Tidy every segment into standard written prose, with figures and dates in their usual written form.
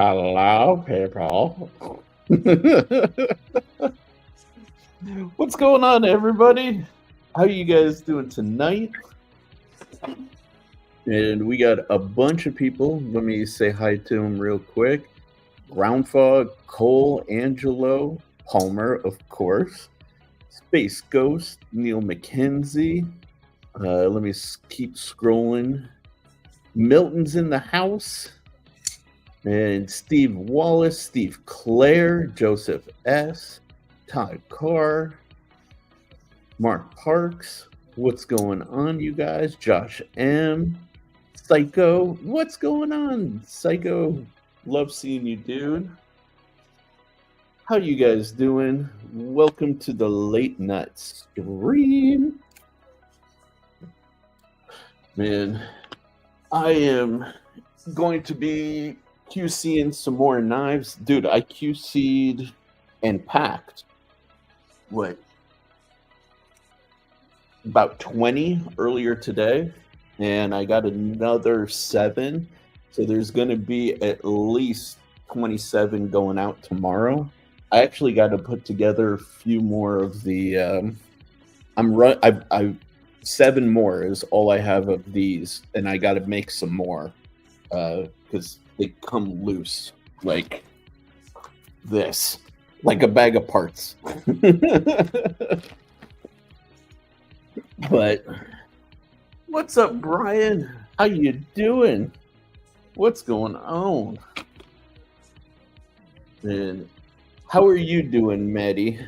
Hello, people. What's going on, everybody? How you guys doing tonight? And we got a bunch of people. Let me say hi to them real quick. Groundfog, Cole, Angelo, Palmer, of course. Space Ghost, Neil McKenzie. Let me keep scrolling. Milton's in the house. And Steve Wallace, Steve Clare, Joseph S., Todd Carr, Mark Parks. What's going on, you guys? Josh M. Psycho. What's going on? Psycho. Love seeing you, dude. How you guys doing? Welcome to the late night stream. Man, I am going to be QCing some more knives. Dude, I QC'd and packed, what, about 20 earlier today, and I got another 7. So there's going to be at least 27 going out tomorrow. I actually got to put together a few more of the. I 7 more is all I have of these, and I got to make some more because they come loose like this, like a bag of parts. But what's up, Brian? How you doing? What's going on? And how are you doing, Maddie?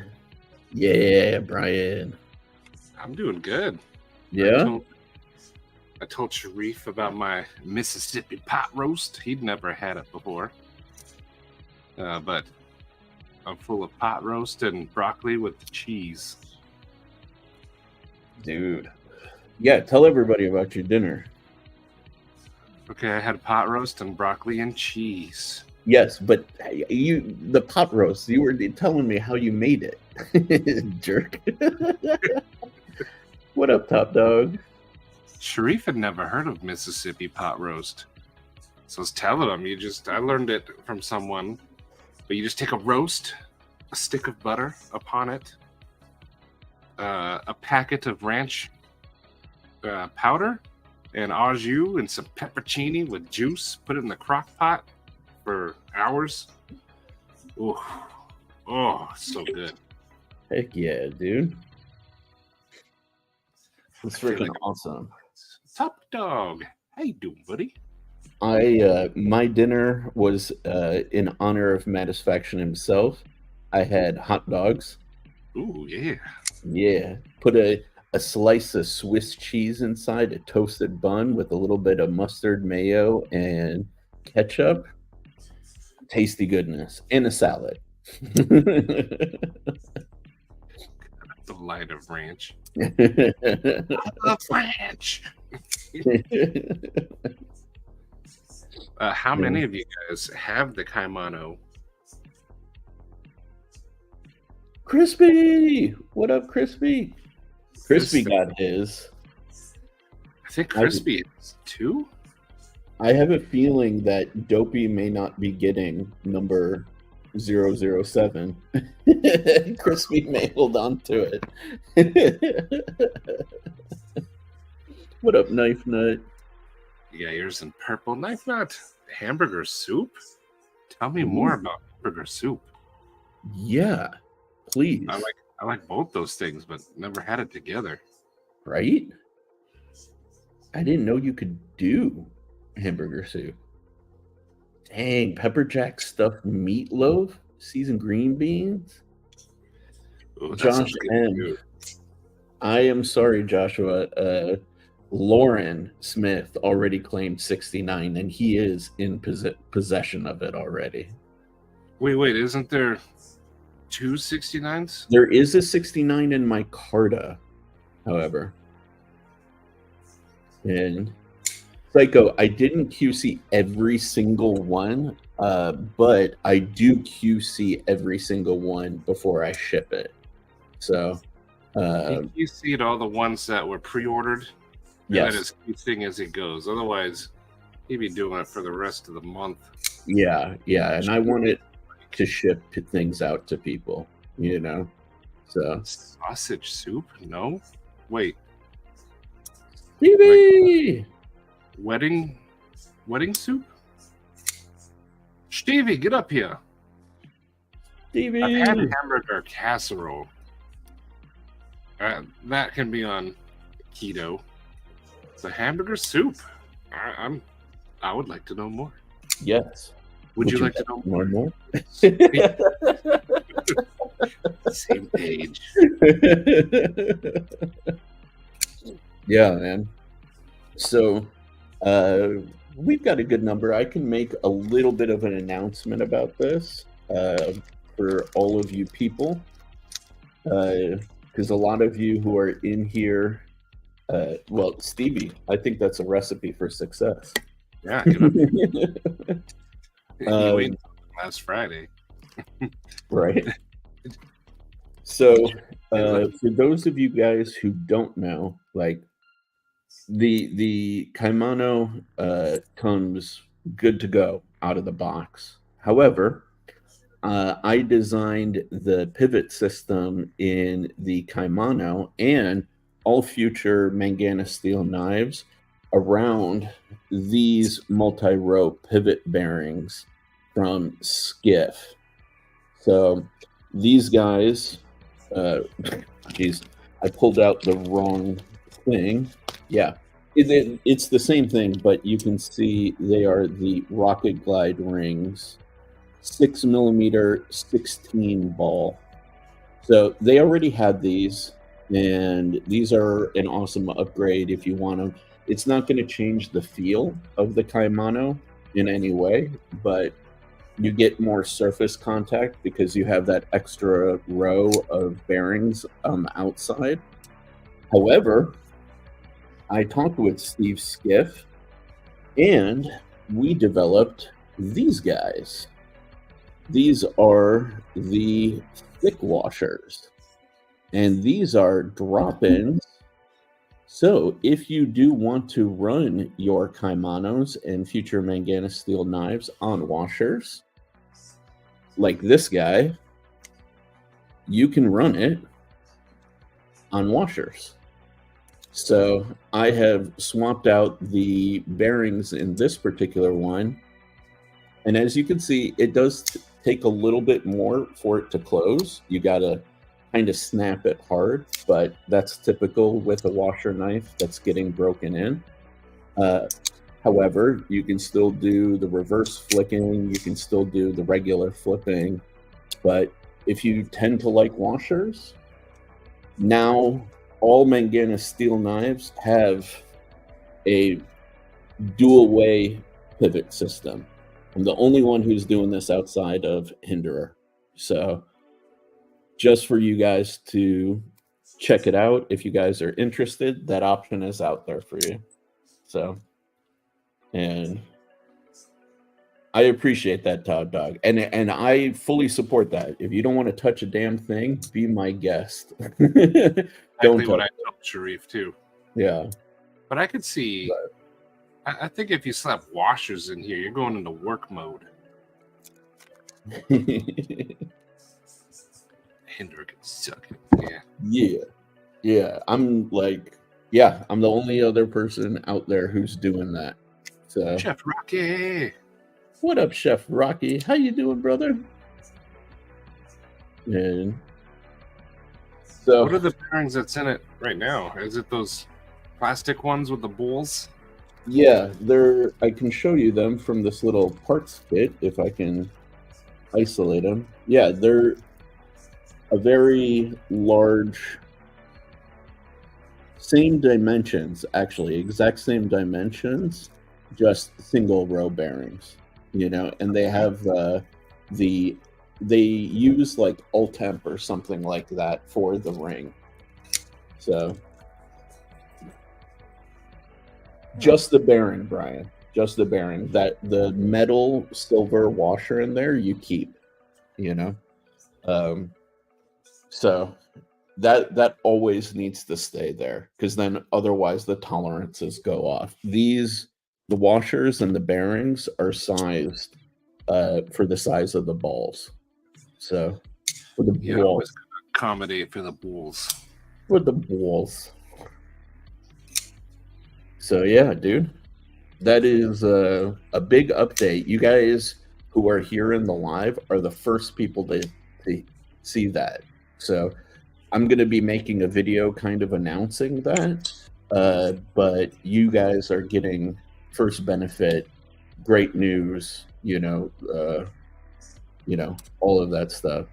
Yeah, Brian. I'm doing good. Yeah? I told Sherif about my Mississippi pot roast. He'd never had it before. But I'm full of pot roast and broccoli with the cheese. Dude. Yeah, tell everybody about your dinner. Okay, I had pot roast and broccoli and cheese. Yes, but the pot roast, you were telling me how you made it. Jerk. What up, Top Dog? Sherif had never heard of Mississippi pot roast. So I was telling him, I learned it from someone, but you just take a roast, a stick of butter upon it, a packet of ranch powder, and au jus, and some peppercini with juice, put it in the crock pot for hours. Ooh. Oh, so good. Heck yeah, dude. It's freaking awesome. Top Dog, how you doing, buddy? My dinner was in honor of Matisfaction himself. I had hot dogs. Ooh, yeah. Yeah. Put a slice of Swiss cheese inside, a toasted bun with a little bit of mustard, mayo, and ketchup. Tasty goodness. And a salad. The light of ranch. I love ranch. How many of you guys have the Kaimano? Crispy! What up, Crispy? Crispy got his. I think Crispy is 2? I have a feeling that Dopey may not be getting number 007. Crispy may hold on to it. What up, Knife Nut? Yeah, yours in purple. Knife Nut. Hamburger soup? Tell me more about hamburger soup. Yeah, please. I like both those things, but never had it together. Right? I didn't know you could do hamburger soup. Dang, pepper jack stuffed meatloaf, seasoned green beans. Ooh, Josh M. I am sorry, Joshua. Lauren Smith already claimed 69, and he is in possession of it already. Wait, isn't there 2 69s? There is a 69 in my Carta, however. And Psycho, I didn't QC every single one, but I do QC every single one before I ship it. So you QC'd all the ones that were pre-ordered. Yes. That is QCing as it goes. Otherwise, he'd be doing it for the rest of the month. Yeah, and I want it to ship things out to people, So, Sausage soup? No. Wait. Stevie! Wedding soup? Stevie, get up here. Stevie! I've had hamburger casserole. That can be on keto. The hamburger soup. I would like to know more. Yes. Would you like to know more? Same page. Yeah, man. So, we've got a good number. I can make a little bit of an announcement about this for all of you people, because a lot of you who are in here, well, Stevie, I think that's a recipe for success. Yeah, get up here. You ate last Friday. Right. So, for those of you guys who don't know, like, the Kaimano comes good to go out of the box. However, I designed the pivot system in the Kaimano and all future Mangana steel knives around these multi-row pivot bearings from Skiff. So these guys, geez, I pulled out the wrong thing. Yeah, it's the same thing, but you can see they are the Rocket Glide rings, 6mm 16 ball. So they already had these, and these are an awesome upgrade if you want them. It's not going to change the feel of the Kaimano in any way, but you get more surface contact because you have that extra row of bearings on the outside. However, I talked with Steve Skiff, and we developed these guys. These are the thick washers, and these are drop-ins. So if you do want to run your Kaimanos and future Mangana steel knives on washers, like this guy, you can run it on washers. So I have swapped out the bearings in this particular one. And as you can see, it does take a little bit more for it to close. You got to kind of snap it hard, but that's typical with a washer knife that's getting broken in. However, you can still do the reverse flicking. You can still do the regular flipping. But if you tend to like washers, now all Mangana steel knives have a dual way pivot system. I'm the only one who's doing this outside of Hinderer. So just for you guys to check it out, if you guys are interested, that option is out there for you. So, and I appreciate that, Todd Dog. And I fully support that. If you don't want to touch a damn thing, be my guest. Don't Exactly what I told Sherif too. Yeah. But I could see, I think if you slap washers in here, you're going into work mode. Hinder can suck it. Yeah. Yeah. I'm like, yeah, I'm the only other person out there who's doing that. So Chef Rocky. What up, Chef Rocky? How you doing, brother? And so what are the bearings that's in it right now? Is it those plastic ones with the bowls? Yeah, I can show you them from this little parts kit if I can isolate them. Yeah, they're a very large, same dimensions, actually, exact same dimensions, just single row bearings, and they have they use like Ultemp or something like that for the ring. So just the bearing, Brian. Just the bearing. That the metal silver washer in there you keep, So that always needs to stay there, because then otherwise the tolerances go off. The washers and the bearings are sized for the size of the balls. So for the Yeah, balls, always accommodate for the bulls. for the balls. So yeah, dude, that is a big update. You guys who are here in the live are the first people to see that. So I'm going to be making a video kind of announcing that. But you guys are getting first benefit, great news, all of that stuff.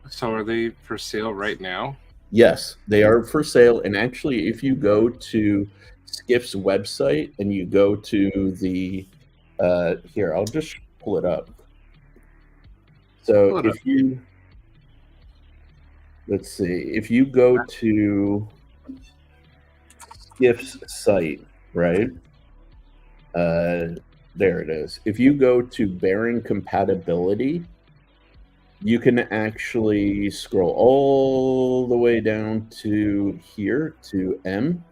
So are they for sale right now? Yes, they are for sale. And actually, if you go to Skiff's website and you go to the here, I'll just pull it up. So if you let's see, if you go to Skiff's site, right? There it is. If you go to bearing compatibility, you can actually scroll all the way down to here to M.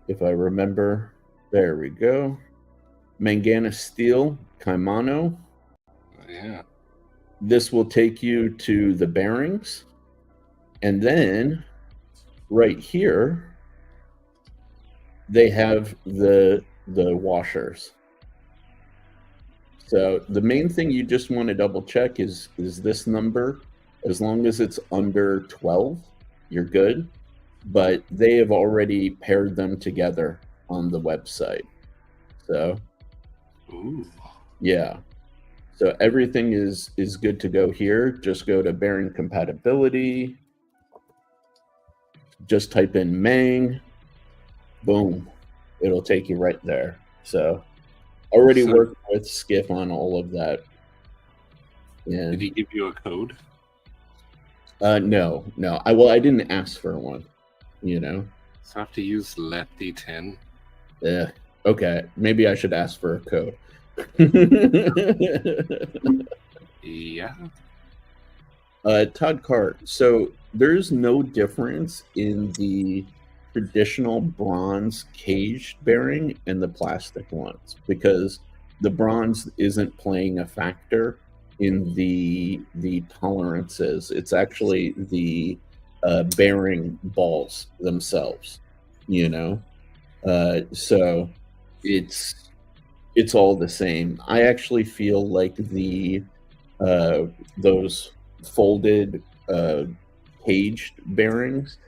If I remember, there we go. Manganese steel, Kaimano. Yeah. This will take you to the bearings. And then right here, they have the washers. So the main thing you just want to double check is this number. As long as it's under 12, you're good. But they have already paired them together on the website. So, ooh, yeah. So everything is good to go here. Just go to bearing compatibility. Just type in Mang. Boom. It'll take you right there. So already worked with Skiff on all of that. And did he give you a code? No. I didn't ask for one. So I have to use Lefty 10. Yeah. Okay. Maybe I should ask for a code. Yeah. Todd Cart. So there's no difference in the traditional bronze caged bearing and the plastic ones because the bronze isn't playing a factor in the tolerances. It's actually the bearing balls themselves, so it's all the same. I actually feel like the those folded caged bearings,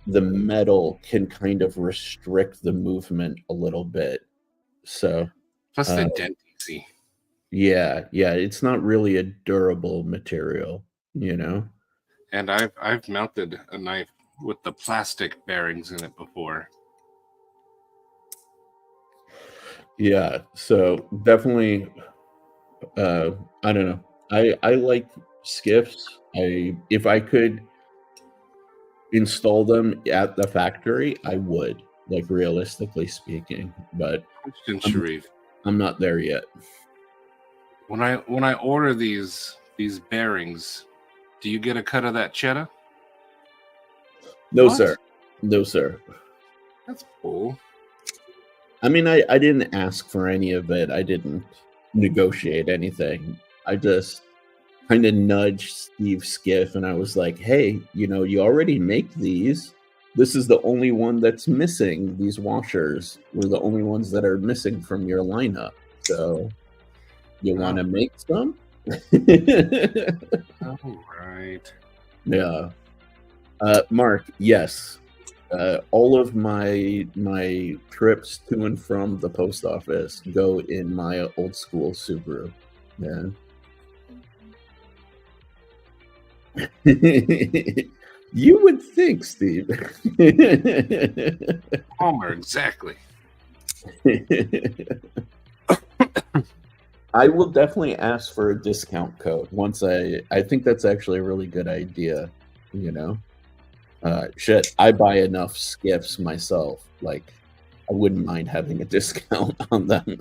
the metal can kind of restrict the movement a little bit. So plus the dent easy. Yeah, it's not really a durable material, And I've mounted a knife with the plastic bearings in it before. Yeah, so definitely I don't know. I like skiffs. If I could install them at the factory, I would, like realistically speaking, but Question, Sherif. I'm not there yet. When I order these bearings, do you get a cut of that cheddar? No, What? sir. No, sir. That's cool. I mean, I didn't ask for any of it. I didn't negotiate anything. I just kind of nudged Steve Skiff and I was like, hey, you already make these. This is the only one that's missing. These washers were the only ones that are missing from your lineup. So you want to make some? All right. Yeah. Mark, yes. All of my trips to and from the post office go in my old school Subaru. Yeah. You would think, Steve. Palmer, exactly. I will definitely ask for a discount code once I think that's actually a really good idea, shit, I buy enough skiffs myself. Like, I wouldn't mind having a discount on them.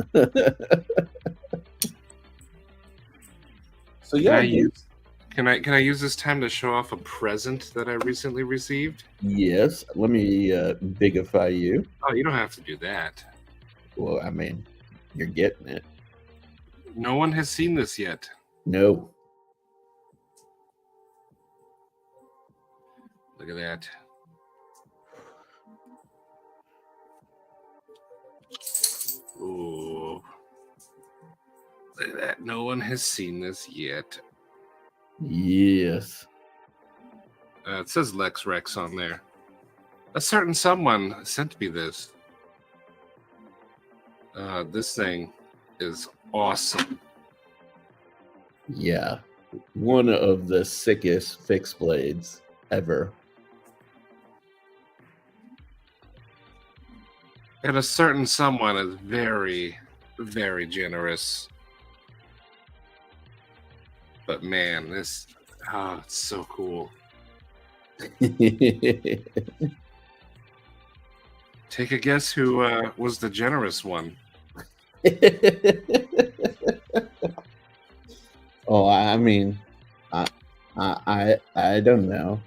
So yeah, can I use this time to show off a present that I recently received? Yes, let me bigify you. Oh, you don't have to do that. Well, I mean, you're getting it. No one has seen this yet. No. Look at that. Ooh. Look at that. No one has seen this yet. Yes. It says Lex Rex on there. A certain someone sent me this. This thing is awesome. Yeah. One of the sickest fixed blades ever. And a certain someone is very, very generous. But man, this, it's so cool. Take a guess who was the generous one. Oh, I mean, I don't know.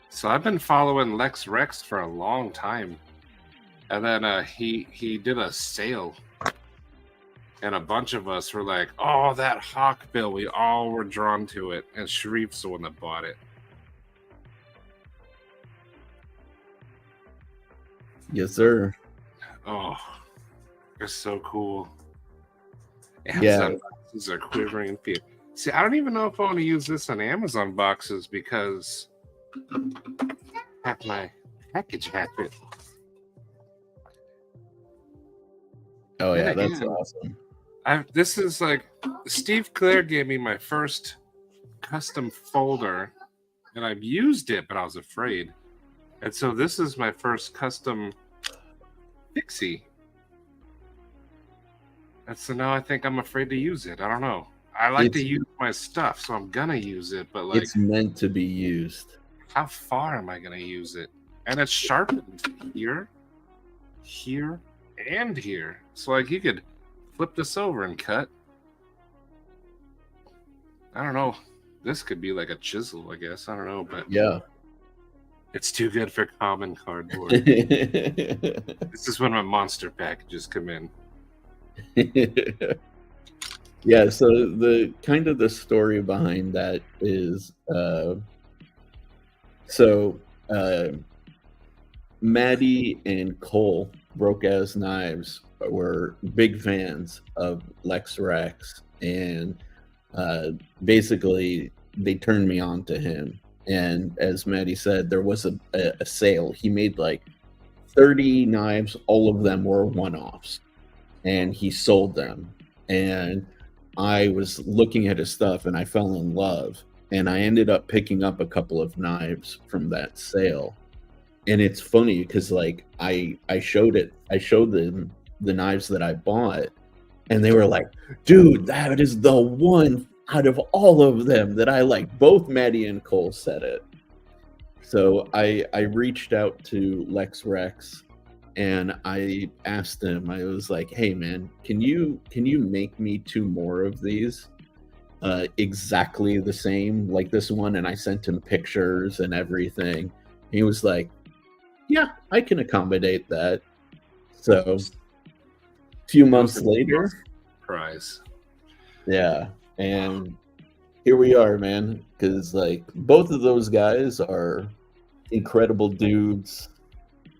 So I've been following Lex Rex for a long time, and then he did a sale, and a bunch of us were like, "Oh, that Hawk bill!" We all were drawn to it, and Sherif's the one that bought it. Yes, sir. Oh, they're so cool. Yeah. Boxes are quivering in fear. See, I don't even know if I want to use this on Amazon boxes because have my package happen. Oh yeah, that's awesome. This is like Steve Clare gave me my first custom folder, and I've used it, but I was afraid. And so this is my first custom fixie. And so now I think I'm afraid to use it. I don't know. I like to use my stuff, so I'm gonna use it, but like it's meant to be used. How far am I gonna use it? And it's sharpened here, here, and here. So like you could flip this over and cut. I don't know. This could be like a chisel, I guess. I don't know, but yeah. It's too good for common cardboard. This is when my monster packages come in. Yeah, so the kind of the story behind that is Maddie and Cole, Broke As Knives, were big fans of Lex Rex, and basically they turned me on to him. And as Maddie said, there was a sale. He made like 30 knives, all of them were one-offs, and he sold them. And I was looking at his stuff and I fell in love, and I ended up picking up a couple of knives from that sale. And it's funny because like I showed them the knives that I bought, and they were like, dude, that is the one out of all of them that I like. Both Maddie and Cole said it. So I reached out to Lex Rex and I asked him, I was like, hey man, can you make me 2 more of these exactly the same like this one? And I sent him pictures and everything. He was like, yeah, I can accommodate that. So a few months later, prize. Yeah, and here we are, man, because like both of those guys are incredible dudes.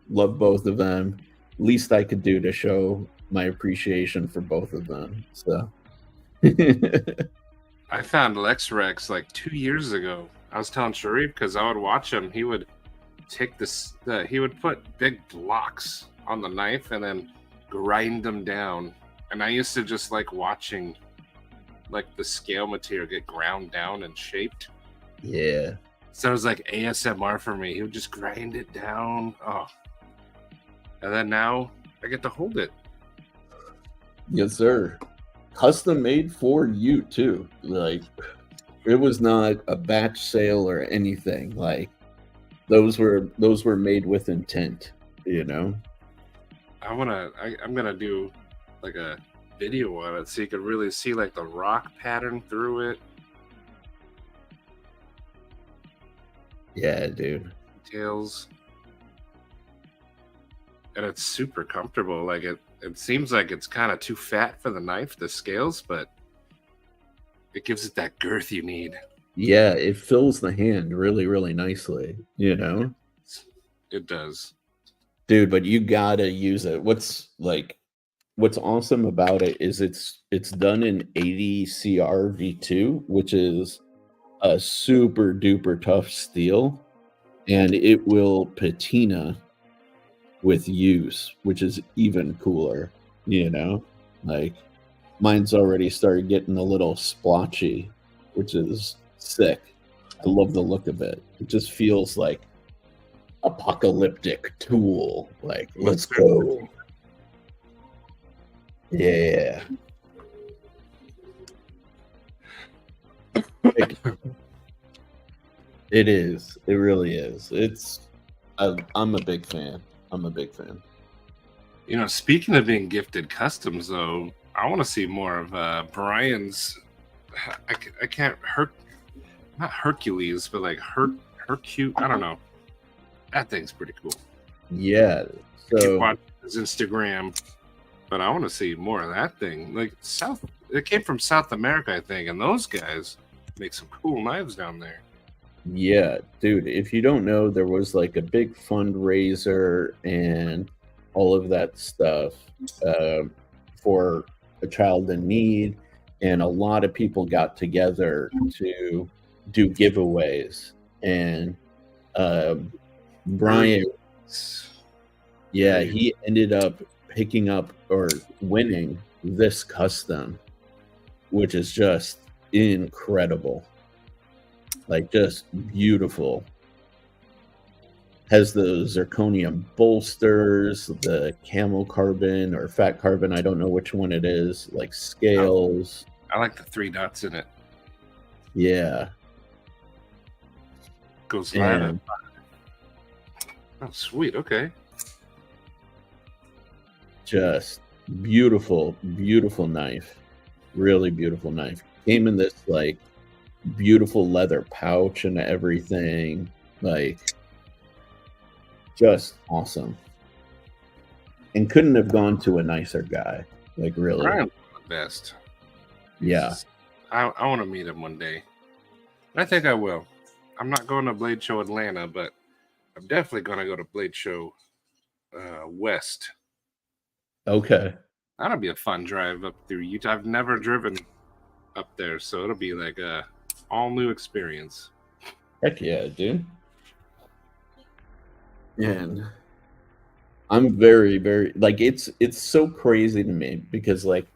Love both of them. Least I could do to show my appreciation for both of them. So I found Lex Rex like 2 years ago. I was telling Sherif because I would watch him. He would take this. He would put big blocks on the knife and then grind them down. And I used to just like watching like the scale material get ground down and shaped. Yeah. So it was like ASMR for me. He would just grind it down. Oh. And then now I get to hold it. Yes, sir. Custom made for you too. Like it was not a batch sale or anything. Like those were made with intent, you know. I'm gonna do like a video on it so you can really see like the rock pattern through it. Yeah, dude. Details. and it's super comfortable. Like it seems like it's kind of too fat for the knife, the scales, but it gives it that girth you need. Yeah, it fills the hand really, really nicely, you know? It does. Dude, but you gotta use it. What's awesome about it is it's done in 80 CR V2, which is a super duper tough steel, and it will patina with use, which is even cooler, you know? Like mine's already started getting a little splotchy, which is sick. I love the look of it. It just feels like apocalyptic tool. Like, let's go. Yeah. It is. It really is. I'm a big fan. I'm a big fan. You know, speaking of being gifted customs, though, I want to see more of Brian's. I can't not Hercules, but like Hercule. I don't know. That thing's pretty cool. Yeah. I keep So watching his Instagram, but I want to see more of that thing. Like it came from South America, I think, and those guys make some cool knives down there. yeah, dude, if you don't know, there was like a big fundraiser and all of that stuff for a child in need, and a lot of people got together to do giveaways. And Brian, yeah, he ended up picking up or winning this custom, which is just incredible. Like, just beautiful. Has the zirconium bolsters, the camel carbon or fat carbon, I don't know which one it is, like scales. I like the 3 dots in it. Yeah. Goes live. And oh, sweet. Okay. just beautiful, beautiful knife. Really beautiful knife. Came in this like beautiful leather pouch and everything. Like, just awesome. And couldn't have gone to a nicer guy. Like, really. Brian's the best. Yeah. I want to meet him one day. I think I will. I'm not going to Blade Show Atlanta, but I'm definitely going to go to Blade Show West. Okay. That'll be a fun drive up through Utah. I've never driven up there, so it'll be like a all new experience. Heck yeah, dude. And I'm very, very like it's so crazy to me because like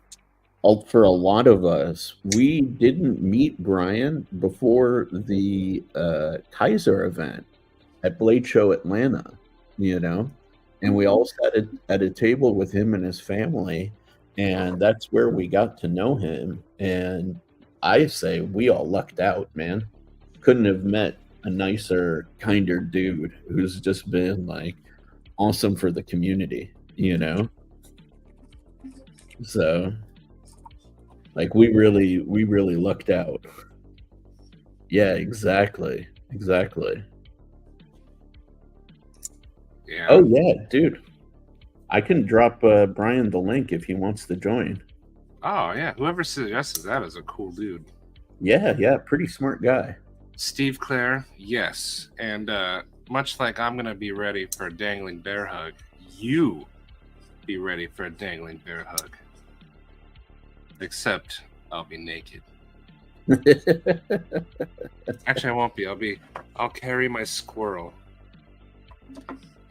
for a lot of us, we didn't meet Brian before the Kaiser event at Blade Show Atlanta, you know, and we all sat at a table with him and his family, and that's where we got to know him. And I say we all lucked out, man. Couldn't have met a nicer, kinder dude who's just been like awesome for the community, you know? So like we really lucked out. Yeah, exactly. Exactly. Yeah. Oh yeah, dude. I can drop Brian the link if he wants to join. Oh yeah. Whoever suggested that is a cool dude. Yeah, pretty smart guy. Steve Clare, yes. And much like I'm gonna be ready for a dangling bear hug, you be ready for a dangling bear hug. Except I'll be naked. Actually, I won't be. I'll carry my squirrel.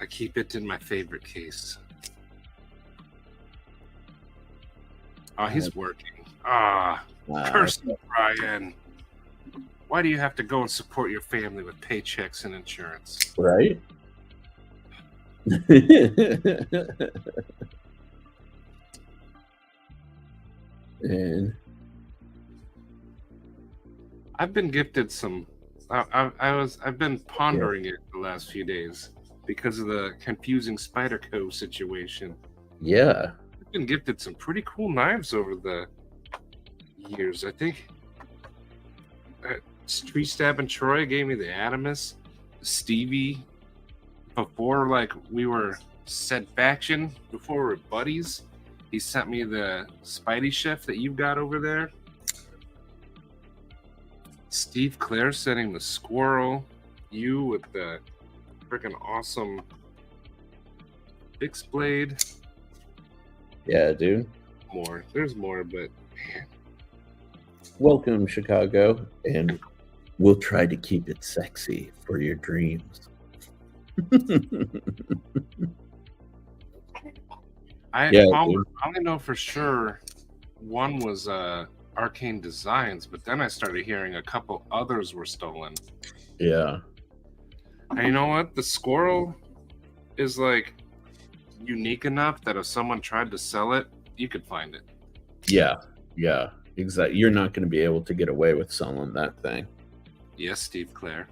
I keep it in my favorite case. Oh, he's working. Curse you, Brian. Why do you have to go and support your family with paychecks and insurance? Right? And I've been gifted some. I've been pondering it the last few days because of the confusing Spyderco situation. yeah. I've been gifted some pretty cool knives over the years. I think Tree Stab and Troy gave me the Adamus, Stevie. Before, like we were said faction before we were buddies. He sent me the Spidey shift that you've got over there. Steve Clare sending the squirrel. You with the freaking awesome fixed blade. Yeah, dude. More. There's more, but man. Welcome, Chicago, and we'll try to keep it sexy for your dreams. I only know for sure one was Arcane Designs, but then I started hearing a couple others were stolen. Yeah. And you know what? The squirrel is like unique enough that if someone tried to sell it, you could find it. Yeah, exactly. You're not going to be able to get away with selling that thing. Yes, Steve Clare.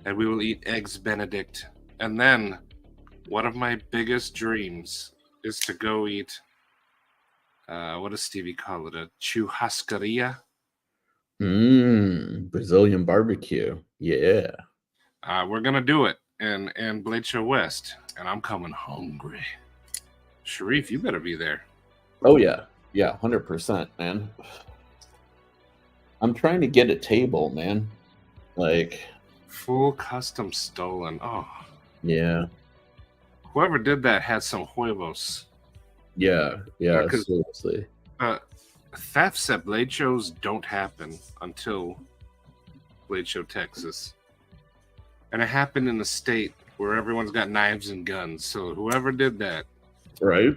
And we will eat eggs Benedict. And then one of my biggest dreams is to go eat, what does Stevie call it? A churrascaria? Brazilian barbecue. Yeah. We're going to do it in Blade Show West. And I'm coming hungry. Sherif, you better be there. Oh, yeah. Yeah, 100%, man. I'm trying to get a table, man. Like... Full custom stolen. Oh. Yeah. Whoever did that had some huevos. Yeah, seriously. Thefts at Blade shows don't happen until Blade Show, Texas. And it happened in a state where everyone's got knives and guns. So whoever did that. Right?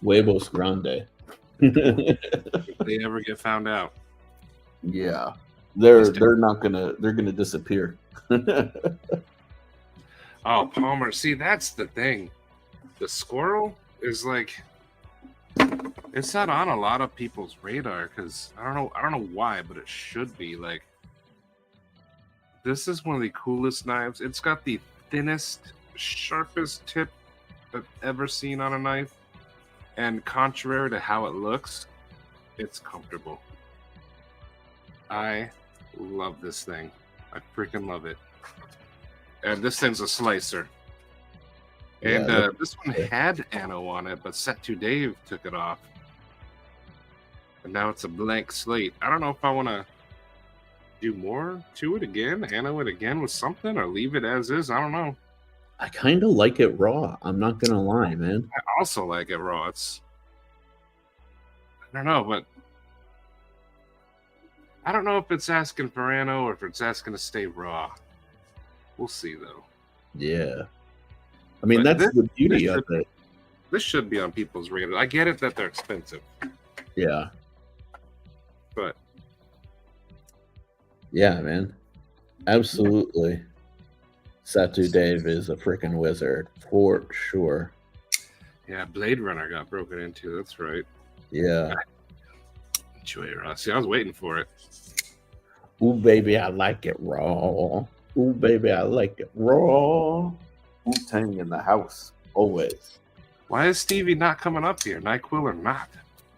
Huevos grande. If they ever get found out. Yeah. They're gonna disappear. Oh, Palmer, see, that's the thing. The squirrel is like, it's not on a lot of people's radar because I don't know why, but it should be. Like, this is one of the coolest knives. It's got the thinnest, sharpest tip I've ever seen on a knife, and contrary to how it looks, it's comfortable. I love this thing. I freaking love it. And this thing's a slicer. And this one had Anno on it, but Set2 Dave took it off. And now it's a blank slate. I don't know if I want to do more to it again, Anno it again with something, or leave it as is. I don't know. I kind of like it raw. I'm not going to lie, man. I also like it raw. I don't know, but I don't know if it's asking for Anno or if it's asking to stay raw. We'll see, though. Yeah. I mean, that's the beauty of it. This should be on people's radar. I get it that they're expensive. Yeah. But. Yeah, man. Absolutely. Set2 Dave is a freaking wizard, for sure. Yeah, Blade Runner got broken into. That's right. Yeah. Enjoy it, Ross. See, I was waiting for it. Ooh, baby, I like it raw. Ooh, baby, I like it raw. Wu-Tang in the house, always. Why is Stevie not coming up here? NyQuil or not?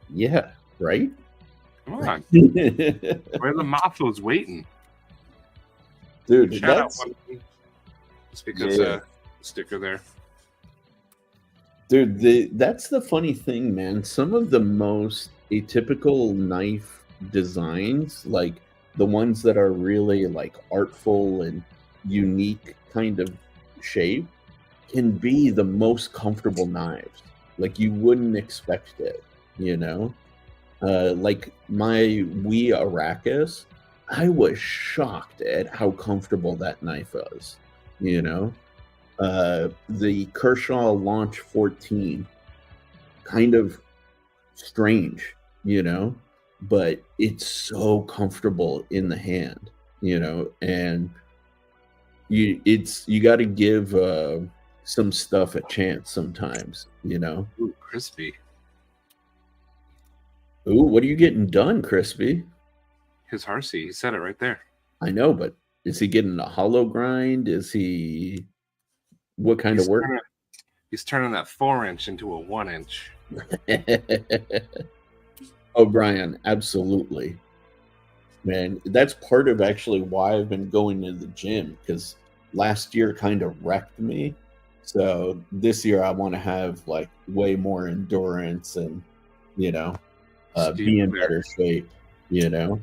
Yeah, right? Come on. Where the Mafio's waiting. Dude, shout out one just because sticker there. Dude, that's the funny thing, man. Some of the most atypical knife designs, like the ones that are really like artful and unique kind of shape, can be the most comfortable knives. Like you wouldn't expect it, you know? Like my Wii Arrakis, I was shocked at how comfortable that knife was, you know? The Kershaw Launch 14, kind of strange, you know? But it's so comfortable in the hand, you know? And you got to give some stuff a chance sometimes, you know? Ooh, crispy. Ooh, what are you getting done, Crispy? His Harsey, he said it right there. I know, but is he getting a hollow grind? Is he... What kind of work? He's turning that 4-inch into a 1-inch. Oh, Brian, absolutely. Man, that's part of actually why I've been going to the gym, because last year kind of wrecked me. So this year I want to have like way more endurance and you know Steve be in Clear. better shape. You know,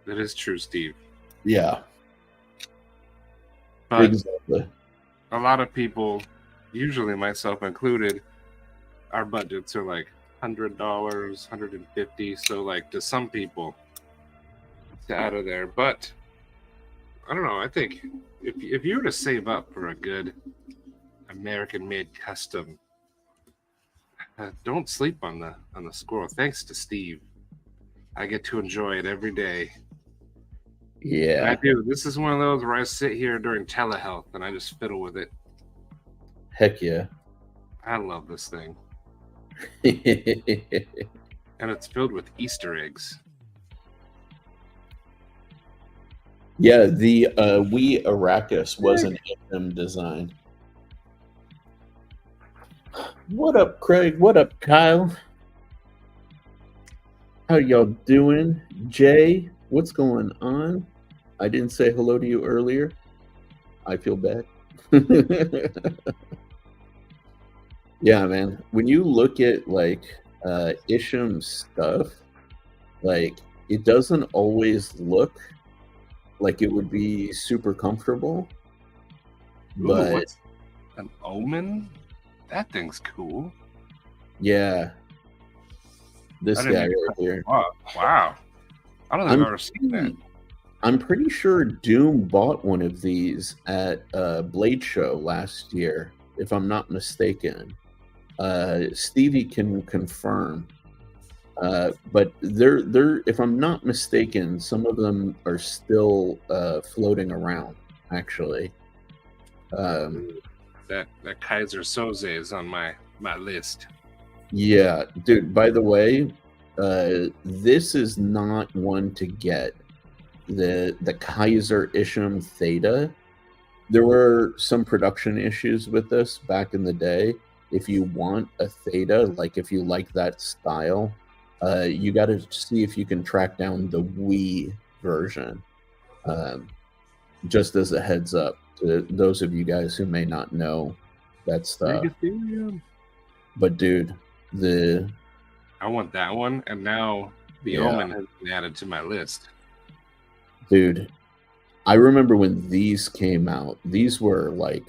That is true, Steve. yeah, But exactly. a lot of people, usually myself included, our budgets are like $100, $150. So like to some people, it's out of there. But I don't know. I think if you were to save up for a good American-made custom, don't sleep on the squirrel. Thanks to Steve, I get to enjoy it every day. And I Yeah, do. This is one of those where I sit here during telehealth and I just fiddle with it. heck yeah. I love this thing. And it's filled with Easter eggs. Yeah, the Wii Arrakis was an SM design. What up, Craig? What up, Kyle? How y'all doing? Jay, what's going on? I didn't say hello to you earlier. I feel bad. Yeah, man. When you look at like Isham's stuff, like it doesn't always look like it would be super comfortable. Ooh, But what's an omen? That thing's cool. yeah, this I didn't guy even right here. Wow. I don't think I've ever seen that. I'm pretty sure Doom bought one of these at Blade Show last year, if I'm not mistaken. Stevie can confirm. But they're if I'm not mistaken, some of them are still floating around. Actually, That Kaiser Soze is on my list. yeah, dude. By the way, this is not one to get. The Kaiser Isham Theta. There were some production issues with this back in the day. If you want a Theta, like if you like that style, you got to see if you can track down the Wii version. Just as a heads up to those of you guys who may not know that stuff. But dude, I want that one, and now the Omen has been added to my list. Dude, I remember when these came out. These were like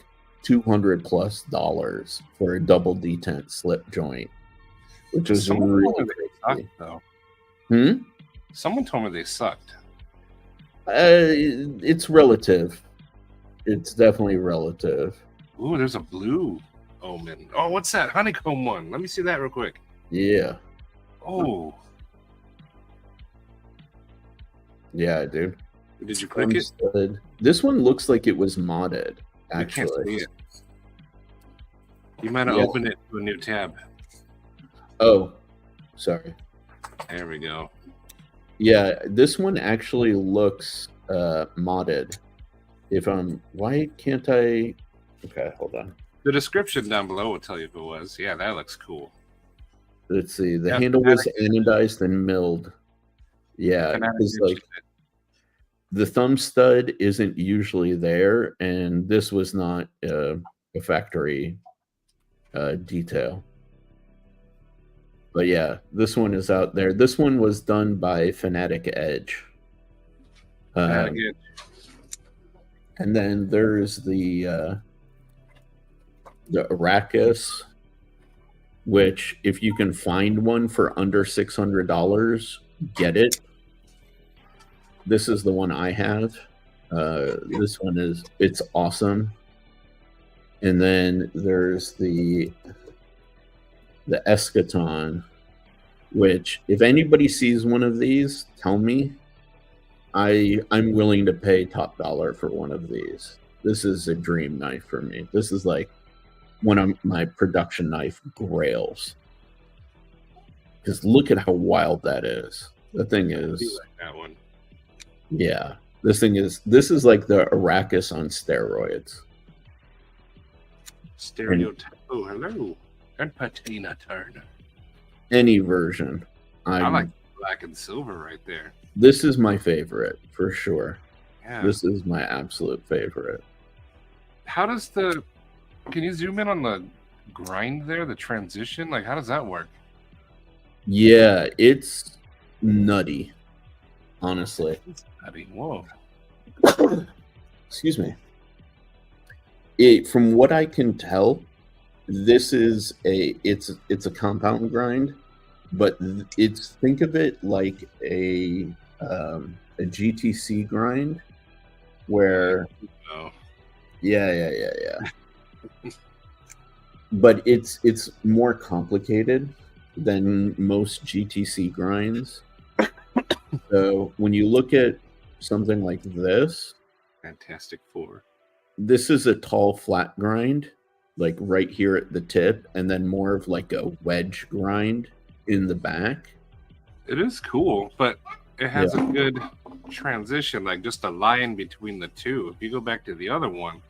$200+ for a double detent slip joint, which was really crazy. Someone told me they sucked. It's relative. It's definitely relative. Ooh, there's a blue Omen. Oh, what's that honeycomb one? Let me see that real quick. Yeah. Oh. Yeah, dude. Did you click it? This one looks like it was modded, actually. I can't see it. You might have opened it to a new tab. Oh, sorry. There we go. Yeah, this one actually looks modded. Why can't I? Okay, hold on. The description down below will tell you if it was. Yeah, that looks cool. Let's see. The handle was anodized and milled. Yeah, because like the thumb stud isn't usually there, and this was not a factory detail. But yeah, this one is out there. This one was done by Fanatic Edge. And then there's the Arrakis, which if you can find one for under $600, get it. This is the one I have. This one it's awesome. And then there's the Eschaton, which if anybody sees one of these, tell me. I'm willing to pay top dollar for one of these. This is a dream knife for me. This is like one of my production knife grails. Because look at how wild that is. The thing is, I do like that one. Yeah, this is like the Arrakis on steroids. Stereotype. Oh, hello. And Patina Turner. Any version. I like black and silver right there. This is my favorite for sure. Yeah. This is my absolute favorite. How does the? Can you zoom in on the grind there? The transition, like how does that work? Yeah, it's nutty, honestly. Whoa. Excuse me. From what I can tell, this is it's a compound grind, but it's, think of it like a GTC grind where Oh. yeah. But it's more complicated than most GTC grinds. So when you look at something like this, Fantastic Four. this is a tall flat grind, like right here at the tip, and then more of like a wedge grind in the back. It is cool, but it has a good transition, like just a line between the two. If you go back to the other one,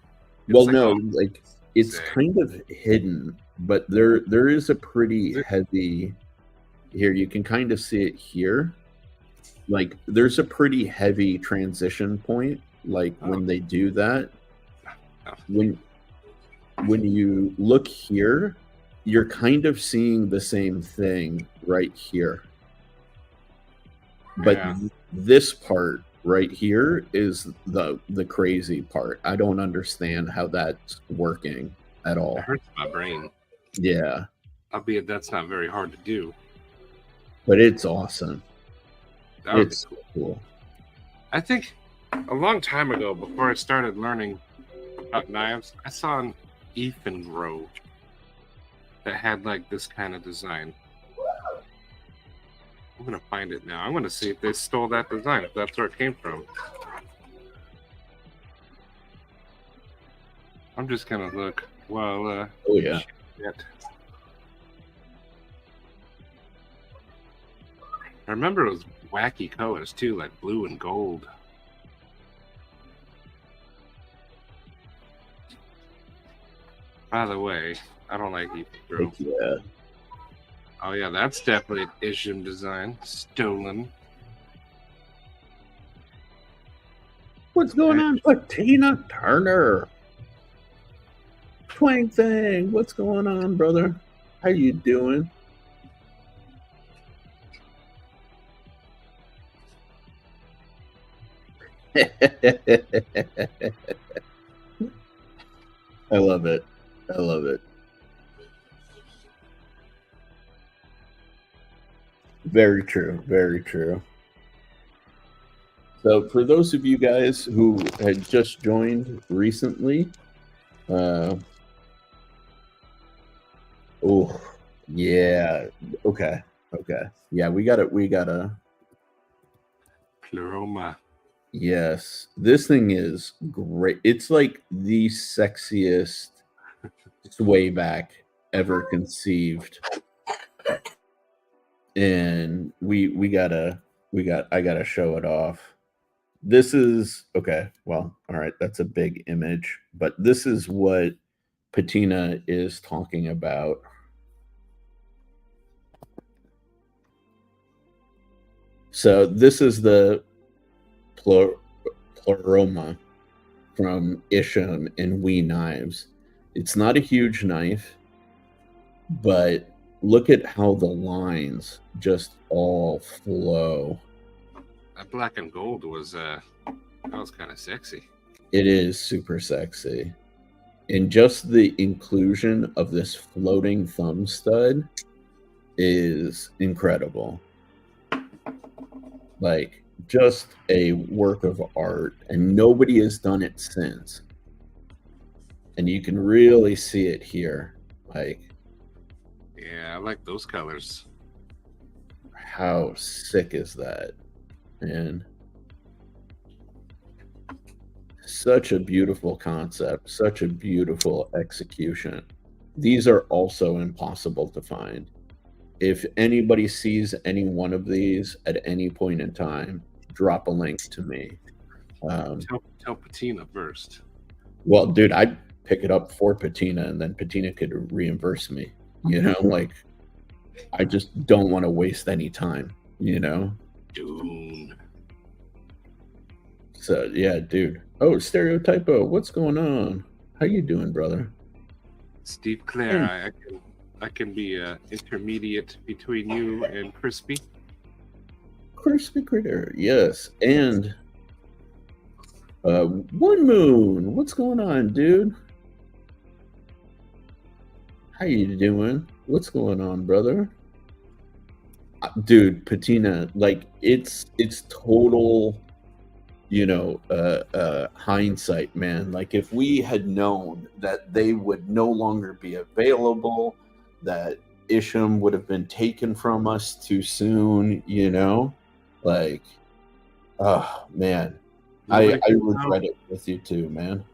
well, like, no, like it's kind of hidden, but there is a pretty heavy. Here, you can kind of see it here. Like there's a pretty heavy transition point. Like when they do that, when you look here, you're kind of seeing the same thing right here. But this part right here is the crazy part. I don't understand how that's working at all. It hurts my brain. Yeah. Albeit that's not very hard to do. But it's awesome. It's cool. I think a long time ago, before I started learning about knives, I saw an Ethan Grove that had like this kind of design. I'm gonna find it now. I'm gonna see if they stole that design, if that's where it came from. I'm just gonna look while oh yeah. I remember it was wacky colors too, like blue and gold. By the way, I don't like Ethan Grove. Yeah. Oh yeah, that's definitely an Isham design. Stolen. What's going on, Patina Turner? Twang Thing, what's going on, brother? How you doing? I love it. I love it. Very true. Very true. So for those of you guys who had just joined recently, oh yeah, okay, yeah, we got a Pleroma. Yes, this thing is great. It's like the sexiest sway back ever conceived, and I gotta show it off. This is okay. Well, all right, that's a big image, but this is what Patina is talking about. So this is the Pleroma from Isham and Wee Knives. It's not a huge knife, but look at how the lines just all flow. That black and gold was kind of sexy. It is super sexy. And just the inclusion of this floating thumb stud is incredible. Like, just a work of art, and nobody has done it since. And you can really see it here. Like, yeah, I like those colors. How sick is that? And such a beautiful concept, such a beautiful execution. These are also impossible to find. If anybody sees any one of these at any point in time, drop a link to me. Tell Patina first. Well, dude, I'd pick it up for Patina, and then Patina could reimburse me. You know, like, I just don't want to waste any time, you know? Dude. So, yeah, dude. Oh, Stereotypo, what's going on? How you doing, brother? Steve Clare, I can be intermediate between you and Crispy. Crispy Critter, yes. And One Moon, what's going on, dude? How you doing? What's going on, brother? Dude, Patina, like it's total, hindsight, man. Like if we had known that they would no longer be available, that Isham would have been taken from us too soon, like, oh man, I regret it with you too, man.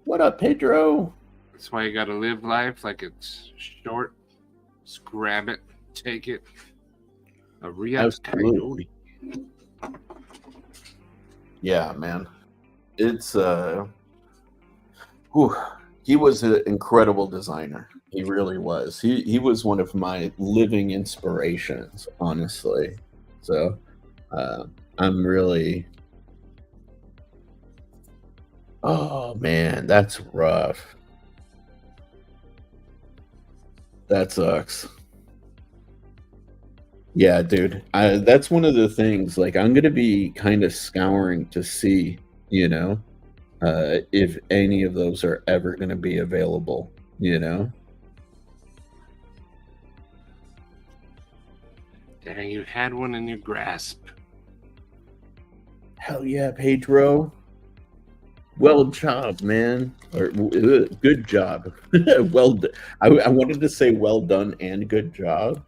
What up, Pedro? That's why you gotta live life like it's short. Just grab it, take it. A real coyote. Yeah, man. It's he was an incredible designer. He really was. He was one of my living inspirations, honestly. So I'm really, oh man, that's rough. That sucks. Yeah, dude. That's one of the things. Like, I'm gonna be kind of scouring to see, if any of those are ever gonna be available. Dang, you had one in your grasp. Hell yeah, Pedro. Well job, man. Or good job. Well done. I wanted to say well done and good job,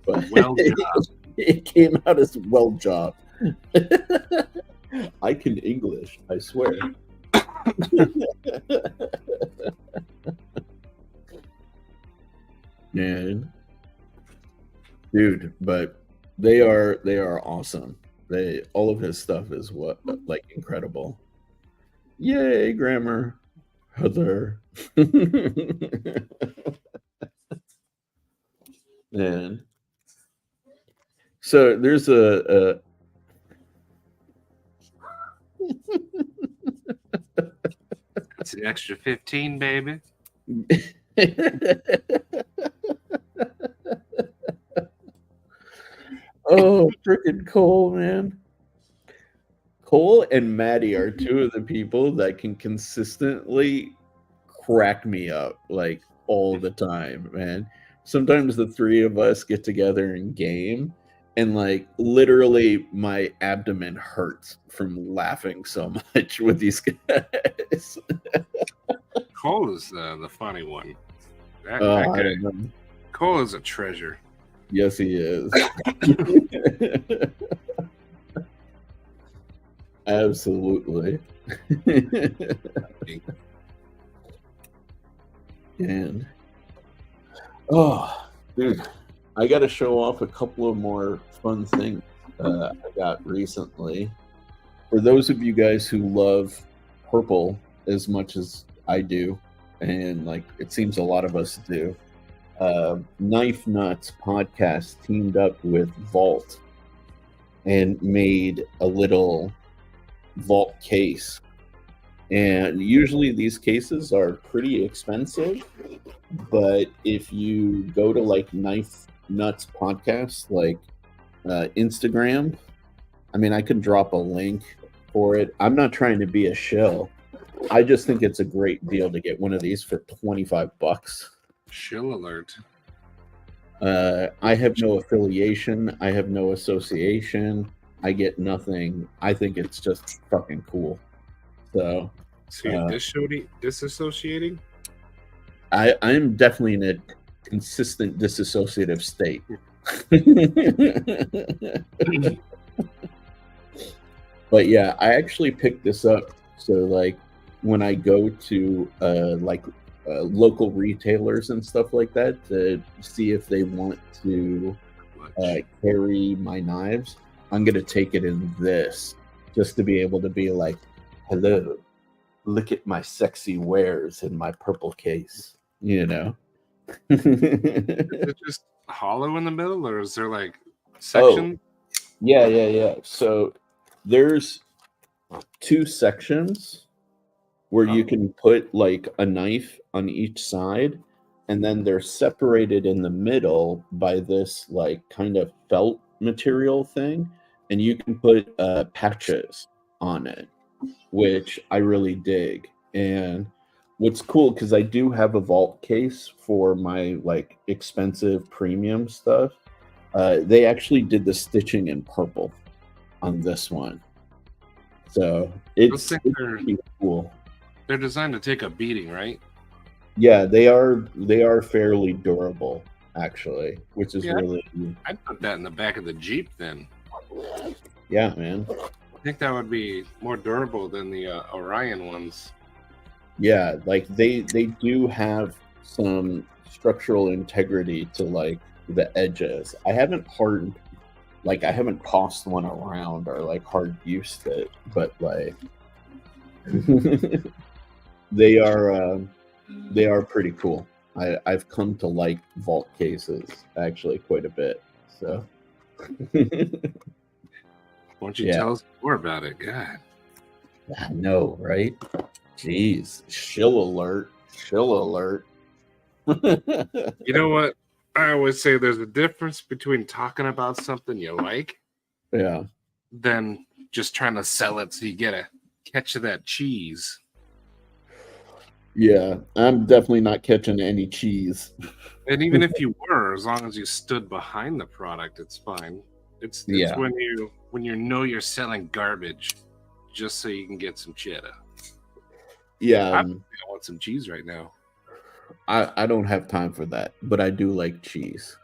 but Well job. it came out as well job. I can English, I swear. Man, dude, but they are awesome. All of his stuff is like incredible. Yay, grammar, Heather. Man, so there's a It's an extra 15, baby. Oh, freaking Cole, man. Cole and Maddie are two of the people that can consistently crack me up like all the time, man. Sometimes the three of us get together and game, and like literally my abdomen hurts from laughing so much with these guys. Cole is the funny one. That I guy. don't know. Cole is a treasure. Yes, he is. Absolutely. And oh, dude, I got to show off a couple of more fun things I got recently. For those of you guys who love purple as much as I do, and like it seems a lot of us do, Knife Nuts podcast teamed up with Vault and made a little Vault case. And usually these cases are pretty expensive, but if you go to like Knife Nuts podcast, like Instagram, I mean, I could drop a link for it. I'm not trying to be a shill. I just think it's a great deal to get one of these for $25. Shill alert. I have no affiliation. I have no association. I get nothing. I think it's just fucking cool. So you're disassociating? I'm definitely in a consistent disassociative state. But yeah, I actually picked this up. So like when I go to local retailers and stuff like that to see if they want to carry my knives, I'm gonna take it in this just to be able to be like, hello, look at my sexy wares in my purple case, Is it just hollow in the middle, or is there like section? Oh, yeah. So there's two sections where you can put like a knife on each side, and then they're separated in the middle by this like kind of felt material thing, and you can put patches on it, which I really dig. And what's cool, because I do have a vault case for my like expensive premium stuff, they actually did the stitching in purple on this one, so Those it's things pretty cool. they're designed to take a beating, right? Yeah, they are fairly durable, actually, which is Yeah, really, I'd put that in the back of the Jeep then. yeah, man. I think that would be more durable than the Orion ones. Yeah, like they do have some structural integrity to like the edges. I haven't tossed one around or like hard used it, but like they are pretty cool. I've come to like vault cases actually quite a bit. So Why don't you yeah, tell us more about it? God. I know, right? Jeez, shill alert, shill alert. You know what? I always say there's a difference between talking about something you like Yeah, than just trying to sell it so you get a catch of that cheese. yeah, I'm definitely not catching any cheese. And even if you were, as long as you stood behind the product, it's fine. It's Yeah, when you know you're selling garbage just so you can get some cheddar. yeah. I want some cheese right now. I don't have time for that, but I do like cheese,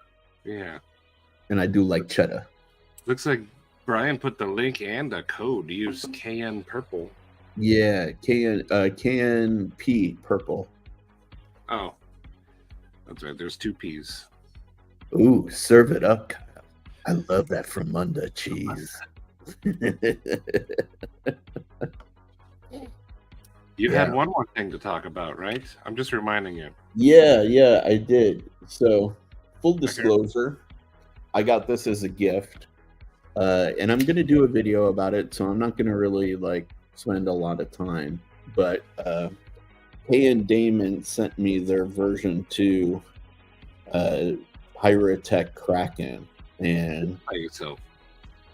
Yeah. and I do like cheddar. Looks like Brian put the link and a code. Use KN Purple. Yeah, KNP purple. Oh, that's right. There's 2 P's. Ooh, serve it up, Kyle. I love that from Munda cheese. You Yeah. had one more thing to talk about, right? I'm just reminding you. Yeah, I did. So, full disclosure, I got this as a gift, and I'm gonna do a video about it. So I'm not gonna really like spend a lot of time. But Kay and Damon sent me their version 2 Pyrotech Kraken, and By yourself.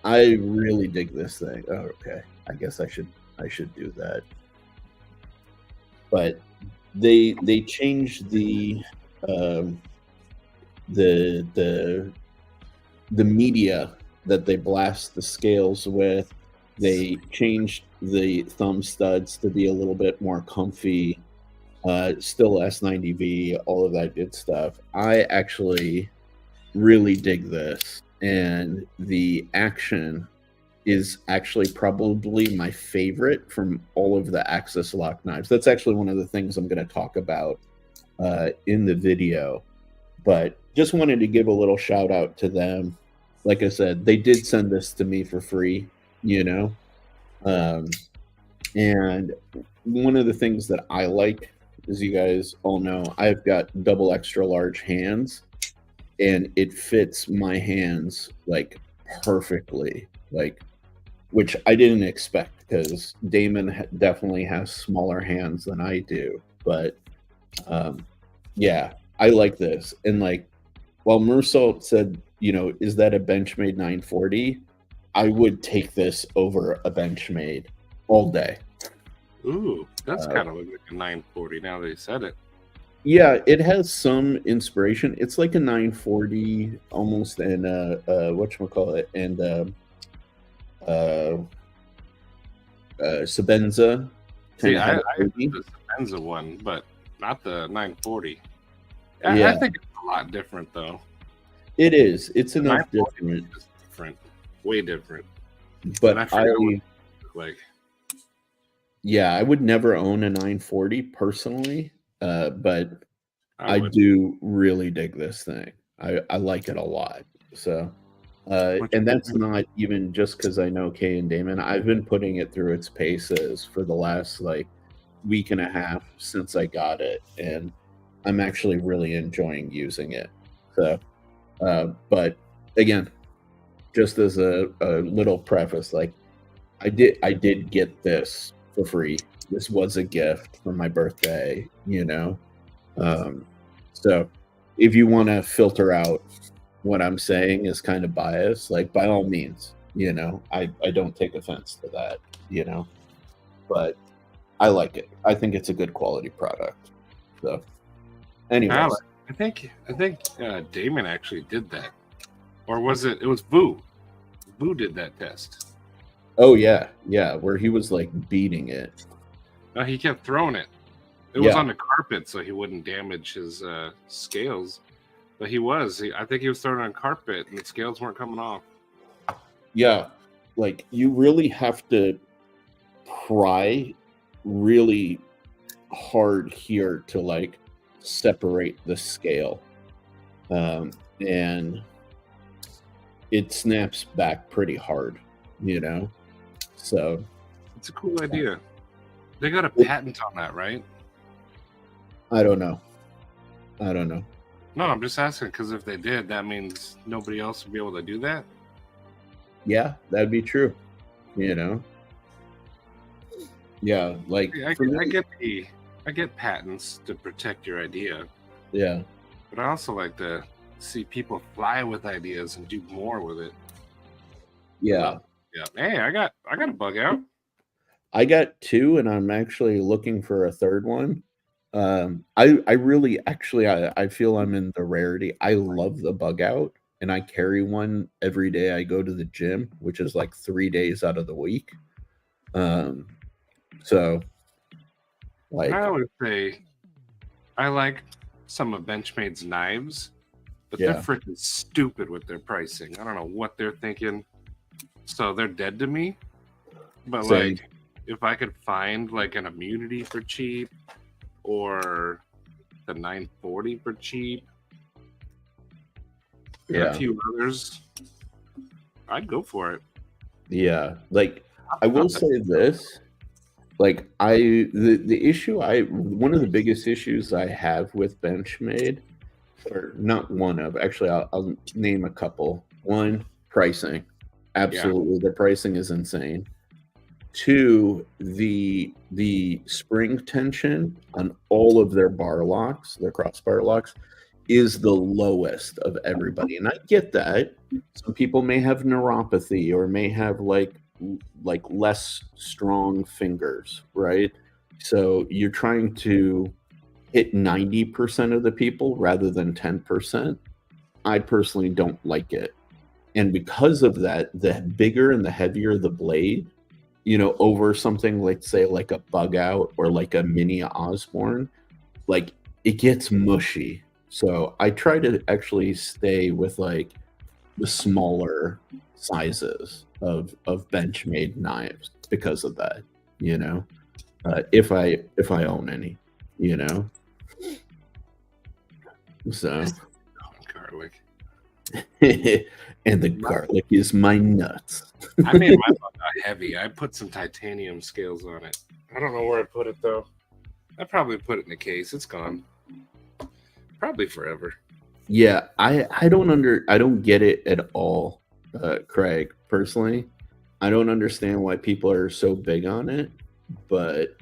I really dig this thing. Oh, okay. I guess I should do that. But they changed um, the media that they blast the scales with. They changed the thumb studs to be a little bit more comfy. Still S90V, all of that good stuff. I actually really dig this, and the action is actually probably my favorite from all of the Axis lock knives. That's actually one of the things I'm going to talk about in the video. But just wanted to give a little shout out to them. Like I said, they did send this to me for free, you know. And one of the things that I like, as you guys all know, I've got double extra large hands, and it fits my hands like perfectly, like, which I didn't expect, because Damon definitely has smaller hands than I do. But yeah, I like this. And like, while Mersault said, is that a Benchmade 940? I would take this over a Benchmade all day. Ooh, that's kind of like a 940 now that you said it. Yeah, it has some inspiration. It's like a 940 almost, and whatchamacallit, and Sabenza. See, I have the Sabenza one, but not the 940. Yeah. I think it's a lot different, though. It is. It's enough different. Way different. But yeah, I would never own a 940 personally, but I do really dig this thing. I like it a lot. So, and that's not even just because I know Kay and Damon. I've been putting it through its paces for the last like week and a half since I got it, and I'm actually really enjoying using it. So, but again, just as a little preface, like I did get this for free, this was a gift for my birthday, so if you want to filter out what I'm saying is kind of biased, like by all means, I don't take offense to that, but I like it. I think it's a good quality product. So anyways, I think Damon actually did that, or was it? It was Boo. Boo did that test. oh yeah, where he was like beating it. No, he kept throwing it. It was on the carpet, so he wouldn't damage his scales. But I think he was throwing it on carpet, and the scales weren't coming off. Yeah, like you really have to pry really hard here to like separate the scale, and it snaps back pretty hard, so it's a cool idea. They got a patent on that, right? I don't know. No, I'm just asking because if they did, that means nobody else would be able to do that. Yeah, that'd be true. Yeah, like I get patents to protect your idea. Yeah, but I also like to see people fly with ideas and do more with it. Yeah. Hey, I got a bug out. I got 2, and I'm actually looking for a third one. I really actually I feel I'm in the rarity. I love the bug out, and I carry one every day I go to the gym, which is like 3 days out of the week. So like I would say I like some of Benchmade's knives, but they're freaking stupid with their pricing. I don't know what they're thinking. So they're dead to me. But like if I could find like an immunity for cheap or the 940 for cheap and a few others, I'd go for it. Yeah, like I will say this, like the issue one of the biggest issues I have with Benchmade, or not one of, actually I'll name a couple. One, pricing. Absolutely, the pricing is insane. 2, the spring tension on all of their bar locks, their crossbar locks, is the lowest of everybody. And I get that. Some people may have neuropathy or may have like less strong fingers, right? So you're trying to hit 90% of the people rather than 10%. I personally don't like it. And because of that, the bigger and the heavier the blade, over something like, say, like a bug out or like a mini Osborne, like it gets mushy. So I try to actually stay with like the smaller sizes of Benchmade knives because of that, if I own any, so garlic. And the garlic is my nuts. I made my bug out heavy. I put some titanium scales on it. I don't know where I put it though. I probably put it in a case. It's gone. Probably forever. Yeah, I don't get it at all, Craig. Personally, I don't understand why people are so big on it, but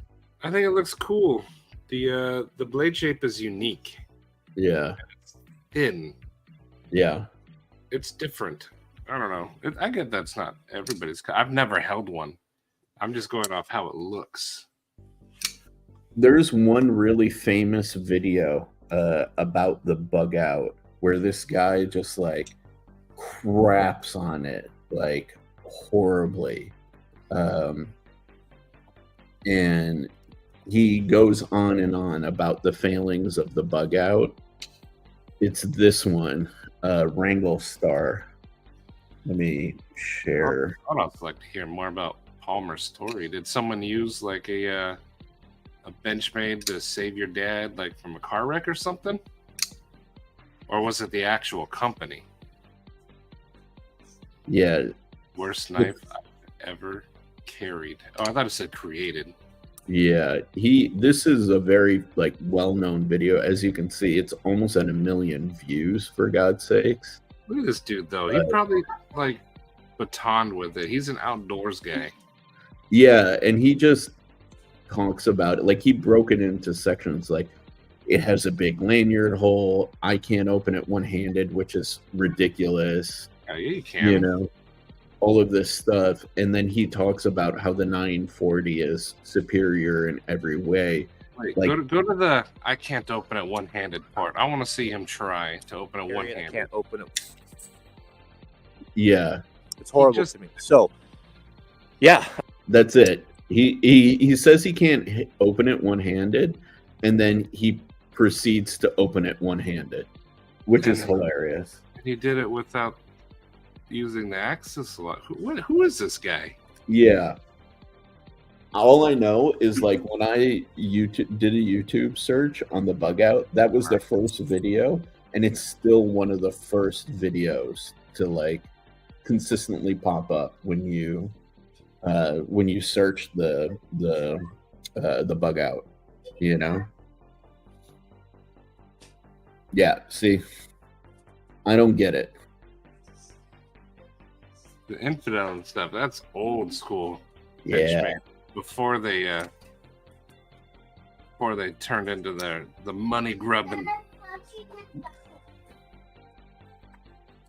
I think it looks cool. The blade shape is unique. Yeah. It's thin. Yeah. It's different. I don't know. I get that's not everybody's. I've never held one. I'm just going off how it looks. There's one really famous video about the bug out where this guy just like craps on it like horribly, and he goes on and on about the failings of the bug out. It's this one, Wrangle Star. Let me share. I'd like to hear more about Palmer's story. Did someone use like a Benchmade to save your dad, like from a car wreck or something? Or was it the actual company? Yeah. Worst knife I've ever carried. Oh, I thought it said created. Yeah, this is a very like well-known video. As you can see, it's almost at 1 million views, for God's sakes. Look at this dude though. He probably like batoned with it. He's an outdoors guy. Yeah, and he just talks about it. Like, he broke it into sections. Like, it has a big lanyard hole. I can't open it one-handed, which is ridiculous. Yeah, you can. You know, all of this stuff. And then he talks about how the 940 is superior in every way. Wait, Like, go to the I can't open it one-handed part. I want to see him try to open it one-handed. I can't open it. yeah, It's horrible to me. So, yeah, that's it. He says he can't open it one-handed, and then he proceeds to open it one-handed, which is hilarious. He did it without using the axis lock. Who is this guy? Yeah. All I know is, like, when I did a YouTube search on the bug out, that was the first video, and it's still one of the first videos to, like, consistently pop up when you search the bug out, you know? Yeah, see, I don't get it. The infidel and stuff, that's old school. Yeah. Before they turned into the money grubbing.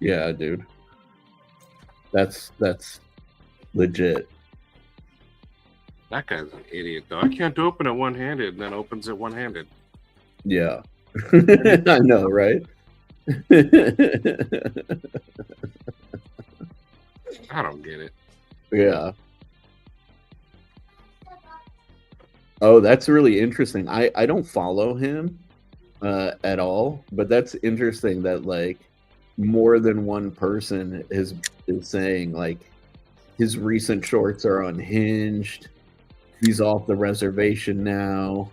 Yeah, dude. That's legit. That guy's an idiot, though. I can't open it one-handed, and then opens it one-handed. Yeah. I know, right? I don't get it. Yeah. Oh, that's really interesting. I don't follow him at all, but that's interesting that, like, more than one person is saying, like, his recent shorts are unhinged. He's off the reservation now.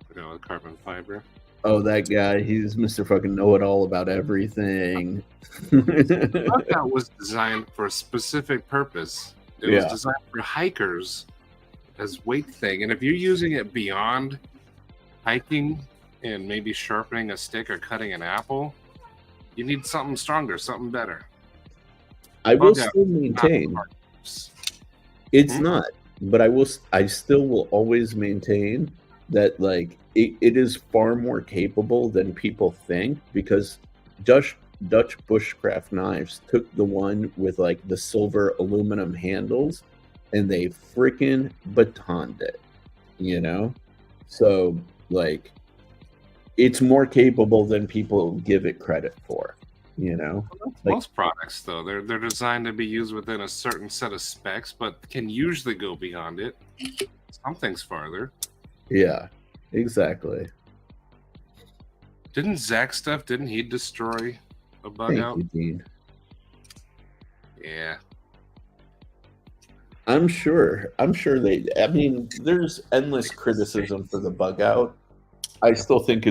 You know, carbon fiber. Oh, that guy, he's Mr. fucking know-it-all about everything. That was designed for a specific purpose. It was designed for hikers as weight thing. And if you're using it beyond hiking and maybe sharpening a stick or cutting an apple, you need something stronger, something better. I will still maintain it's not, but I still will always maintain that, like, it is far more capable than people think, because Dutch bushcraft knives took the one with, like, the silver aluminum handles and they freaking batoned it, you know? So, like, it's more capable than people give it credit for, you know? Like, most products, though, they're designed to be used within a certain set of specs, but can usually go beyond it. Some things farther. Yeah, exactly. Didn't he destroy a bug out? Thank you, Dean. Yeah. I'm sure there's endless criticism for the bug out. I still think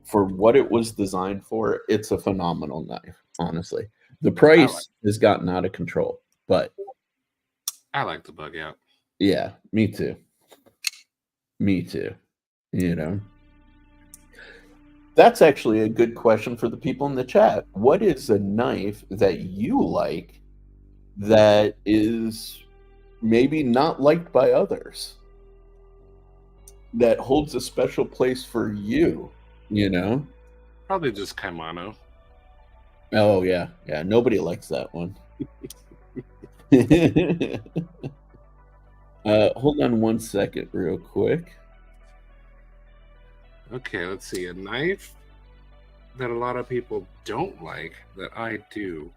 for what it was designed for, it's a phenomenal knife, honestly. The price has gotten out of control, but I like the bug out. Yeah, me too. You know, that's actually a good question for the people in the chat. What is a knife that you like that is maybe not liked by others, that holds a special place for you, you know? Probably just Kaimano. Oh, yeah. Nobody likes that one. Hold on one second real quick. Okay, let's see. A knife that a lot of people don't like that I do.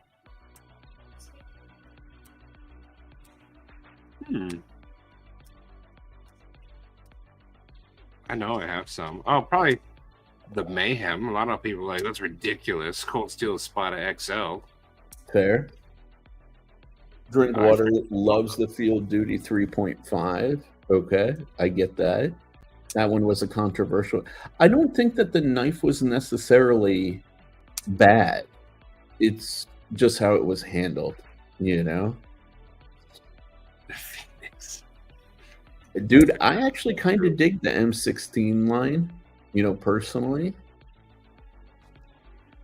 I know I have some. Oh, probably the Mayhem. A lot of people are like, that's ridiculous. Cold Steel Spada XL. Fair. Drinkwater loves the Field Duty 3.5. Okay, I get that. That one was a controversial. I don't think that the knife was necessarily bad. It's just how it was handled, you know? Dude, I actually kind of dig the M16 line, you know, personally.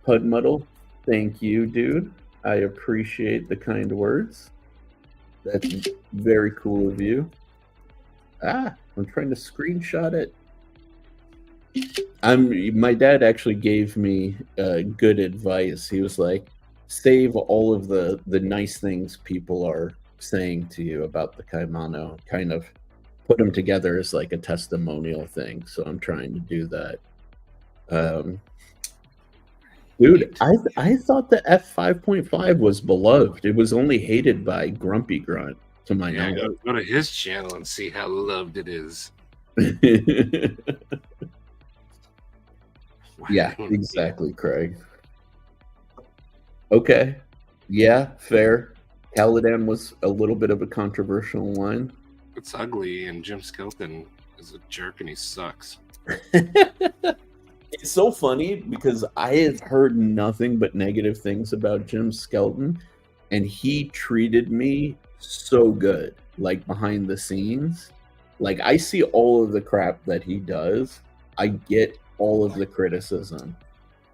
Pud Muddle, thank you, dude. I appreciate the kind words. That's very cool of you. I'm trying to screenshot it. My dad actually gave me good advice. He was like, save all of the nice things people are saying to you about the kimono, kind of put them together as like a testimonial thing. So I'm trying to do that. Dude, I thought the F5.5 was beloved. It was only hated by Grumpy Grunt, to my knowledge. Go to his channel and see how loved it is. Yeah, exactly, Craig. Okay. Yeah, fair. Caladan was a little bit of a controversial one. It's ugly, and Jim Skelton is a jerk, and he sucks. It's so funny because I have heard nothing but negative things about Jim Skelton, and he treated me so good, like behind the scenes. Like, I see all of the crap that he does. I get all of the criticism.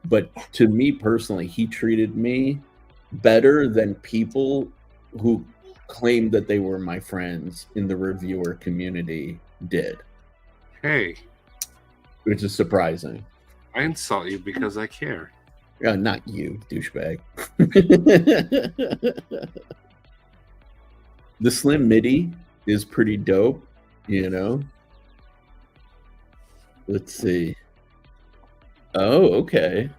But to me personally, he treated me better than people who claimed that they were my friends in the reviewer community did. Hey. Which is surprising. I insult you because I care. Not you, douchebag. The Slim MIDI is pretty dope, you know? Let's see. Oh, okay.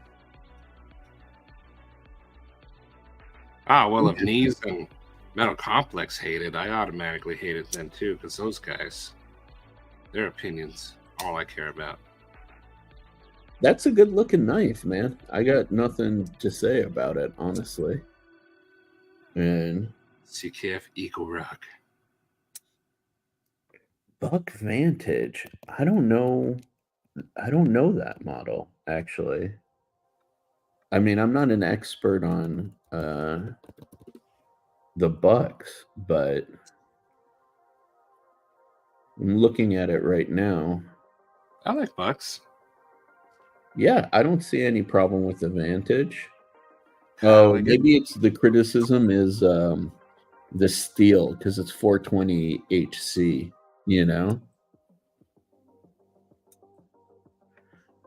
Well, if Knees and Metal Complex hate it, I automatically hate it then too, because those guys, their opinions, all I care about. That's a good looking knife, man. I got nothing to say about it, honestly. And CKF Eco Rock. Buck Vantage. I don't know that model, actually. I mean, I'm not an expert on the Bucks, but I'm looking at it right now. I like Bucks. Yeah, I don't see any problem with the Vantage. Oh, maybe it's the criticism is the steel, because it's 420 HC, you know?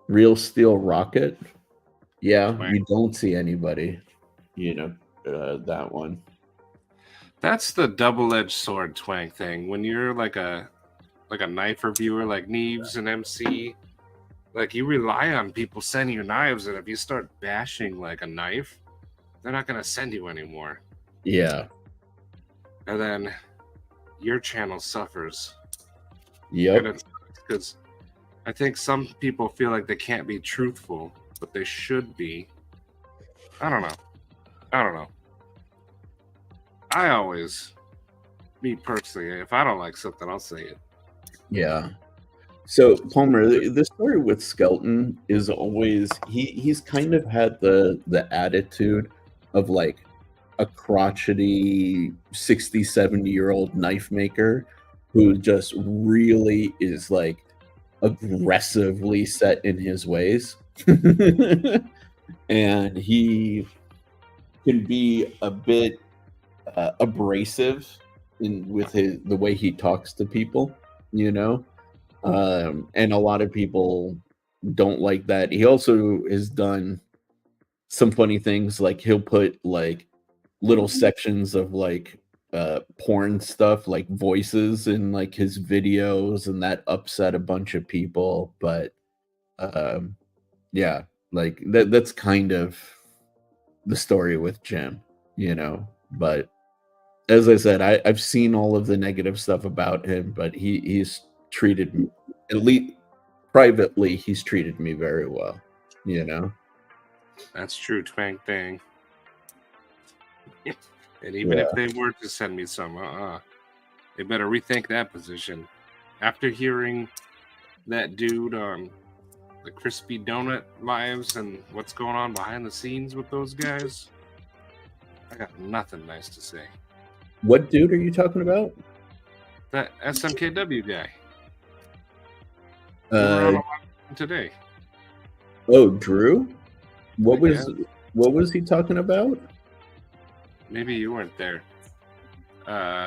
Real Steel Rocket. Yeah, you don't see anybody, you know, that one. That's the double-edged sword twank thing. When you're like a knife reviewer like Neves and MC, like you rely on people sending you knives, and if you start bashing like a knife, they're not going to send you anymore. Yeah. And then your channel suffers. Yep. Because I think some people feel like they can't be truthful, but they should be. I don't know. I always, me personally, if I don't like something, I'll say it. Yeah. So Palmer, the story with Skelton is always he's kind of had the attitude of like a crotchety 60, 70-year-old knife maker who just really is like aggressively set in his ways. And he can be a bit abrasive with the way he talks to people, you know? And a lot of people don't like that. He also has done some funny things, like he'll put like little sections of like porn stuff, like voices in like his videos, and that upset a bunch of people. But yeah, like that's kind of the story with Jim, you know. But as I said, I've seen all of the negative stuff about him, but he's treated me, at least privately, he's treated me very well, you know. That's true, Twank Dang. And even if they were to send me some, they better rethink that position. After hearing that dude on the Crispy Donut lives and what's going on behind the scenes with those guys, I got nothing nice to say. What dude are you talking about? That SMKW guy. Today. Oh, Drew? What was he talking about? Maybe you weren't there.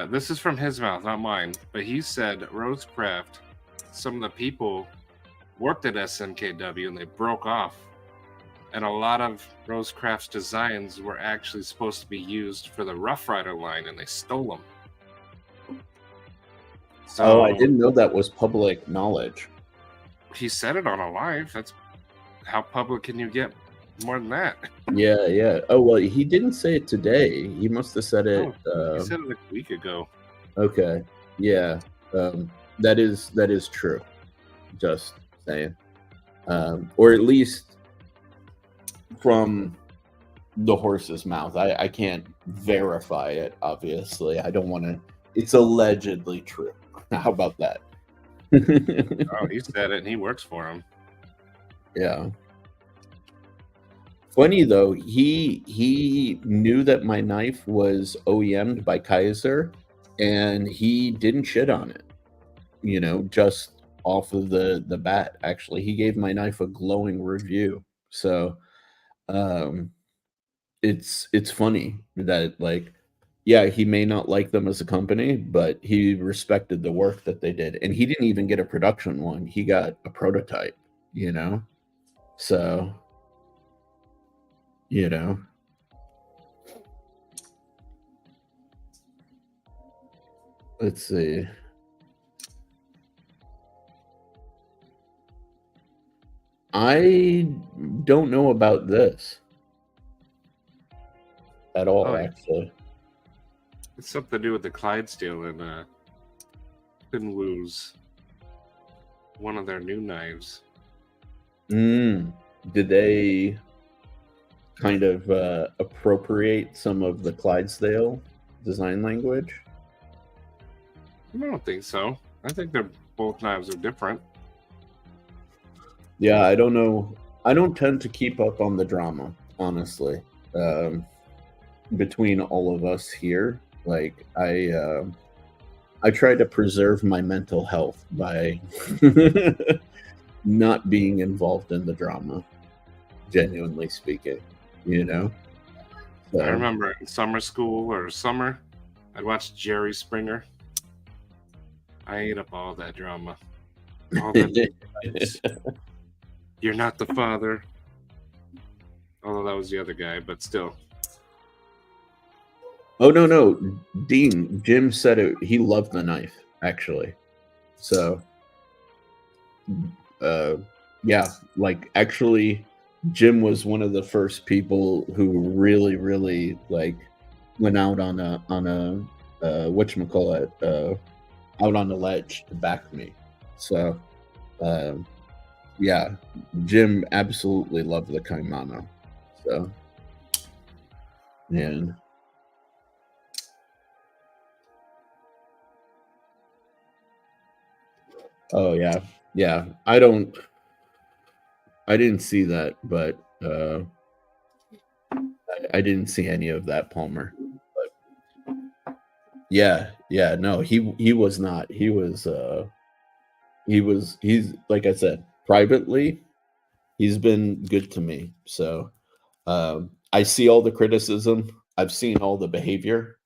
This is from his mouth, not mine. But he said Rosecraft some of the people worked at SMKW and they broke off. And a lot of Rosecraft's designs were actually supposed to be used for the Rough Rider line, and they stole them. So, I didn't know that was public knowledge. He said it on a live. That's how public can you get more than that? Yeah. Oh, well, he didn't say it today. He must have said it. He said it like a week ago. Okay. Yeah. That is true. Just saying. Or at least from the horse's mouth. I can't verify it, obviously. I don't want to. It's allegedly true. How about that? Oh, he said it and he works for him. Yeah. Funny though, he knew that my knife was OEM'd by Kaiser, and he didn't shit on it. Just off of the bat. Actually, he gave my knife a glowing review. So, it's funny that, like, yeah, he may not like them as a company, but he respected the work that they did, and he didn't even get a production one. He got a prototype. So. Let's see. I don't know about this at all, actually. It's something to do with the Clydesdale, and couldn't lose one of their new knives. Did they kind of appropriate some of the Clydesdale design language? I don't think so. I think both knives are different. Yeah, I don't know. I don't tend to keep up on the drama, honestly. Between all of us here, like, I try to preserve my mental health by not being involved in the drama, genuinely speaking. So. I remember in summer school or summer, I'd watch Jerry Springer. I ate up all that drama. All that You're not the father. Although that was the other guy, but still. Oh, no. Dean, Jim said it. He loved the knife, actually. So, yeah, like, actually, Jim was one of the first people who really, really, like, went out on a whatchamacallit, out on the ledge to back me. So, yeah, Jim absolutely loved the Kaimano. So, and oh yeah, I didn't see that, but I didn't see any of that, Palmer. But yeah, no, he was not. He's like I said, privately, he's been good to me. So I see all the criticism. I've seen all the behavior.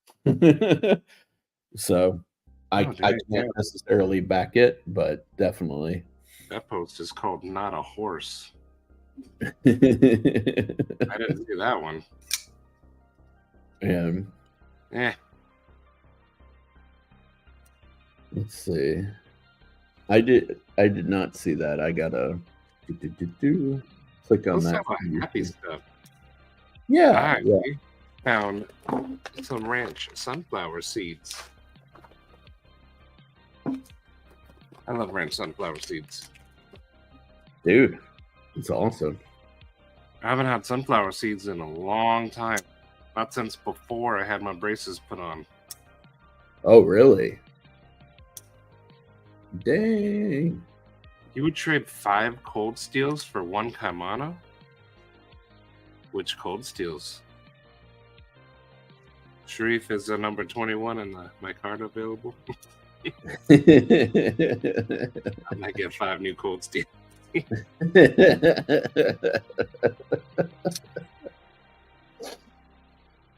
So I can't necessarily back it, but definitely. That post is called "Not a Horse." I didn't see that one. Yeah. Let's see. I did not see that. I gotta click on that. Happy stuff. Yeah. I found some ranch sunflower seeds. I love ranch sunflower seeds. Dude, it's awesome. I haven't had sunflower seeds in a long time. Not since before I had my braces put on. Oh, really? Dang. You would trade 5 cold steels for 1 Kaimano? Which cold steels? Sherif, is number 21 in my card available? I might get 5 new cold steels.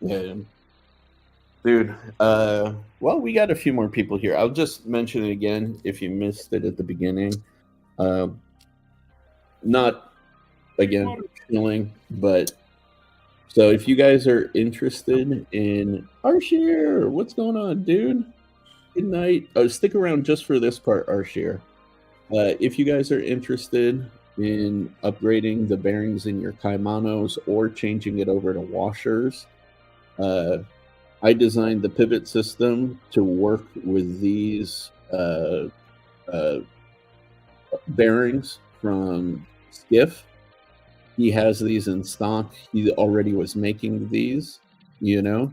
Yeah. Dude, well, we got a few more people here. I'll just mention it again if you missed it at the beginning. Not, again, chilling, but so if you guys are interested in Arshir, what's going on, dude? Good night. Stick around just for this part, Arshir. If you guys are interested in upgrading the bearings in your Kaimanos or changing it over to washers, I designed the pivot system to work with these bearings from Skiff. He has these in stock. He already was making these, you know.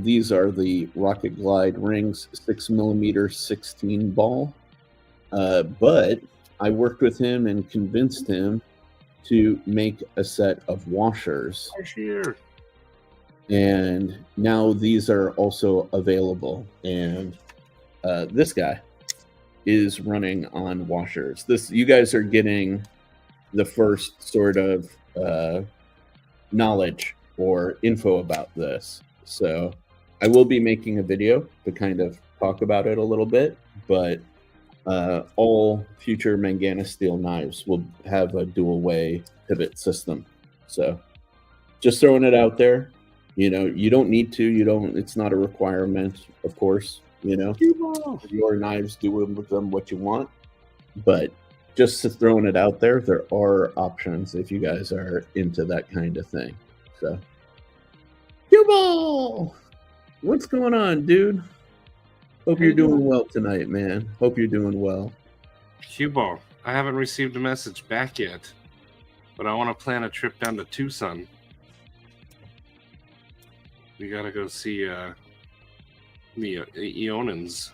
These are the Rocket Glide rings, 6mm 16 ball. But I worked with him and convinced him to make a set of washers. Here. And now these are also available. And this guy is running on washers. You guys are getting the first sort of knowledge or info about this. So I will be making a video to kind of talk about it a little bit, but all future Mangana steel knives will have a dual way pivot system. So just throwing it out there. You know, you don't need to. It's not a requirement, of course. You know, your knives, do with them what you want. But just throwing it out there, there are options if you guys are into that kind of thing. So, Q-Ball! What's going on, dude? Hope you're doing well tonight, man. Hope you're doing well. Q-Ball, I haven't received a message back yet, but I want to plan a trip down to Tucson. We gotta go see the Eonans.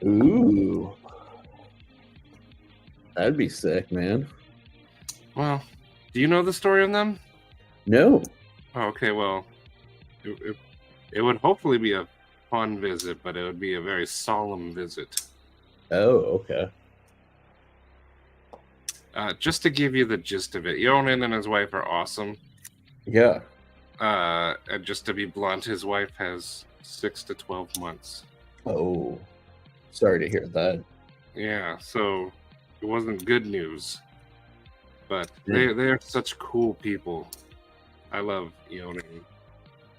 Ooh. That'd be sick, man. Well, do you know the story on them? No. Oh, okay, well, it would hopefully be a fun visit, but it would be a very solemn visit. Oh, okay. Just to give you the gist of it, Eonan and his wife are awesome. Yeah. And just to be blunt, his wife has 6 to 12 months. Oh, sorry to hear that. Yeah, so it wasn't good news. But they're such cool people. I love Eonan.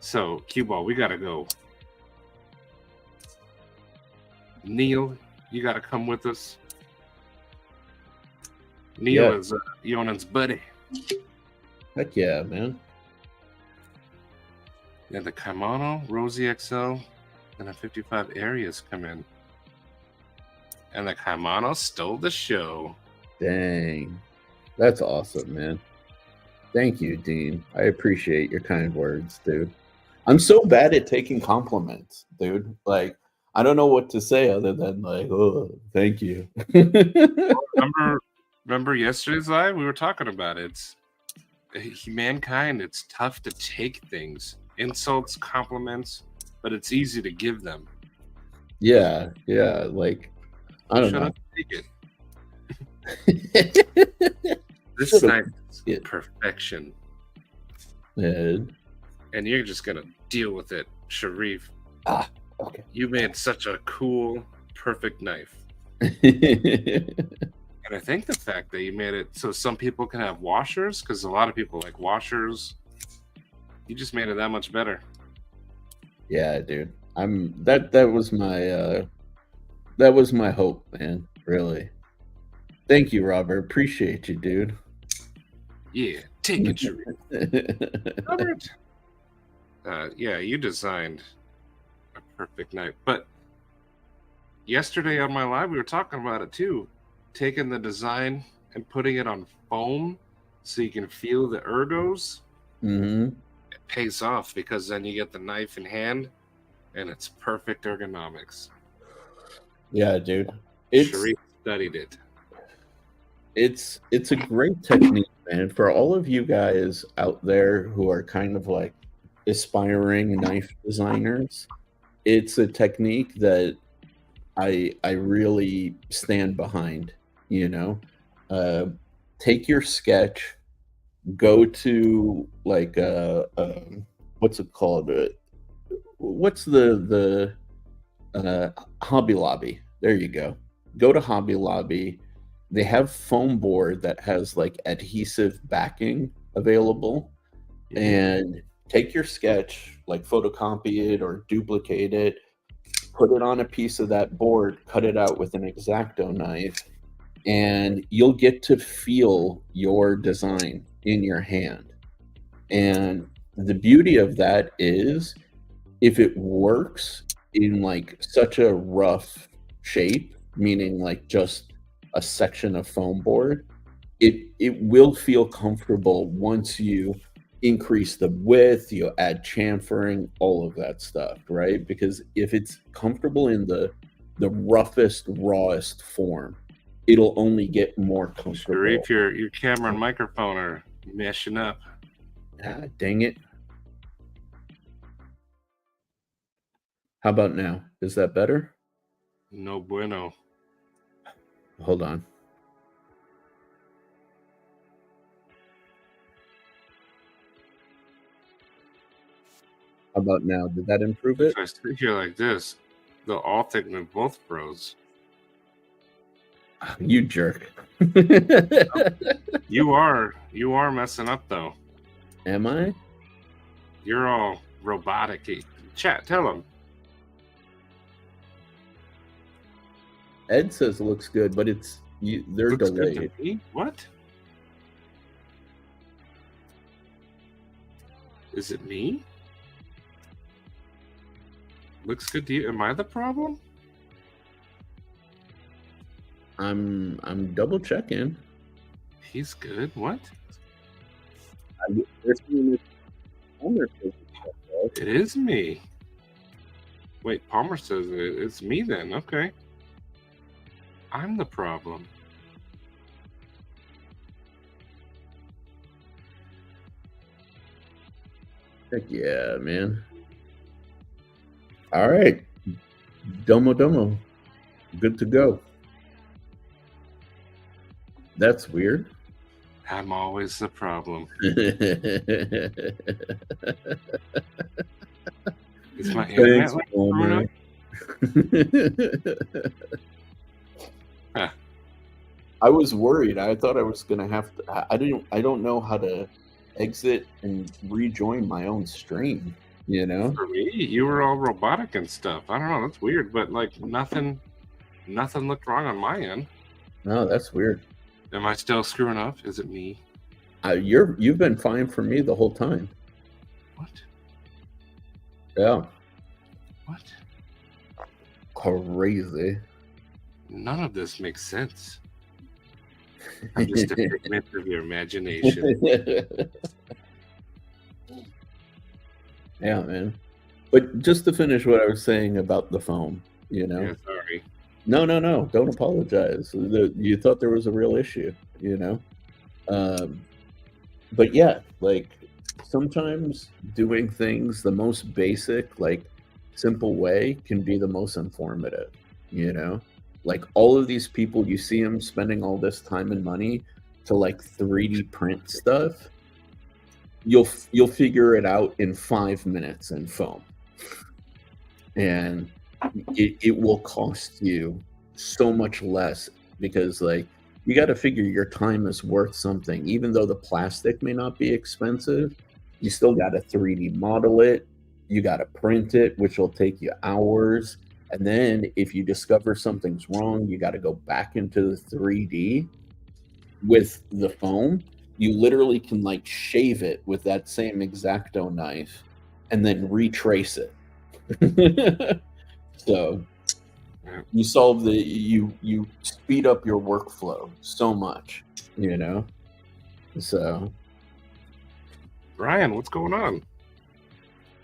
So, Q-Ball, we gotta go. Neil, you gotta come with us. Neil is Eonan's buddy. Heck yeah, man. And the Kimono, Rosie XL, and the 55 areas come in. And the Kimono stole the show. Dang. That's awesome, man. Thank you, Dean. I appreciate your kind words, dude. I'm so bad at taking compliments, dude. Like, I don't know what to say other than like, oh, thank you. Remember yesterday's live? We were talking about it. Mankind, it's tough to take things. Insults, compliments, but it's easy to give them. Yeah. Like, I don't know. Take it. This night is perfection. Yeah. And you're just gonna deal with it, Sherif. Okay. You made such a cool, perfect knife. And I think the fact that you made it so some people can have washers, because a lot of people like washers, you just made it that much better. Yeah, dude. That was my hope, man. Really. Thank you, Robert. Appreciate you, dude. Yeah, take it, Sherif. Robert. Yeah, you designed a perfect knife. But yesterday on my live, we were talking about it too. Taking the design and putting it on foam so you can feel the ergos. Mm-hmm. It pays off because then you get the knife in hand and it's perfect ergonomics. Yeah, dude. Sherif studied it. It's a great technique, man. For all of you guys out there who are kind of like aspiring knife designers, it's a technique that I really stand behind. You know, take your sketch, go to like what's it called? what's the Hobby Lobby? There you go. Go to Hobby Lobby. They have foam board that has like adhesive backing available, and take your sketch, like photocopy it or duplicate it, put it on a piece of that board, cut it out with an X-Acto knife, and you'll get to feel your design in your hand. And the beauty of that is, if it works in like such a rough shape, meaning like just a section of foam board, it will feel comfortable once you increase the width, you add chamfering, all of that stuff, right? Because if it's comfortable in the roughest, rawest form, it'll only get more comfortable. Sherif, your camera and microphone are meshing up. Ah, dang it. How about now? Is that better? No bueno. Hold on. How about now? Did that improve it? If I sit here like this, they'll all think we're both bros. You jerk. You are messing up though. Am I? You're all robotic-y. Chat, tell them. Ed says it looks good, but they're Looks delayed. good to me? What? Is it me? Looks good to you. Am I the problem? I'm double checking. He's good. What? It is me. Wait, Palmer says it's me then. Okay. I'm the problem. Heck yeah, man. All right. Domo. Good to go. That's weird. I'm always the problem. Is my internet like screwing up? Huh. I was worried. I thought I was gonna have to. I don't know how to exit and rejoin my own stream. You know. For me, you were all robotic and stuff. I don't know. That's weird, but like nothing looked wrong on my end. No, that's weird. Am I still screwing up? Is it me? You've been fine for me the whole time. What? Yeah. What? Crazy. None of this makes sense. I'm just a figment of your imagination. Yeah, man. But just to finish what I was saying about the foam, you know. Yeah, sorry. No. Don't apologize. You thought there was a real issue, you know. But yeah, like sometimes doing things the most basic, like simple way can be the most informative, you know. Like all of these people, you see them spending all this time and money to like 3D print stuff. You'll figure it out in 5 minutes in foam, and it will cost you so much less, because like you got to figure your time is worth something. Even though the plastic may not be expensive, you still got to 3D model it. You got to print it, which will take you hours. And then if you discover something's wrong, you got to go back into the 3D. With the foam, you literally can like shave it with that same X-Acto knife and then retrace it. So you solve you speed up your workflow so much, you know. So Brian, what's going on?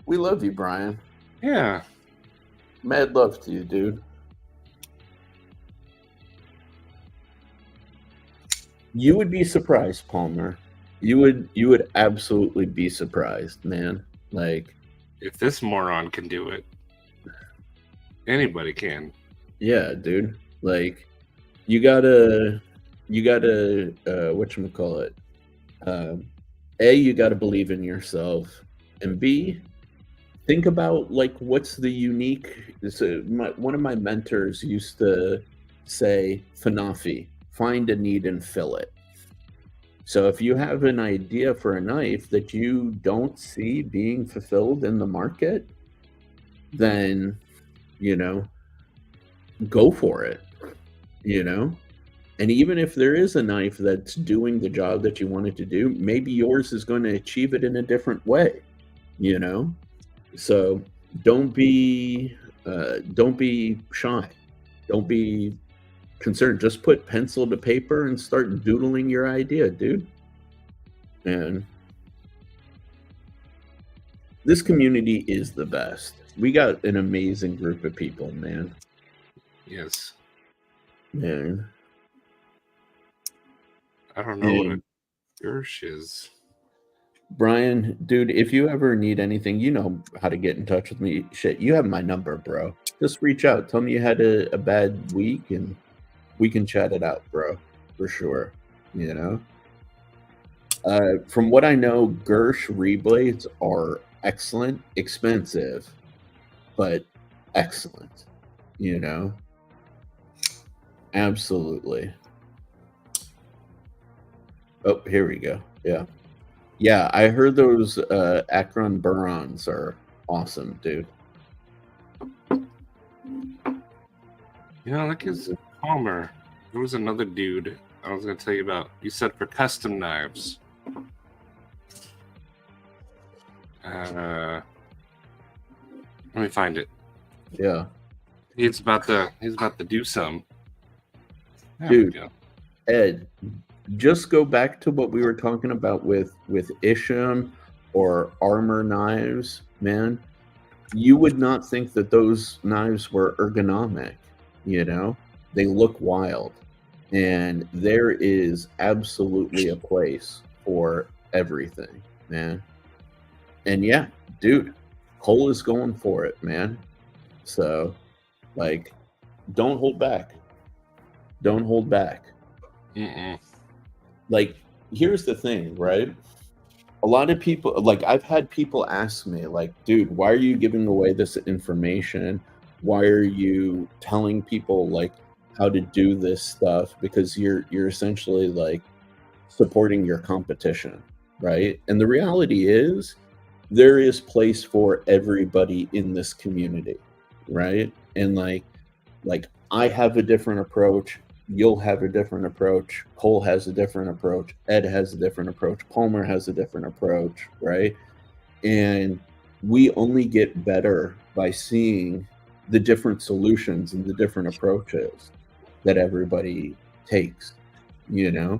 we love you, Brian. Yeah. Mad love to you, dude. You would be surprised, Palmer. You would absolutely be surprised, man. Like, if this moron can do it, anybody can. Yeah, dude. Like, you gotta whatchamacallit? A, you gotta believe in yourself, and B, think about like what's the unique. So one of my mentors used to say, "Fanafi, find a need and fill it." So if you have an idea for a knife that you don't see being fulfilled in the market, then, you know, go for it, you know? And even if there is a knife that's doing the job that you want it to do, maybe yours is going to achieve it in a different way, you know? So don't be shy. Don't be concerned. Just put pencil to paper and start doodling your idea, dude. And this community is the best. We got an amazing group of people, man. Yes. Man. I don't know what a Gersh is. Brian, dude, if you ever need anything, you know how to get in touch with me. Shit, you have my number, bro. Just reach out. Tell me you had a bad week and we can chat it out, bro. For sure. You know? From what I know, Gersh reblades are excellent, expensive, but excellent. You know? Absolutely. Oh, here we go. Yeah. Yeah, I heard those Akron Burons are awesome, dude. You know, like his Palmer. There was another dude I was going to tell you about. You said for custom knives. Let me find it. Yeah. He's about to do some. There Dude, Ed, just go back to what we were talking about with Isham or armor knives, man. You would not think that those knives were ergonomic, you know? They look wild. And there is absolutely a place for everything, man. And yeah, dude, Cole is going for it, man. So, like, don't hold back. Don't hold back. Like, here's the thing, right? A lot of people, like, I've had people ask me, like, dude, why are you giving away this information? Why are you telling people like how to do this stuff? Because you're essentially like supporting your competition, right? And the reality is there is place for everybody in this community, right? And like I have a different approach, you'll have a different approach, Cole has a different approach, Ed has a different approach, Palmer has a different approach, right? And we only get better by seeing the different solutions and the different approaches that everybody takes, you know,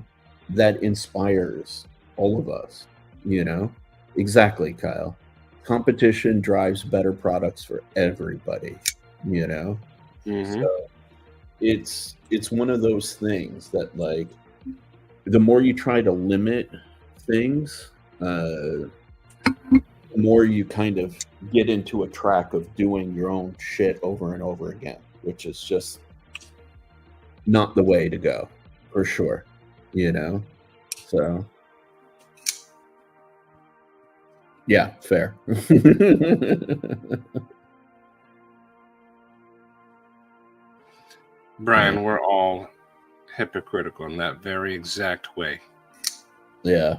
that inspires all of us, you know. Exactly, Kyle. Competition drives better products for everybody, you know. So it's one of those things that, like, the more you try to limit things, the more you kind of get into a track of doing your own shit over and over again, which is just not the way to go, for sure, you know. So yeah, fair. Brian, we're all hypocritical in that very exact way. Yeah.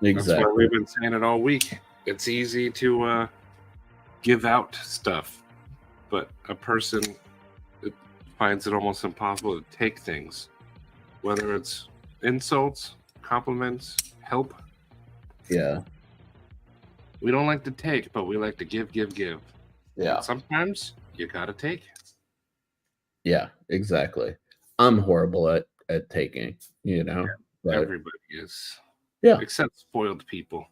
Exactly. That's why we've been saying it all week. It's easy to give out stuff, but a person finds it almost impossible to take things, whether it's insults, compliments, help. Yeah. We don't like to take, but we like to give. Yeah. And sometimes you gotta take. Yeah, exactly. I'm horrible at taking, you know. But everybody is. Yeah. Except spoiled people.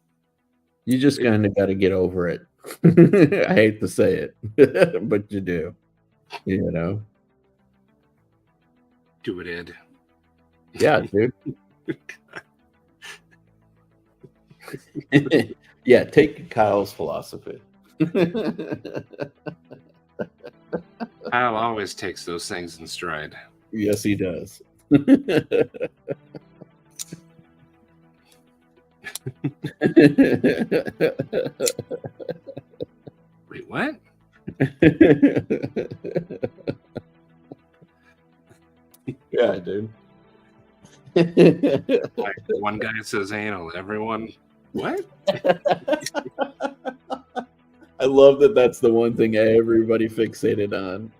You just kind of got to get over it. I hate to say it, but you do, you know. Do it, Ed. Yeah, dude. Yeah, take Kyle's philosophy. Kyle always takes those things in stride. Yes, he does. Wait, what? Yeah, dude. Like one guy says anal, everyone. What? I love that that's the one thing everybody fixated on.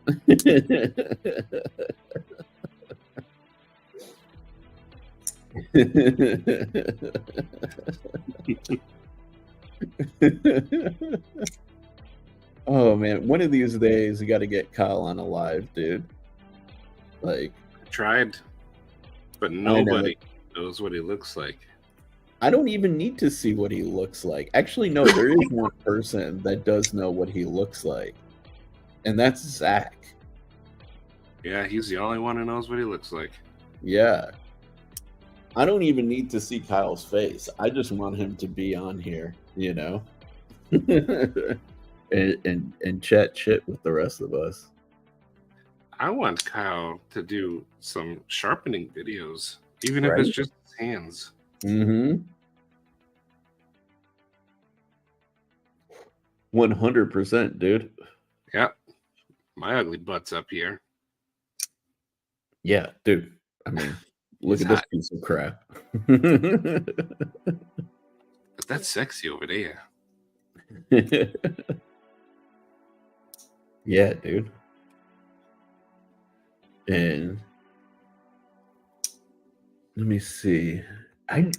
Oh man, one of these days you got to get Kyle on a live, dude. Like, I tried, but nobody knows what he looks like. I don't even need to see what he looks like. Actually, no, there is one person that does know what he looks like, and that's Zach. Yeah, he's the only one who knows what he looks like. Yeah. I don't even need to see Kyle's face. I just want him to be on here, you know, and chat shit with the rest of us. I want Kyle to do some sharpening videos, even if it's just his hands. Mm-hmm. 100%, dude. Yep. My ugly butt's up here. Yeah, dude. I mean, look at this piece of crap. But that's sexy over there. Yeah, dude. And let me see. I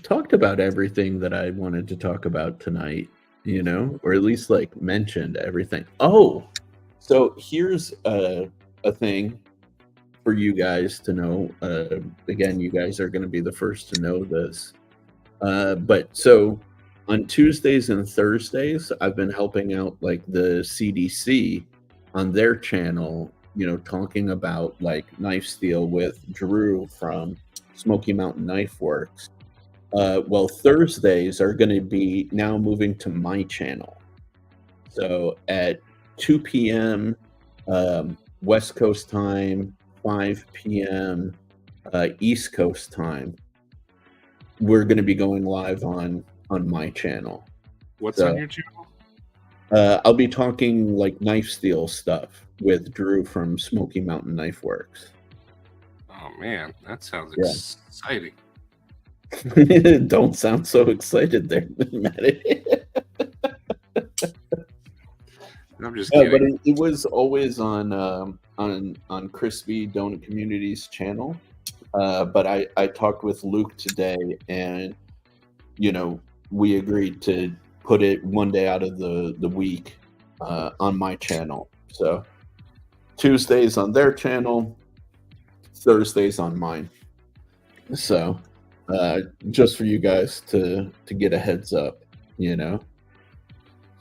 talked about everything that I wanted to talk about tonight, you know, or at least like mentioned everything. Oh, so here's a thing for you guys to know. Again, you guys are going to be the first to know this. But so on Tuesdays and Thursdays, I've been helping out like the CDC on their channel, you know, talking about like knife steel with Drew from Smoky Mountain Knife Works. Well, Thursdays are going to be now moving to my channel. So at 2 p.m. West Coast time, 5 p.m. East Coast time, we're going to be going live on my channel. What's on your channel? I'll be talking like knife steel stuff with Drew from Smoky Mountain Knife Works. Oh man, that sounds exciting. Don't sound so excited there, Matty. I'm just kidding. But it was always on Crispy Donut Community's channel. But I talked with Luke today, and you know, we agreed to put it one day out of the week on my channel. So Tuesdays on their channel, Thursdays on mine. So just for you guys to get a heads up, you know.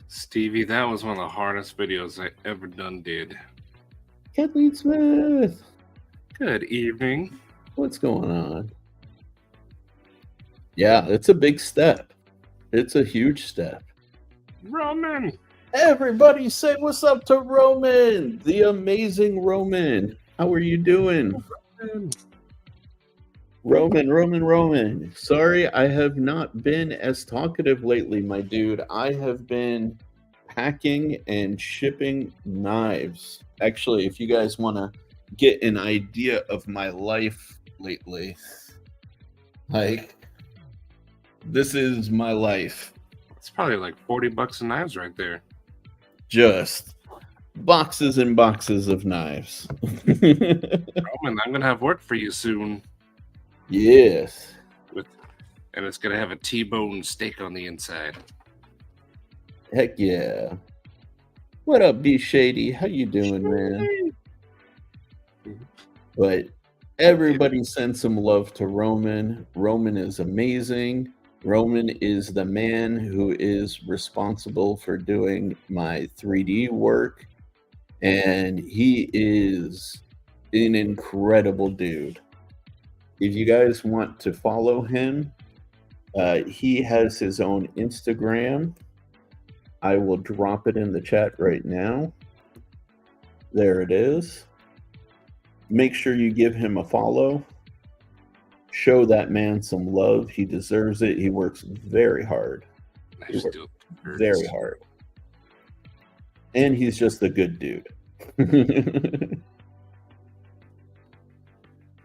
Stevie, that was one of the hardest videos I ever did. Kathleen Smith. Good evening. What's going on? Yeah, it's a big step. It's a huge step. Roman. Everybody say what's up to Roman, the amazing Roman. How are you doing? Roman. Sorry, I have not been as talkative lately, my dude. I have been packing and shipping knives. Actually, if you guys want to get an idea of my life lately, like, this is my life. It's probably like $40 of knives right there. Just boxes and boxes of knives. Roman, I'm gonna have work for you soon. Yes. And it's gonna have a T-bone steak on the inside. Heck yeah. What up, B Shady? How you doing, man? But everybody send some love to Roman. Roman is amazing. Roman is the man who is responsible for doing my 3D work. And he is an incredible dude. If you guys want to follow him, he has his own Instagram. I will drop it in the chat right now. There it is. Make sure you give him a follow. Show that man some love. He deserves it. He works very hard. He works very hard. And he's just a good dude.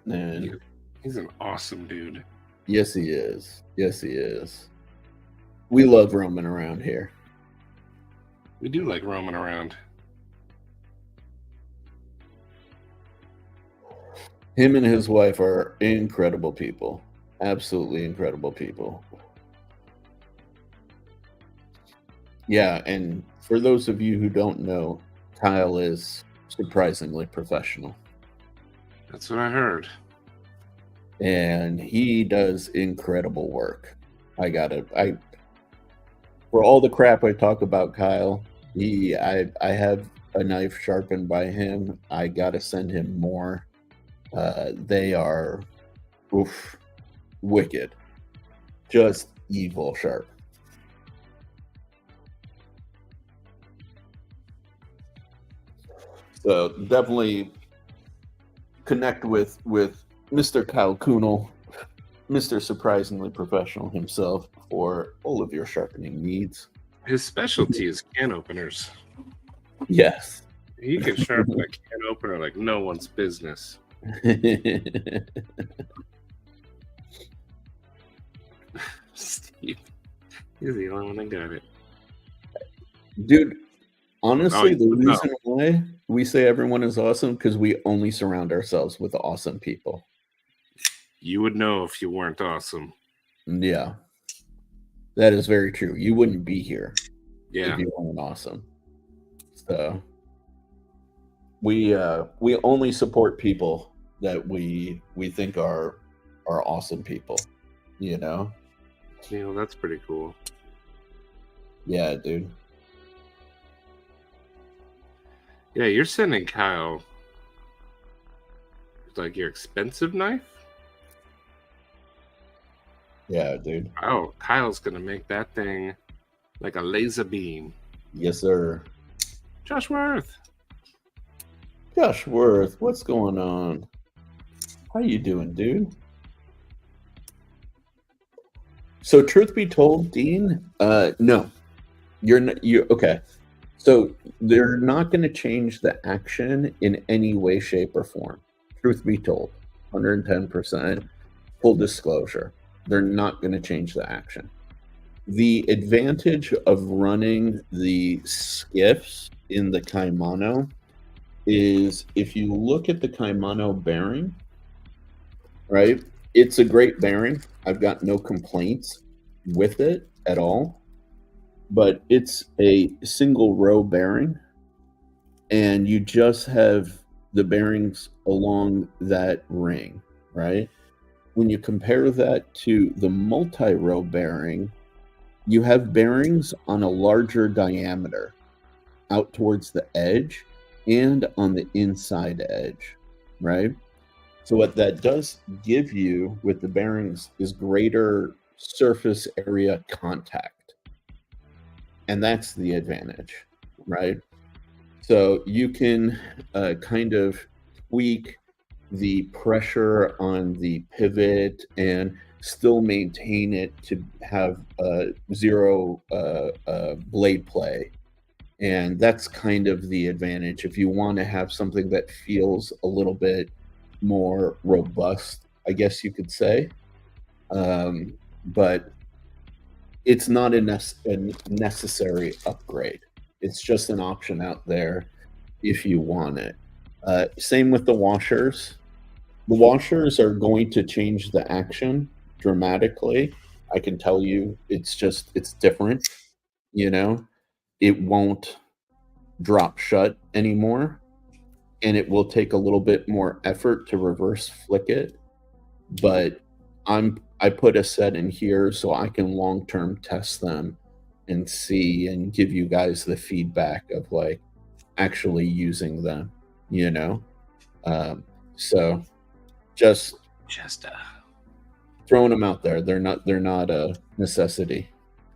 And he's an awesome dude. Yes, he is. Yes, he is. We love roaming around here. We do like roaming around. Him and his wife are incredible people. Absolutely incredible people. Yeah, and for those of you who don't know, Kyle is surprisingly professional. That's what I heard. And he does incredible work. For all the crap I talk about Kyle, I have a knife sharpened by him. I gotta send him more. They are wicked. Just evil sharp. So definitely connect with Mr. Kyle Kunal, Mr. Surprisingly Professional himself, for all of your sharpening needs. His specialty is can openers. Yes. He can sharpen a can opener like no one's business. Steve, he's the only one that got it. Dude, honestly, the reason why we say everyone is awesome, because we only surround ourselves with awesome people. You would know if you weren't awesome. Yeah. That is very true. You wouldn't be here if you weren't awesome. So we only support people that we think are awesome people, you know? Yeah, that's pretty cool. Yeah, dude. Yeah, you're sending Kyle like your expensive knife? Yeah, dude. Oh, Kyle's gonna make that thing like a laser beam. Yes, sir. Josh Worth. Josh Worth, what's going on? How you doing, dude? So, truth be told, Dean, no, you're okay. So they're not going to change the action in any way, shape, or form. Truth be told, 110%. Full disclosure, they're not going to change the action. The advantage of running the skiffs in the Kaimano is, if you look at the Kaimano bearing, right? It's a great bearing. I've got no complaints with it at all. But it's a single row bearing, and you just have the bearings along that ring, right? When you compare that to the multi-row bearing, you have bearings on a larger diameter out towards the edge and on the inside edge, right? So what that does give you with the bearings is greater surface area contact. And that's the advantage, right? So you can kind of tweak the pressure on the pivot and still maintain it to have zero blade play. And that's kind of the advantage. If you want to have something that feels a little bit more robust, I guess you could say. But it's not a necessary upgrade. It's just an option out there if you want it. Same with the washers. The washers are going to change the action dramatically. I can tell you, it's different, you know? It won't drop shut anymore, and it will take a little bit more effort to reverse flick it, but I put a set in here so I can long-term test them and see and give you guys the feedback of like actually using them, you know? So just throwing them out there. They're not a necessity,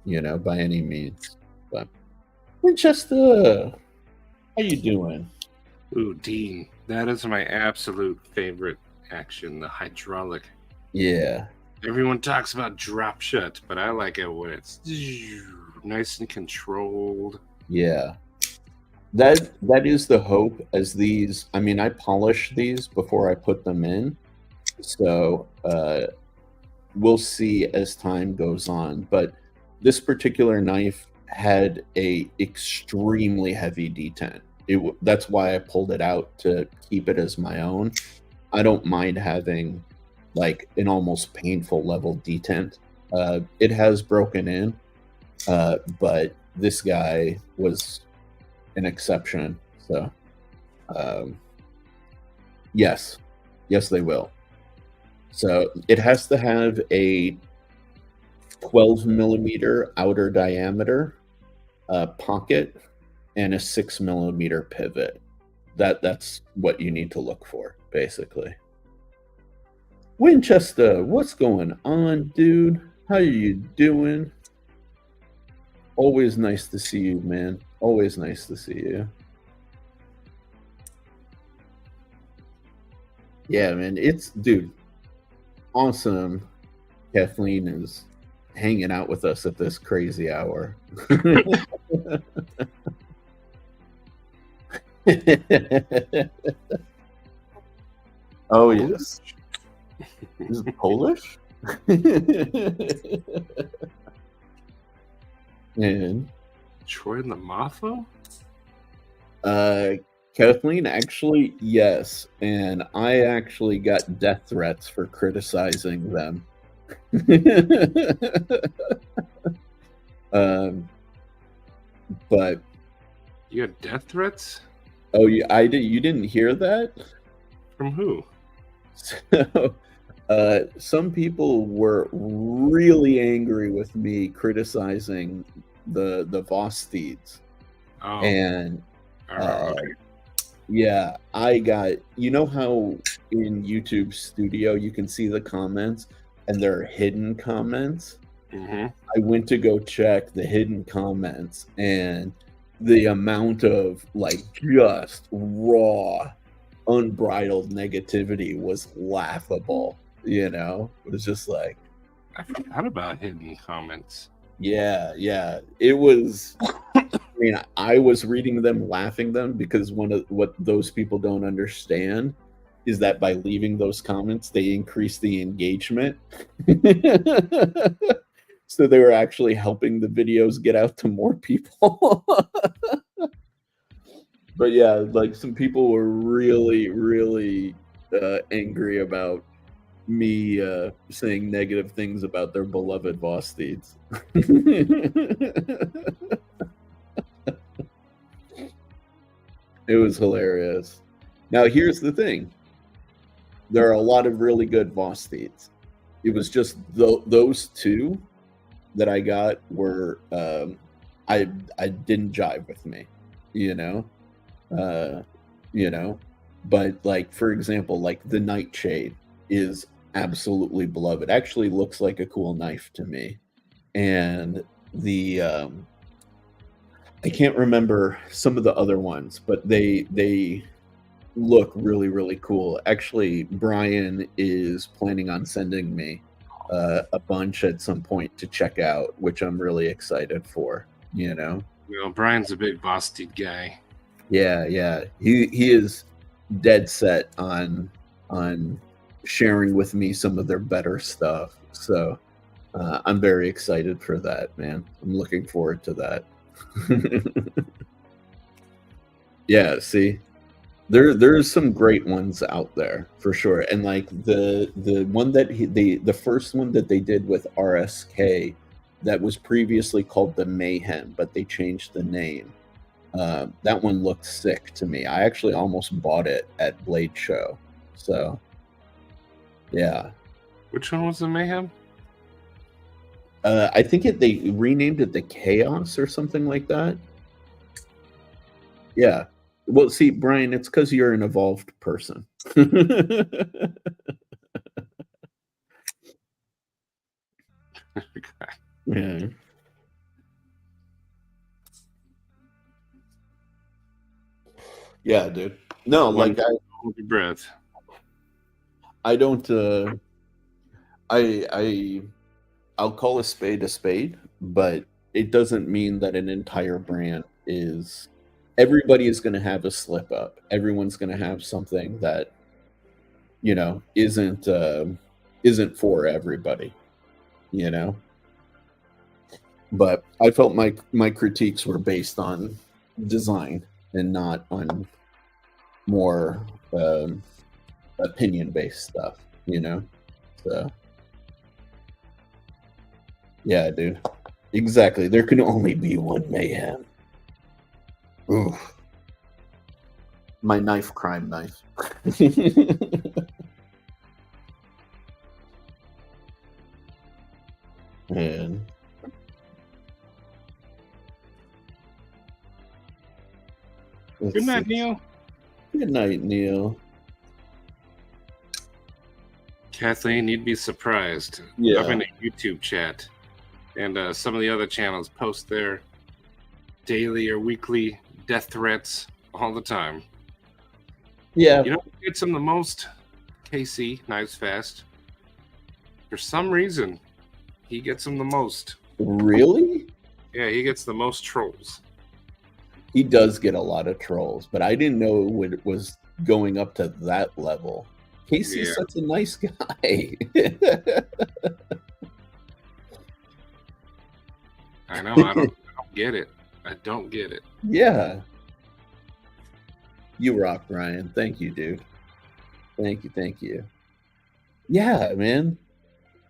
you know, by any means. But Winchester, how you doing? Ooh, Dean, that is my absolute favorite action, the hydraulic Yeah. Everyone talks about drop shut, but I like it when it's nice and controlled. Yeah. That is the hope. As these, I mean, I polish these before I put them in, so we'll see as time goes on. But this particular knife had a extremely heavy detent. That's why I pulled it out to keep it as my own. I don't mind having like an almost painful level detent. It has broken in, but this guy was an exception. So, yes, they will. So it has to have a 12 millimeter outer diameter pocket and a 6 millimeter pivot. That's what you need to look for, basically. Winchester, what's going on, dude? How are you doing? Always nice to see you, man. Always nice to see you. Yeah, man. Dude, awesome. Kathleen is hanging out with us at this crazy hour. Oh, yes. Is it Polish? And Troy and the Mafo? Kathleen, actually, yes. And I actually got death threats for criticizing them. But you had death threats? Oh, I did. You didn't hear that? From who? So, some people were really angry with me criticizing the Voss feeds. Oh. And okay. Yeah, I got, you know how in YouTube Studio you can see the comments and there are hidden comments? Mm-hmm. I went to go check the hidden comments, and the amount of like just raw, unbridled negativity was laughable. You know, it was just like, I forgot about hidden comments. Yeah, it was. I mean, I was reading them, laughing them, because one of what those people don't understand is that by leaving those comments, they increase the engagement. So they were actually helping the videos get out to more people. But yeah, like some people were really, really angry about me saying negative things about their beloved Voss feeds. It was hilarious. Now, here's the thing. There are a lot of really good Voss feeds. It was just those two that I got were I didn't jive with me, you know. But like, for example, like the Nightshade is absolutely beloved. Actually looks like a cool knife to me. And the I can't remember some of the other ones, but they look really, really cool. Actually, Brian is planning on sending me a bunch at some point to check out, which I'm really excited for. You know, well, Brian's a big Boston guy. Yeah. He is dead set on sharing with me some of their better stuff. So I'm very excited for that, man. I'm looking forward to that. Yeah, see, there's some great ones out there for sure. And like the one that the first one that they did with RSK, that was previously called the Mayhem, but they changed the name. That one looked sick to me. I actually almost bought it at Blade Show. So, yeah. Which one was the Mayhem? I think they renamed it the Chaos or something like that. Yeah. Well, see, Brian, it's because you're an evolved person. Yeah. Yeah, dude. No, like hold your breath. I don't I'll call a spade, but it doesn't mean that an entire brand is. Everybody is going to have a slip up. Everyone's going to have something that, isn't for everybody. But I felt my critiques were based on design and not on more opinion-based stuff, So, yeah, dude. Exactly. There can only be one mayhem. Ooh. My crime knife. Man. Good night, Neil. Good night, Neil. Kathleen, you'd be surprised. Yeah. I'm in a YouTube chat, and some of the other channels post their daily or weekly death threats all the time. Yeah. You know who gets them the most? KC, Knives Fast. For some reason, he gets them the most. Really? Yeah, he gets the most trolls. He does get a lot of trolls, but I didn't know it was going up to that level. Casey's such a nice guy. I know. I don't get it. I don't get it. Yeah. You rock, Ryan. Thank you, dude. Thank you. Yeah, man.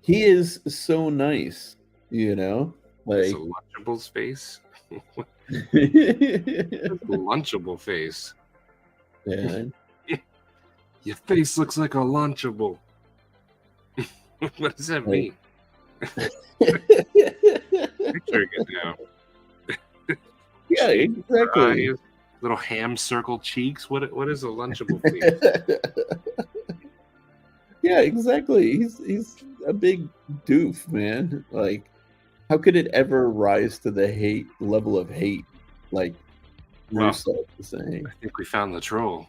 He is so nice, Like it's a Lunchables face. Lunchable face. Yeah. Your face looks like a Lunchable. What does that mean? Picturing it now. Yeah, exactly. Eyes, little ham circle cheeks. What is a Lunchable face? Yeah, exactly. He's a big doof, man. Like, how could it ever rise to the level of hate? Like, Russo was saying. I think we found the troll.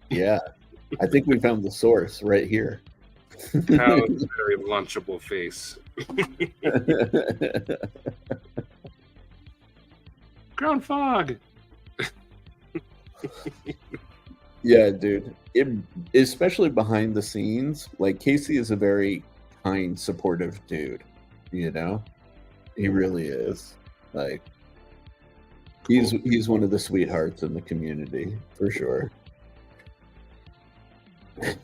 Yeah, I think we found the source right here. How is a very Lunchable face? Ground fog. Yeah, dude. Especially behind the scenes, like Casey is a very kind, supportive dude. He really is. Like, he's one of the sweethearts in the community for sure.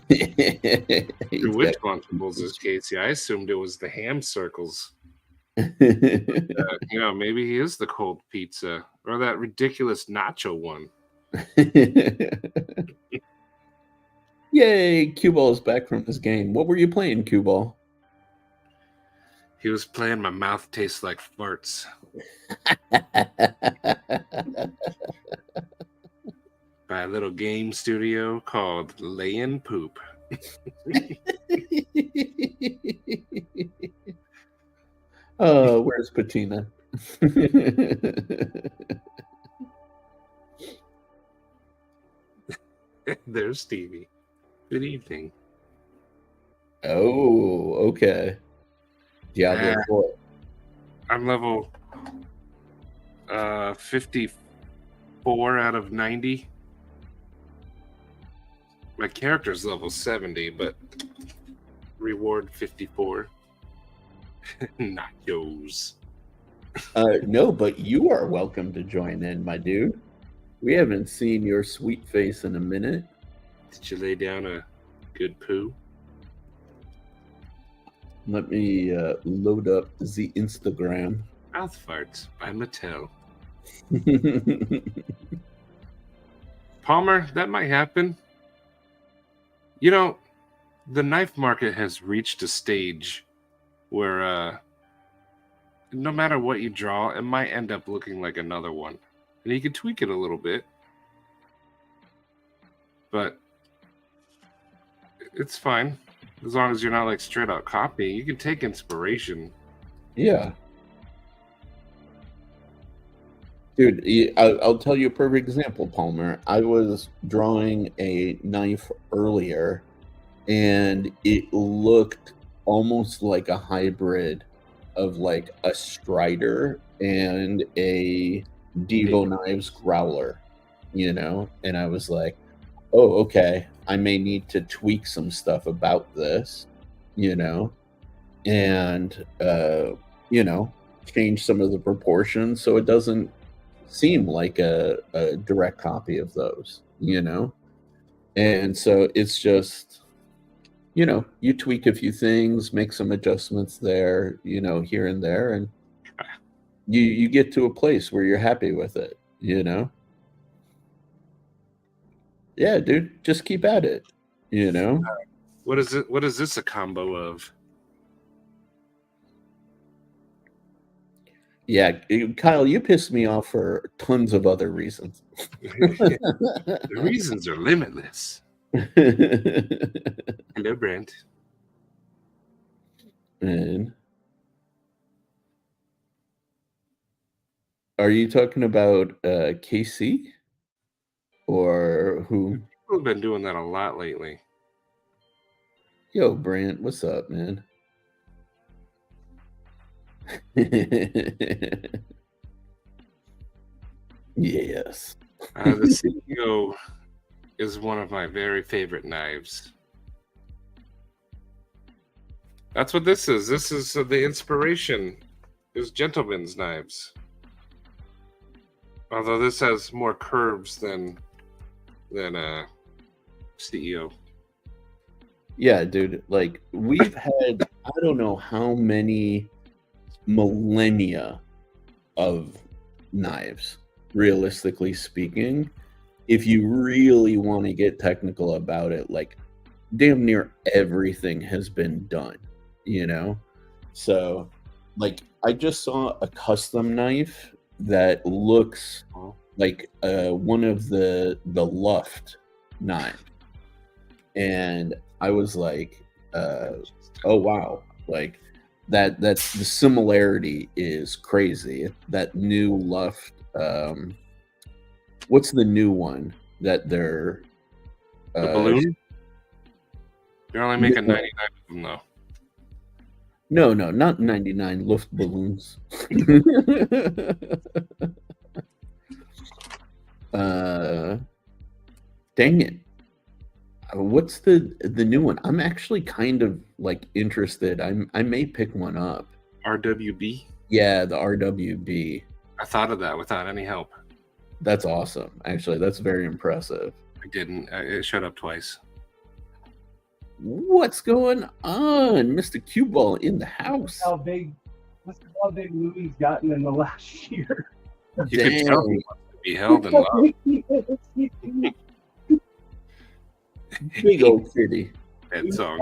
Which Lunchables is Casey? I assumed it was the ham circles. Maybe he is the cold pizza or that ridiculous nacho one. Yay, Cue Ball is back from this game. What were you playing, Cue Ball? He was playing My Mouth Tastes Like Farts by a little game studio called Layin' Poop. Oh, where's Patina? There's Stevie. Good evening. Oh, okay. Diablo 4. I'm level 54 out of 90. My character's level 70, but reward 54. Nachos. No, but you are welcome to join in, my dude. We haven't seen your sweet face in a minute. Did you lay down a good poo? Let me load up the Instagram. Mouth farts by Mattel. Palmer, that might happen. The knife market has reached a stage where no matter what you draw, it might end up looking like another one. And you can tweak it a little bit. But it's fine. As long as you're not like straight out copying. You can take inspiration. Yeah. Dude, I'll tell you a perfect example, Palmer. I was drawing a knife earlier, and it looked almost like a hybrid of like a Strider and a Devo Knives Growler, you know? And I was like, oh, okay, I may need to tweak some stuff about this, you know, and, you know, change some of the proportions so it doesn't seem like a direct copy of those, you know? And so it's just, you know, you tweak a few things, make some adjustments there, you know, here and there, and you get to a place where you're happy with it, you know? Yeah, dude, just keep at it, you know? What is it? What is this a combo of? Yeah, Kyle, you pissed me off for tons of other reasons. The reasons are limitless. Hello, Brent. And are you talking about KC? Or who? People have been doing that a lot lately. Yo, Brant, what's up, man? Yes. The CEO is one of my very favorite knives. That's what this is. This is the inspiration is gentlemen's knives. Although this has more curves than CEO. Yeah, dude. Like, we've had I don't know how many millennia of knives, realistically speaking. If you really want to get technical about it, like damn near everything has been done, you know? So, like, I just saw a custom knife that looks like one of the Luft knives, and I was like, oh wow, like that's the similarity is crazy. That new Luft, what's the new one that they're the balloon? They're only making 99 of them though. No, not 99 Luft balloons. Dang it. What's the new one? I'm actually kind of like interested. I may pick one up. RWB? Yeah, the RWB. I thought of that without any help. That's awesome. Actually, that's very impressive. I didn't. It showed up twice. What's going on, Mr. Cue Ball in the house? How big Louis gotten in the last year? You could tell he wants to be held in love. Big old kitty. That song.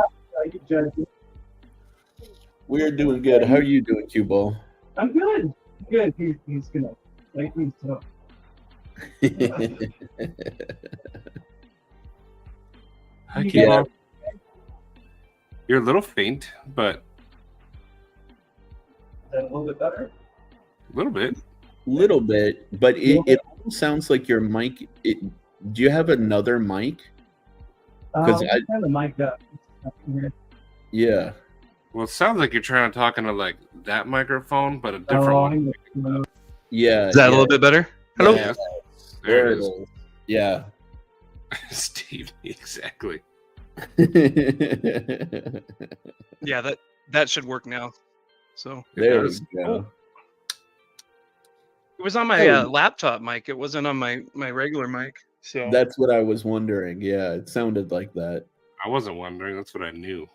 We're doing good. How are you doing, Cue Ball? I'm good. Good. He's gonna make me so. Hi, Cue Ball. You're a little faint, but Is that a little bit better? a little bit. Little bit, but it almost sounds like your mic. Do you have another mic? Because I have the mic up. Yeah. Well, it sounds like you're trying to talk into like that microphone, but a different one. Yeah. Is that a little bit better? Hello? Yeah. There it is. Yeah. Steve, exactly. Yeah, that should work now. So There you go. it was on my laptop mic. It wasn't on my regular mic. So That's what I was wondering. Yeah, it sounded like that. I wasn't wondering. That's what I knew.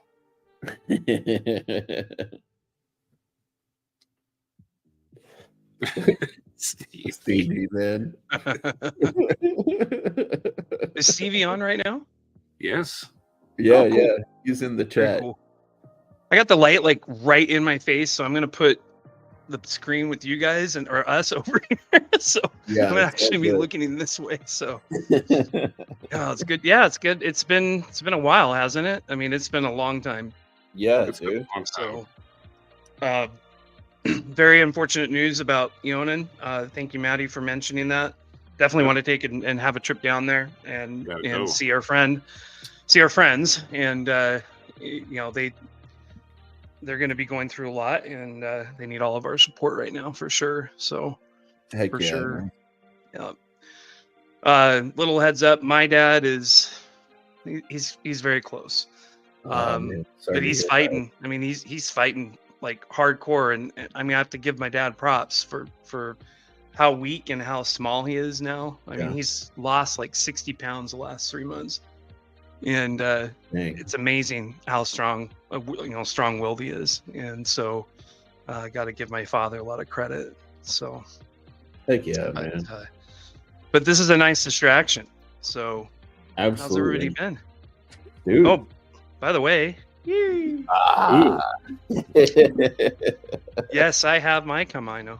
Stevie, man. Is Stevie on right now? Yes. Yeah, Oh, cool. yeah. He's in the Very chat. cool. I got the light like right in my face, so I'm gonna put the screen with you guys or us over here. So Yeah, I'm gonna it's actually all be good. looking in this way. So oh, it's good. Yeah, it's good. It's been a while, hasn't it? I mean, it's been a long time. Yeah, It's been dude. a long time. So very unfortunate news about Ionin. Thank you, Maddie, for mentioning that. Definitely want to take it and have a trip down there and Gotta go. see our friends. And you know, they're going to be going through a lot, and they need all of our support right now for sure. So Heck for yeah, sure. man. Yeah. Little heads up, my dad he's very close. Man, sorry But to he's hear fighting. I mean, he's fighting like hardcore, and I mean, I have to give my dad props for how weak and how small he is now. I mean, Yeah. he's lost like 60 pounds the last 3 months, and that. Dang. it's amazing how strong, strong-willed he is. And so, I got to give my father a lot of credit. So, Heck yeah, man. but this is a nice distraction. So, how's everybody Absolutely. been? Dude. Oh, by the way, yes, I have my Kamino.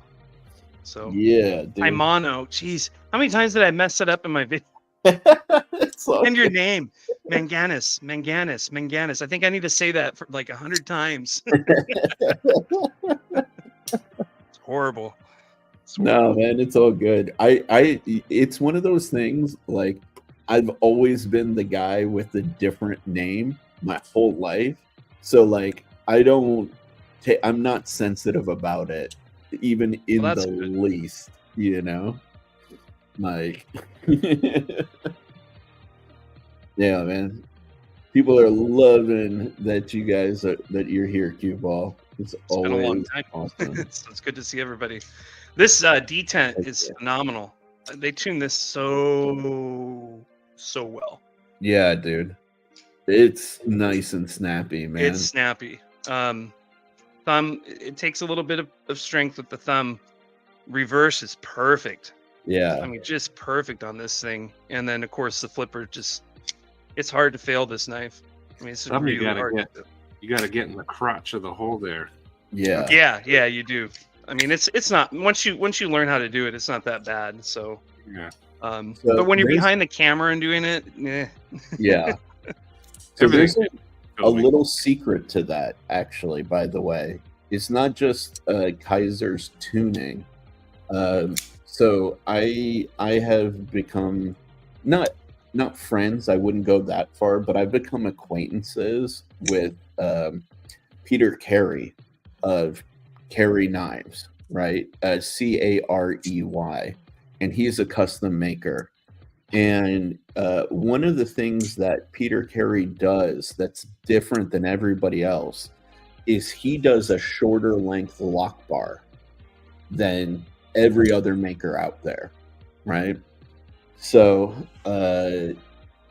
So yeah, dude. my mono. Jeez, how many times did I mess it up in my video? And your name, Manganus. I think I need to say that for like 100 times. It's horrible. No, man, it's all good. It's one of those things, like, I've always been the guy with a different name my whole life. So, like, I'm not sensitive about it, even in the least, you know? Like, yeah, man. People are loving that that you're here, Cue Ball. It's always been a long time. Awesome. It's good to see everybody. This detent is phenomenal. They tuned this so well. Yeah, dude. It's nice and snappy, man. It's snappy. Thumb, it takes a little bit of strength with the thumb. Reverse is perfect. Yeah. I mean, just perfect on this thing. And then, of course, the flipper it's hard to fail this knife. I mean, it's really hard. You got to get in the crotch of the hole there. Yeah. Yeah, you do. I mean, it's not, once you learn how to do it, it's not that bad. So, yeah. But when you're behind the camera and doing it, yeah. So there's a little secret to that, actually, by the way. It's not just Kaiser's tuning. So I have become not friends, I wouldn't go that far, but I've become acquaintances with Peter Carey of Carey Knives, right? Carey, and he's a custom maker. And one of the things that Peter Carey does that's different than everybody else is he does a shorter length lock bar than every other maker out there, right? So I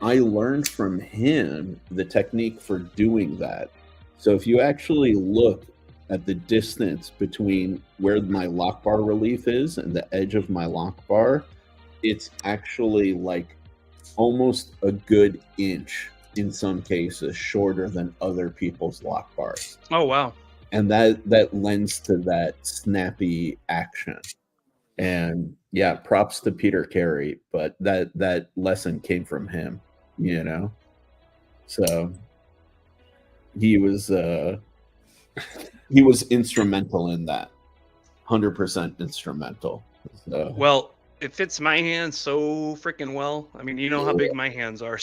learned from him the technique for doing that. So if you actually look at the distance between where my lock bar relief is and the edge of my lock bar, it's actually like almost a good inch, in some cases, shorter than other people's lock bars. Oh, wow. And that lends to that snappy action. And yeah, props to Peter Carey, but that lesson came from him, you know? So he was instrumental in that. 100% instrumental. So. Well, it fits my hands so freaking well. I mean, you know how big my hands are.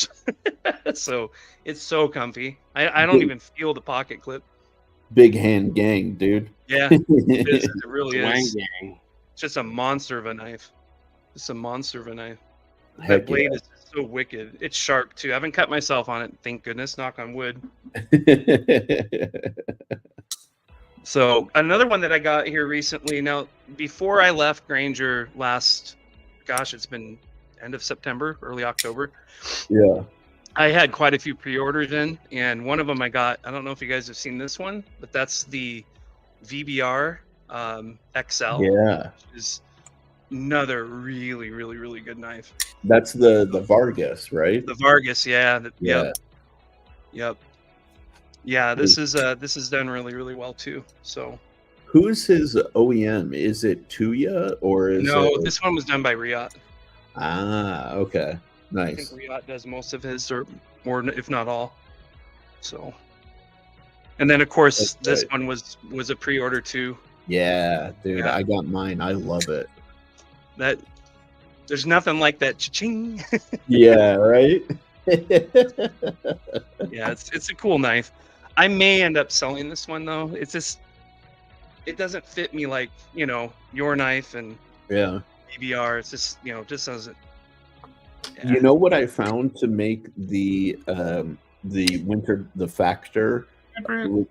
So it's so comfy. I don't even feel the pocket clip. Big hand gang, dude. Yeah, it really is. Gang. It's just a monster of a knife. It's a monster of a knife. Heck That blade yeah. is so wicked. It's sharp too. I haven't cut myself on it, thank goodness. Knock on wood. So another one that I got here recently. Now, before I left Granger it's been end of September, early October. Yeah. I had quite a few pre-orders in, and one of them I got. I don't know if you guys have seen this one, but that's the VBR XL. Yeah. Which is another really, really, really good knife. That's the Vargas, right? The Vargas, yeah. Yeah. Yep. Yeah, this is done really, really well too. So who's his OEM? Is it Tuya or is it... this one was done by Riot. Ah, okay. Nice. I think Riot does most of his, or more, if not all. So, and then of course this one was a pre-order too. Yeah, dude, Yeah. I got mine. I love it. That there's nothing like that cha-ching. Yeah, right. Yeah, it's a cool knife. I may end up selling this one though. It's just it doesn't fit me like your knife and Yeah. BBR. It's just just doesn't. Yeah. You know what I found to make the factor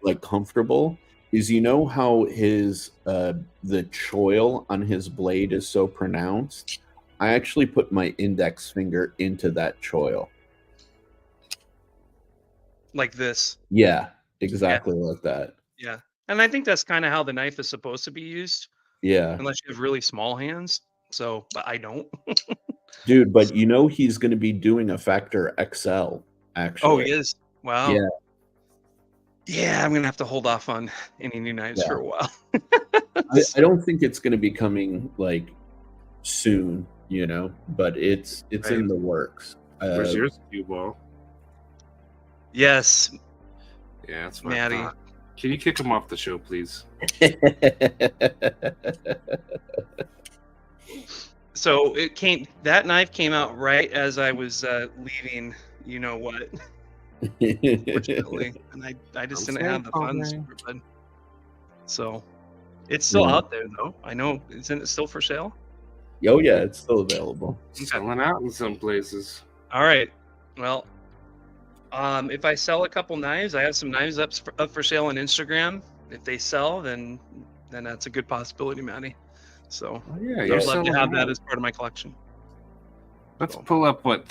like comfortable is how his the choil on his blade is so pronounced. I actually put my index finger into that choil. Like this. Yeah, exactly like that. Yeah. And I think that's kind of how the knife is supposed to be used. Yeah. Unless you have really small hands. So, but I don't. Dude, but he's going to be doing a Factor XL, actually. Oh, he is? Wow. Yeah. Yeah, I'm going to have to hold off on any new knives for a while. I don't think it's going to be coming, like, soon, but it's Right. in the works. Where's yours, cue ball? Yes. Yeah, that's what Maddie. I thought. Can you kick him off the show, please? So that knife came out right as I was leaving, you know what? Fortunately. And I just didn't have the funds for it. But... So it's still out there though. I know. Isn't it still for sale? Oh yeah, it's still available. Selling out in some places. All right. Well, if I sell a couple knives, I have some knives up for sale on Instagram. If they sell, then that's a good possibility, Maddie. So I'd love to have that as part of my collection. Let's pull up what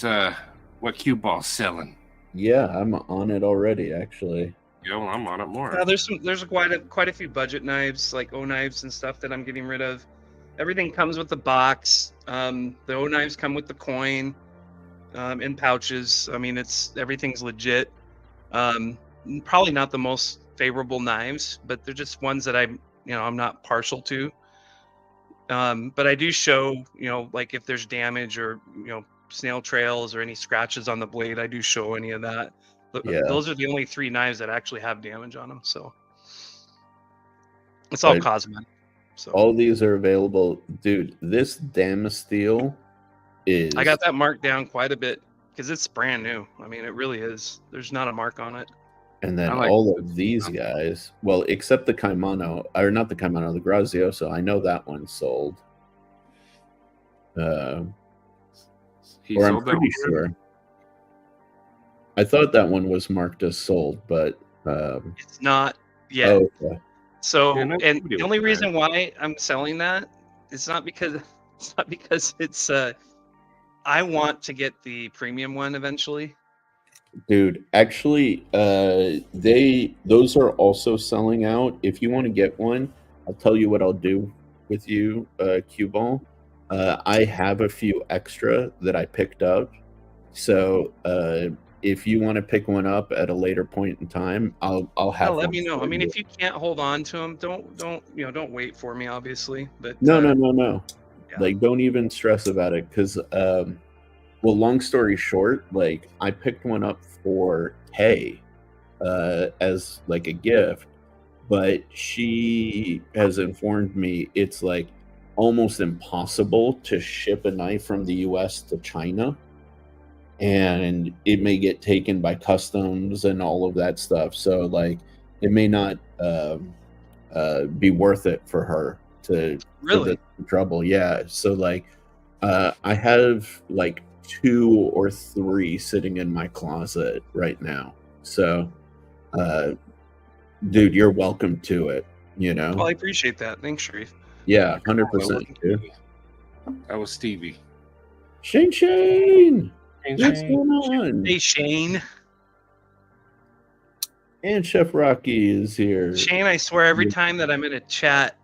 cue ball's selling. Yeah, I'm on it already, actually. Yeah, well, I'm on it more. Yeah, there's quite a few budget knives, like O knives and stuff that I'm getting rid of. Everything comes with the box. The O knives come with the coin, in pouches. I mean, everything's legit. Probably not the most favorable knives, but they're just ones that I'm not partial to. But I do show, like if there's damage or snail trails or any scratches on the blade, I do show any of that. Yeah. Those are the only 3 knives that actually have damage on them. So it's all cosmetic. So all these are available. Dude, this Damasteel is... I got that marked down quite a bit because it's brand new. I mean, it really is. There's not a mark on it. And then all of these guys, well, except the Kaimano, or not the Kaimano, the Grazioso, I know that one's sold. Or I'm pretty sure. I thought that one was marked as sold, but it's not yet. Oh, okay. So, and the only reason why I'm selling that is not because it's I want to get the premium one eventually. Dude, actually, those are also selling out. If you want to get one, I'll tell you what I'll do with you, Cue Ball. I have a few extra that I picked up. So if you want to pick one up at a later point in time, I'll have. Let me know. I mean, if you can't hold on to them, don't wait for me, obviously. But no. Yeah. Like, don't even stress about it, because well, long story short, like, I picked one up for Kay as like a gift, but she has informed me it's like almost impossible to ship a knife from the US to China, and it may get taken by customs and all of that stuff. So like, it may not be worth it for her to really trouble. Yeah. So like, I have like 2 or 3 sitting in my closet right now. So, dude, you're welcome to it. Well, I appreciate that. Thanks, Sherif. Yeah, 100%. Dude. That was Stevie. Shane. What's going on? Hey, Shane. And Chef Rocky is here. Shane, I swear, every time that I'm in a chat,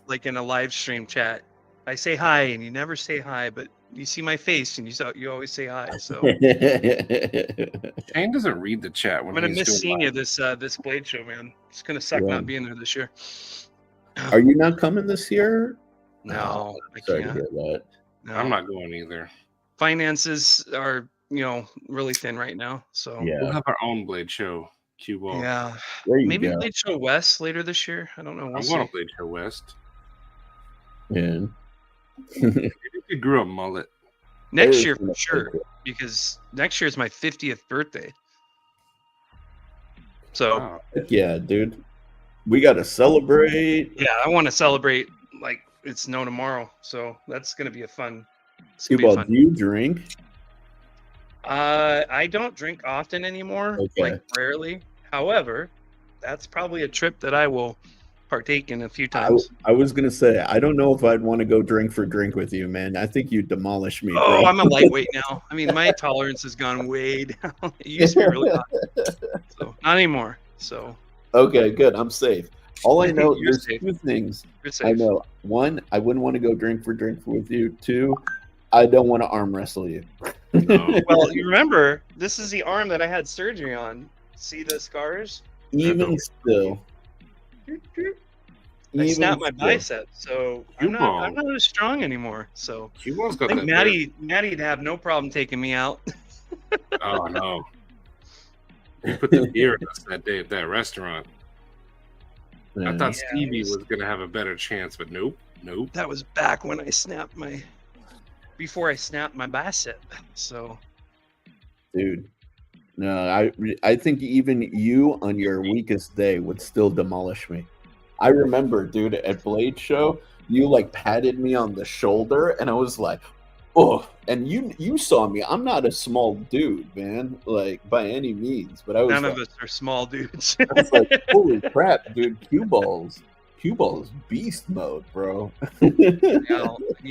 like in a live stream chat, I say hi, and you never say hi, but you see my face, and you always say hi. So Shane doesn't read the chat. I'm gonna miss seeing you this Blade Show, man. It's gonna suck not being there this year. Are you not coming this year? No, I sorry can't. to hear that. No. I'm not going either. Finances are really thin right now, so we'll have our own Blade Show. Cue Ball. Yeah, maybe Blade Show West later this year. I don't know. I'm going to Blade Show West. Yeah. Maybe if you grew a mullet. Next year for sure, because next year is my 50th birthday. So Wow. Heck yeah, dude. We got to celebrate. yeah, I want to celebrate like it's no tomorrow. So that's gonna be a fun. It's Cue gonna be a ball, fun. do you drink? I don't drink often anymore, like Okay. rarely. However, that's probably a trip that I will partake in a few times. I was gonna say, I don't know if I'd want to go drink for drink with you, man. I think you'd demolish me, Oh, bro. I'm a lightweight now. I mean, my tolerance has gone way down. It used to be really high, so not anymore. So Okay, good. I'm safe. All I know, You're there's safe. two things you're I safe. know. One, I wouldn't want to go drink for drink with you. Two, I don't want to arm wrestle you. No. Well, you remember this is the arm that I had surgery on. See the scars? Even still, I snapped my bicep, so I'm Cue-ball. not as strong anymore. So Q-Ball's I got think that Maddie'd have no problem taking me out. Oh no. You put the beer in us that day at that restaurant. I thought Yeah, Stevie it was- was gonna have a better chance, but nope. That was back when I snapped before I snapped my bicep. So dude. No, I think even you on your weakest day would still demolish me. I remember, dude, at Blade Show, you like patted me on the shoulder, and I was like, "Oh!" And you saw me. I'm not a small dude, man, like by any means. But I was none like, of us are small dudes. I was like, "Holy crap, dude! Cue balls beast mode, bro." Now, I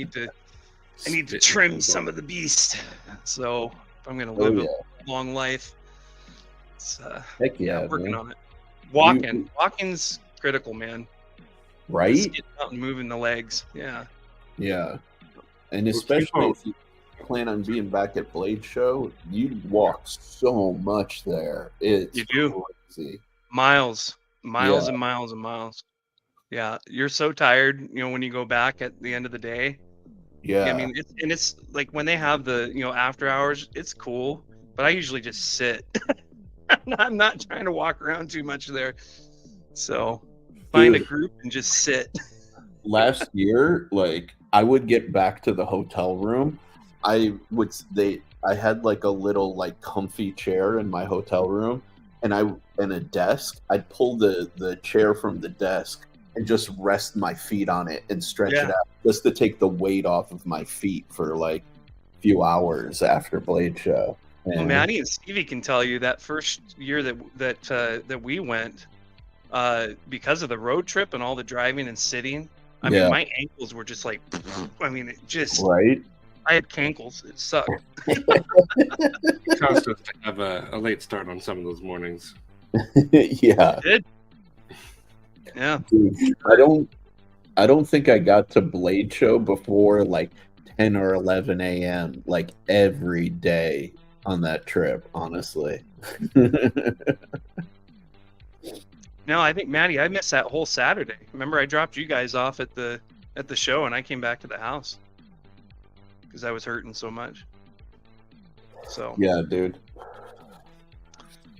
need to trim some of the beast. So if I'm gonna live Oh, a long life, it's Heck yeah, working man. on it. Walking's critical, man. Just Right? getting out and moving the legs. Yeah. Yeah. And Well, especially Cue-ball- if you plan on being back at Blade Show, you walk so much there. It's You do. crazy. Miles Yeah. and miles and miles. Yeah, you're so tired, when you go back at the end of the day. Yeah. I mean, it's like when they have the, after hours, it's cool, but I usually just sit. I'm not trying to walk around too much there. So find a Dude. group and just sit. Last year, like I would get back to the hotel room. I had like a little like comfy chair in my hotel room and a desk. I'd pull the chair from the desk and just rest my feet on it and stretch it out just to take the weight off of my feet for like a few hours after Blade Show. Well, Maddie and Stevie can tell you that first year that we went, because of the road trip and all the driving and sitting. I mean, my ankles were just like, I mean, it just right. I had cankles. It sucked. It caused us to have a late start on some of those mornings. Yeah. It did. Yeah. Dude, I don't think I got to Blade Show before like 10 or 11 a.m. like every day on that trip, honestly. No, I think Maddie, I missed that whole Saturday. Remember, I dropped you guys off at the show, and I came back to the house because I was hurting so much. So Yeah, dude.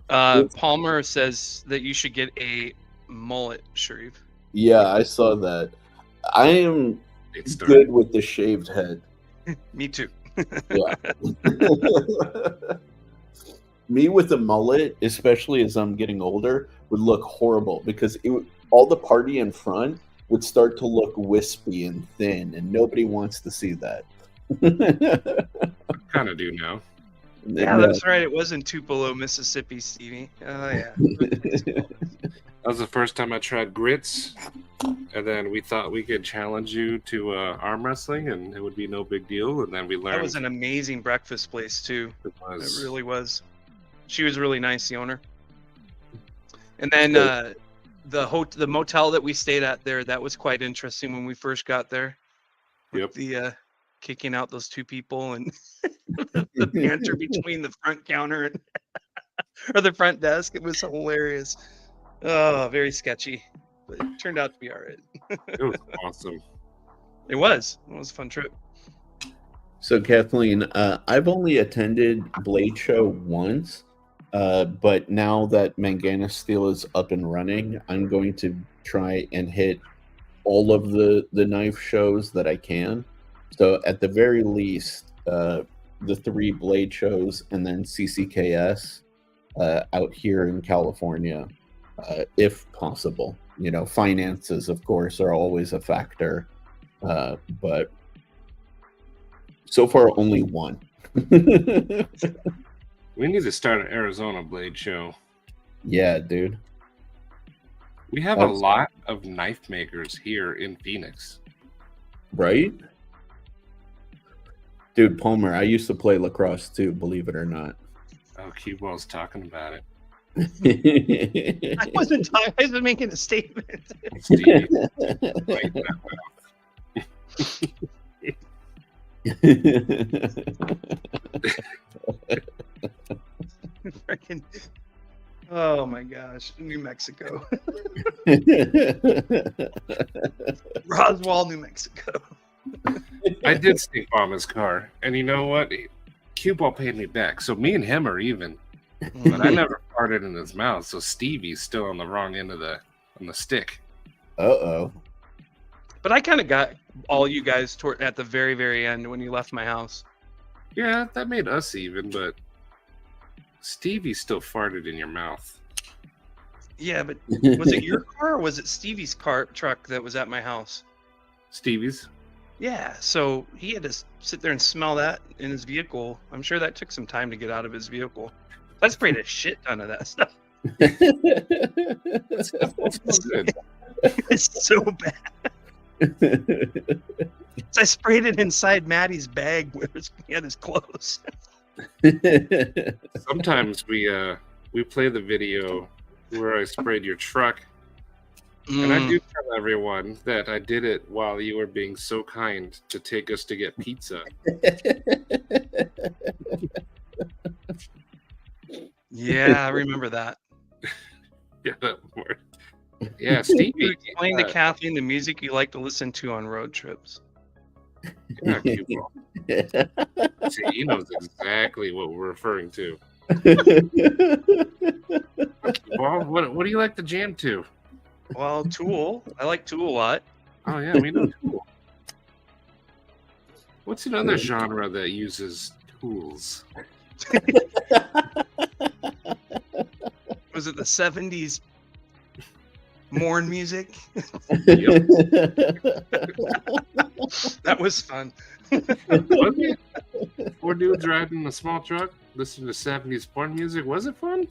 Palmer says that you should get a mullet, Sherif. Yeah, I saw that. I am Late start. good with the shaved head. Me too. Yeah. Me with a mullet, especially as I'm getting older, would look horrible because all the party in front would start to look wispy and thin, and nobody wants to see that. Kind of do now. Yeah, that's right. It was in Tupelo, Mississippi, Stevie. Oh yeah. That was the first time I tried grits, and then we thought we could challenge you to arm wrestling, and it would be no big deal. And then we learned That was an amazing breakfast place too. it was. It really was. She was really nice, the owner. And then the motel that we stayed at there, that was quite interesting when we first got there. Yep. The kicking out those two people and the banter between the front counter and or the front desk. It was hilarious. Oh, very sketchy, but it turned out to be all right. It was awesome. It was a fun trip. So Kathleen, I've only attended Blade Show once, but now that Mangana Steel is up and running, I'm going to try and hit all of the knife shows that I can. So at the very least, the 3 Blade shows and then CCKS. out here in California, if possible. Finances, of course, are always a factor, but so far only one. We need to start an Arizona blade show. Yeah, dude. We have a lot of knife makers here in Phoenix. Right? Dude, Palmer, I used to play lacrosse too, believe it or not. Oh, Cue Ball's talking about it. I wasn't talking. I was making a statement. Steve, Freaking. Oh my gosh, New Mexico. Roswell, New Mexico. I did stink bomb his car, and you know what? Cue Ball paid me back, so me and him are even. But I never farted in his mouth, so Stevie's still on the wrong end of the stick. Uh-oh. But I kind of got all you guys at the very, very end when you left my house. Yeah, that made us even, but Stevie still farted in your mouth. Yeah, but was it your car or was it Stevie's truck that was at my house? Stevie's? Yeah, so he had to sit there and smell that in his vehicle. I'm sure that took some time to get out of his vehicle. I sprayed a shit ton of that stuff. That's good. It's so bad. So I sprayed it inside Maddie's bag where he had his clothes. Sometimes we play the video where I sprayed your truck. And I do tell everyone that I did it while you were being so kind to take us to get pizza. Yeah, I remember that. Yeah, that worked. Yeah, Stevie. Explain to Kathleen the music you like to listen to on road trips. Yeah, Cue Ball. See, he knows exactly what we're referring to. Ball, what do you like to jam to? Well, Tool. I like Tool a lot. Oh yeah, we know Tool. What's another genre that uses tools? Was it the 70s morn music? Yep. That was fun. Was it? 4 dudes riding a small truck, listening to 70s porn music. Was it fun?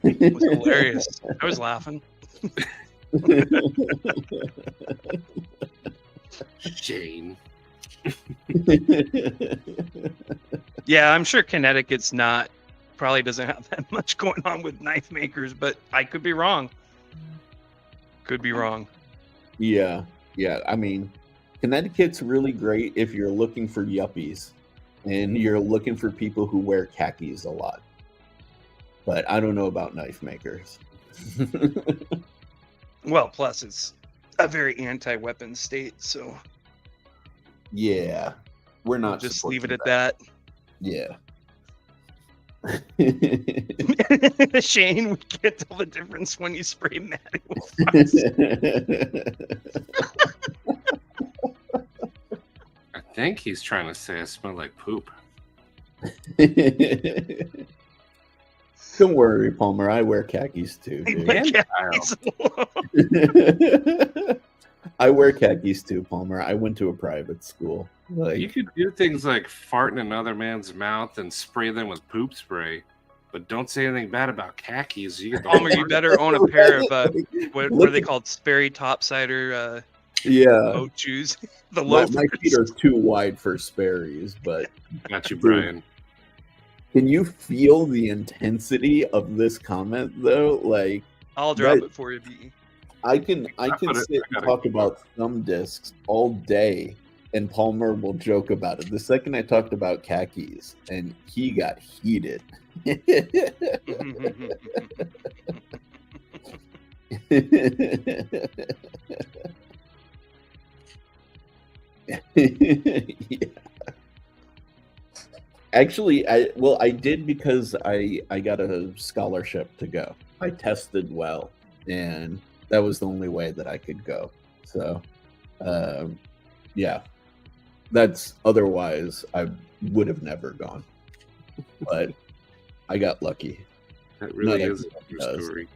It was hilarious. I was laughing. Shane. Yeah, I'm sure Connecticut's probably doesn't have that much going on with knife makers, but I could be wrong. Could be wrong. Yeah. I mean, Connecticut's really great if you're looking for yuppies and you're looking for people who wear khakis a lot. But I don't know about knife makers. Well, plus it's a very anti-weapon state, so Yeah. We're not just supporting leave it at that. Yeah. Shane, we can't tell the difference when you spray Maddie with I think he's trying to say I smell like poop. Don't worry, Palmer. I wear khakis too, dude. I wear khakis too, Palmer. I went to a private school. You could do things like fart in another man's mouth and spray them with poop spray, but don't say anything bad about khakis. You get the Palmer, you better own a pair of what are they called? Sperry topsider boat shoes. The my feet are too wide for Sperry's, but got you, Brian. Can you feel the intensity of this comment though? Like, I'll drop it for you, B. I can sit and talk about thumb discs all day, and Palmer will joke about it. The second I talked about khakis, and he got heated. Yeah. Actually, I did because I got a scholarship to go. I tested well, and that was the only way that I could go. So, yeah, that's otherwise I would have never gone. But I got lucky. That really Not is a true does. story.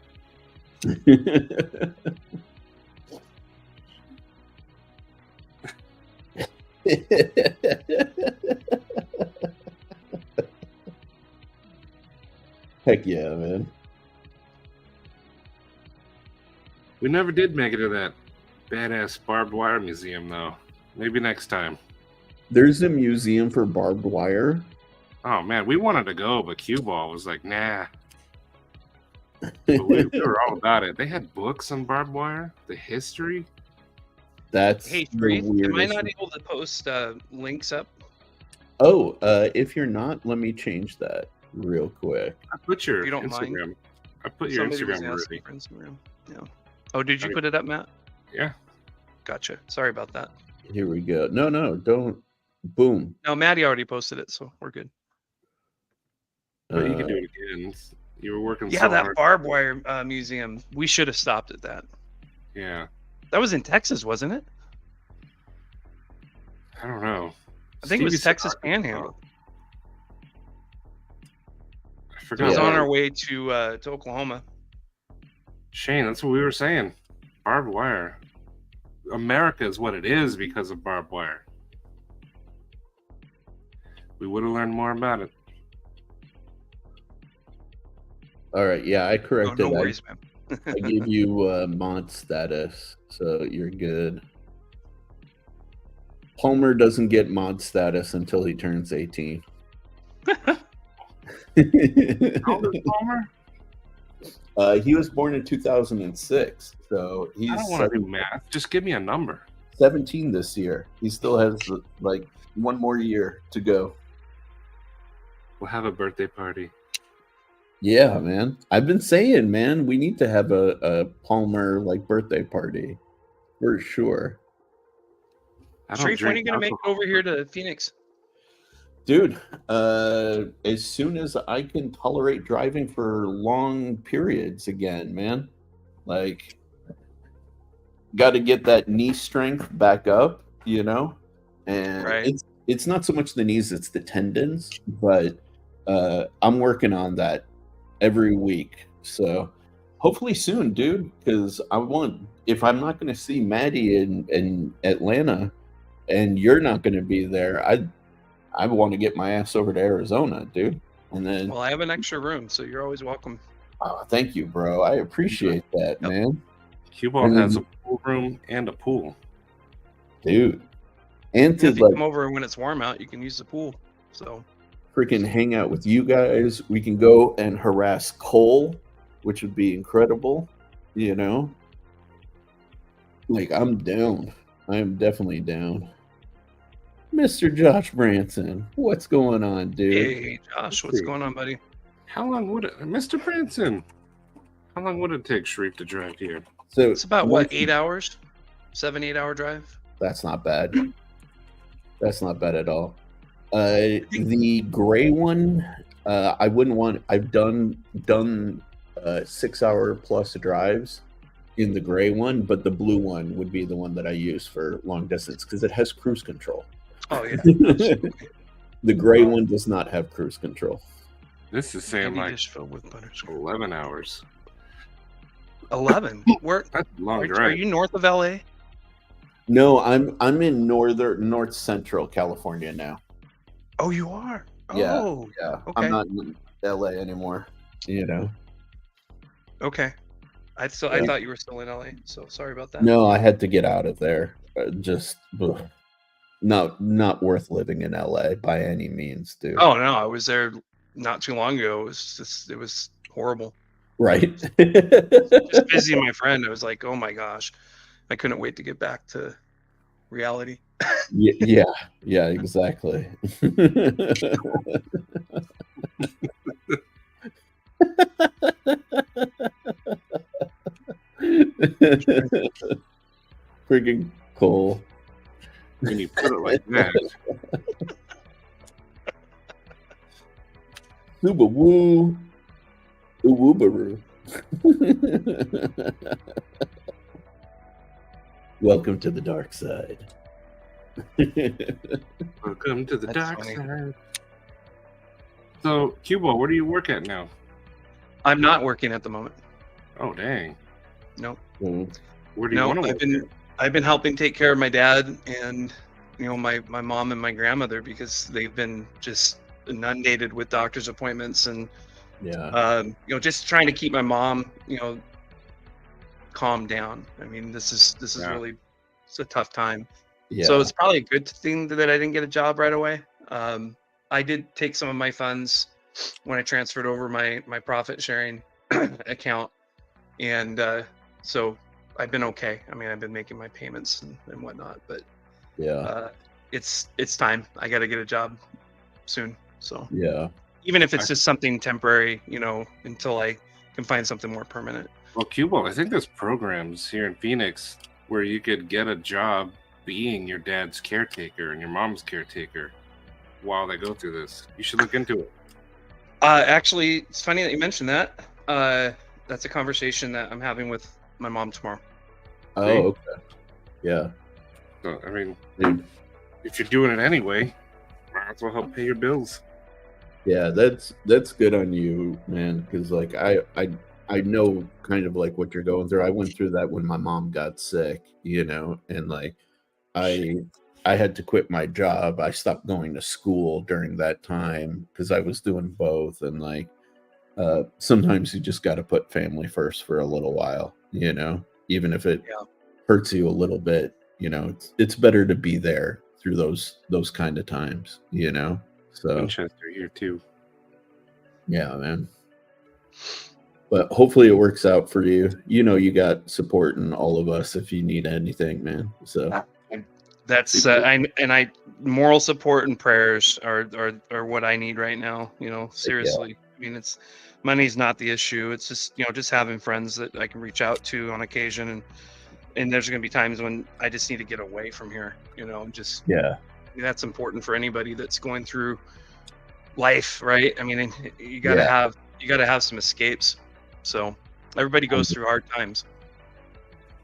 Heck yeah, man. We never did make it to that badass barbed wire museum, though. Maybe next time. There's a museum for barbed wire. Oh man, we wanted to go, but Cue Ball was like, nah. But we were all about it. They had books on barbed wire, the history. That's Hey, the Sherif, am I weirdest. not able to post links up? Oh, if you're not, let me change that real quick. I put your If you don't Instagram. mind. I put your Somebody was Instagram asking already. for Instagram. Yeah. Oh, did you Okay. put it up, Matt? Yeah. Gotcha. Sorry about that. Here we go. No, don't. Boom. No, Maddie already posted it, so we're good. But you can do it again. You were working Yeah, so that hard. barbed wire museum. We should have stopped at that. Yeah. That was in Texas, wasn't it? I don't know. I think it was Stevie said Texas Arkansas. Panhandle. I It forgot. was on Yeah. our way to Oklahoma. Shane, that's what we were saying. Barbed wire. America is what it is because of barbed wire. We would have learned more about it. All right. Yeah, I Oh, corrected. no worries, man. I gave you mod status, so you're good. Palmer doesn't get mod status until he turns 18. How old is Palmer? He was born in 2006, so he's I don't want to do math. Just give me a number. 17 this year. He still has like one more year to go. We'll have a birthday party. Yeah, man. I've been saying, man, we need to have a Palmer like birthday party for sure. I don't Sherif, when are drink you gonna make it alcohol. over here to Phoenix? Dude, as soon as I can tolerate driving for long periods again, man. Like, got to get that knee strength back up, you know? And Right. it's not so much the knees, it's the tendons, but I'm working on that every week. So hopefully soon, dude, because if I'm not going to see Maddie in Atlanta and you're not going to be there, I want to get my ass over to Arizona, dude. And then, Well, I have an extra room, so you're always welcome. oh, thank you, bro. I appreciate that, Yep. man. Cue Ball And has then- a pool room and a pool. Dude. And And to if you like come over when it's warm out, you can use the pool. So freaking hang out with you guys. We can go and harass Cole, which would be incredible, you know? Like, I'm down. I am definitely down. Mr. Josh Branson, what's going on, dude? hey, Josh, what's going on, buddy? How long would it, Mr. Branson? How long would it take Sherif to drive here? So It's about what, 8 hours? 7-8 hour drive? That's not bad. That's not bad at all. The gray one, I wouldn't want. I've done 6 hour plus drives in the gray one, but the blue one would be the one that I use for long distance because it has cruise control. Oh yeah. Absolutely. The gray one does not have cruise control. This is saying Candy like dish filled with butterscotch. 11 hours. 11. Where That's a long are drive. you north of LA? No, I'm in north central California now. Oh, you are. Yeah. Oh, Yeah, Okay. I'm not in LA anymore. You know. okay. I Yeah. thought you were still in LA, so sorry about that. No, I had to get out of there. Just ugh. Not worth living in LA by any means, dude. Oh no, I was there not too long ago. It was horrible. Right. Just busy my friend. I was like, oh my gosh, I couldn't wait to get back to reality. Yeah, exactly. Freaking Cole. When you put it like that. Suba woo. Woobaroo. Welcome to the dark side. Welcome to the That's dark funny. side. So, Cubo, where do you work at now? I'm not working at the moment. Oh, dang. No. Where do you want to work? I've been helping take care of my dad and my mom and my grandmother because they've been just inundated with doctor's appointments and just trying to keep my mom calmed down. I mean, this is really, it's a tough time. Yeah. So it's probably a good thing that I didn't get a job right away. I did take some of my funds when I transferred over my profit sharing account, and so I've been okay. I mean, I've been making my payments and whatnot, but it's time. I got to get a job soon. So even if it's just something temporary, until I can find something more permanent. Well, Cubo, I think there's programs here in Phoenix where you could get a job being your dad's caretaker and your mom's caretaker while they go through this. You should look into it. Actually, it's funny that you mentioned that. That's a conversation that I'm having with my mom tomorrow. Oh, okay. Yeah. So, I mean, dude, if you're doing it anyway, might as well help pay your bills. Yeah, that's good on you, man. Because like I know kind of like what you're going through. I went through that when my mom got sick, and like I had to quit my job. I stopped going to school during that time because I was doing both, and like sometimes you just got to put family first for a little while, even if it hurts you a little bit. It's better to be there through those kind of times, So Winchester here too. Yeah, man. But hopefully it works out for you. You got support in all of us if you need anything, man. So that's moral support and prayers are what I need right now. Seriously. I mean, money's not the issue. It's just just having friends that I can reach out to on occasion, and there's going to be times when I just need to get away from here. That's important for anybody that's going through life, right? I mean, you gotta have some escapes. So everybody goes through hard times.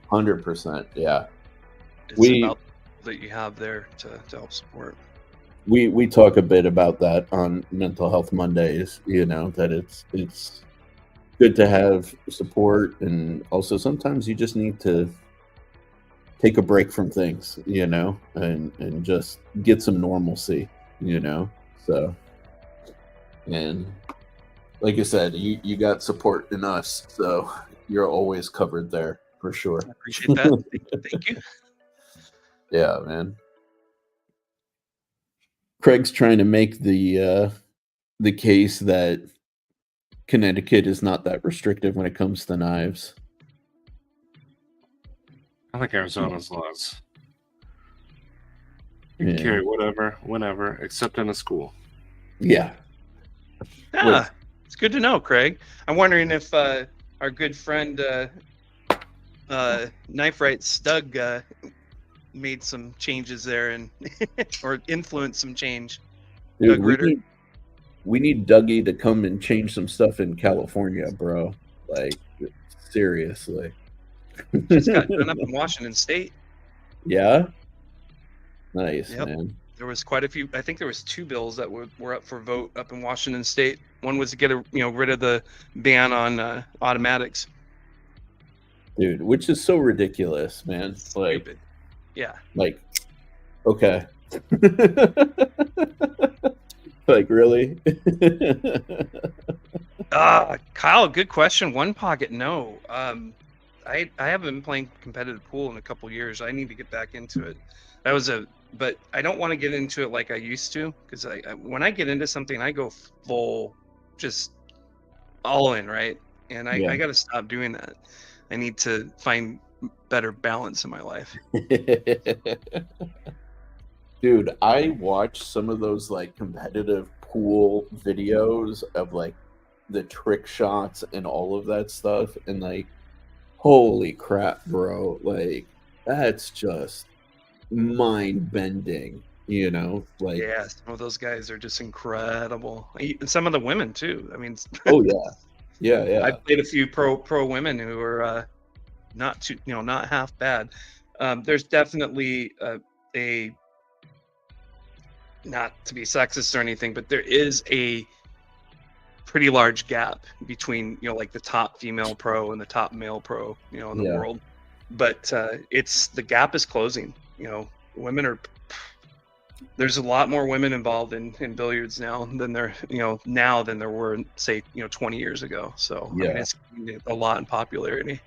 100%. Yeah. It's about that you have there to help support. We talk a bit about that on Mental Health Mondays, that it's good to have support, and also sometimes you just need to take a break from things, and just get some normalcy, So, and like I said, you got support in us, so you're always covered there for sure. I appreciate that. Thank you. Yeah, man. Craig's trying to make the case that Connecticut is not that restrictive when it comes to knives. I think Arizona's laws. You can carry whatever, whenever, except in a school. Yeah. It's good to know, Craig. I'm wondering if our good friend Knife Rights Doug made some changes there and or influenced some change. Dude, Doug Ritter. We need Dougie to come and change some stuff in California, bro. Like, seriously. Just got done up in Washington State. Yeah? Nice, man. There was quite a few. I think there was 2 bills that were up for vote up in Washington State. One was to get rid of the ban on automatics. Dude, which is so ridiculous, man. Stupid. Yeah. Like, okay. Like, really? Kyle, good question. One pocket, no. I haven't been playing competitive pool in a couple years. I need to get back into it. But I don't want to get into it like I used to, because when I get into something, I go full, just all in, right? And I got to stop doing that. I need to find better balance in my life. Dude, I watch some of those like competitive pool videos of like the trick shots and all of that stuff, and like, holy crap, bro. Like, that's just mind bending, like, yeah, some of those guys are just incredible. And some of the women too. I mean, oh yeah. I've played a few pro women who are not too, not half bad. There's definitely a, not to be sexist or anything, but there is a pretty large gap between, you know, like the top female pro and the top male pro, you know, in the Yeah. world. But the gap is closing. You know, there's a lot more women involved in billiards now than there were, say, 20 years ago. So I mean, Yeah. it's a lot in popularity.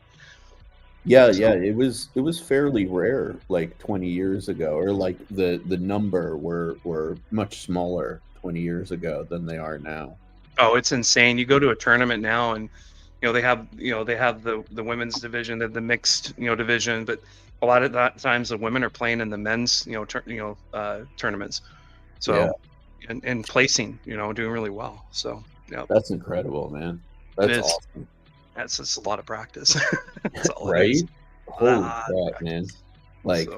Yeah, it was fairly rare like 20 years ago, or like the number were much smaller 20 years ago than they are now. Oh, it's insane. You go to a tournament now and they have the women's division, the mixed division, but a lot of times the women are playing in the men's tournaments. So and placing, doing really well. So yeah. That's incredible, man. That's awesome. That's just a lot of practice. That's all right? It is. Holy crap, man. Like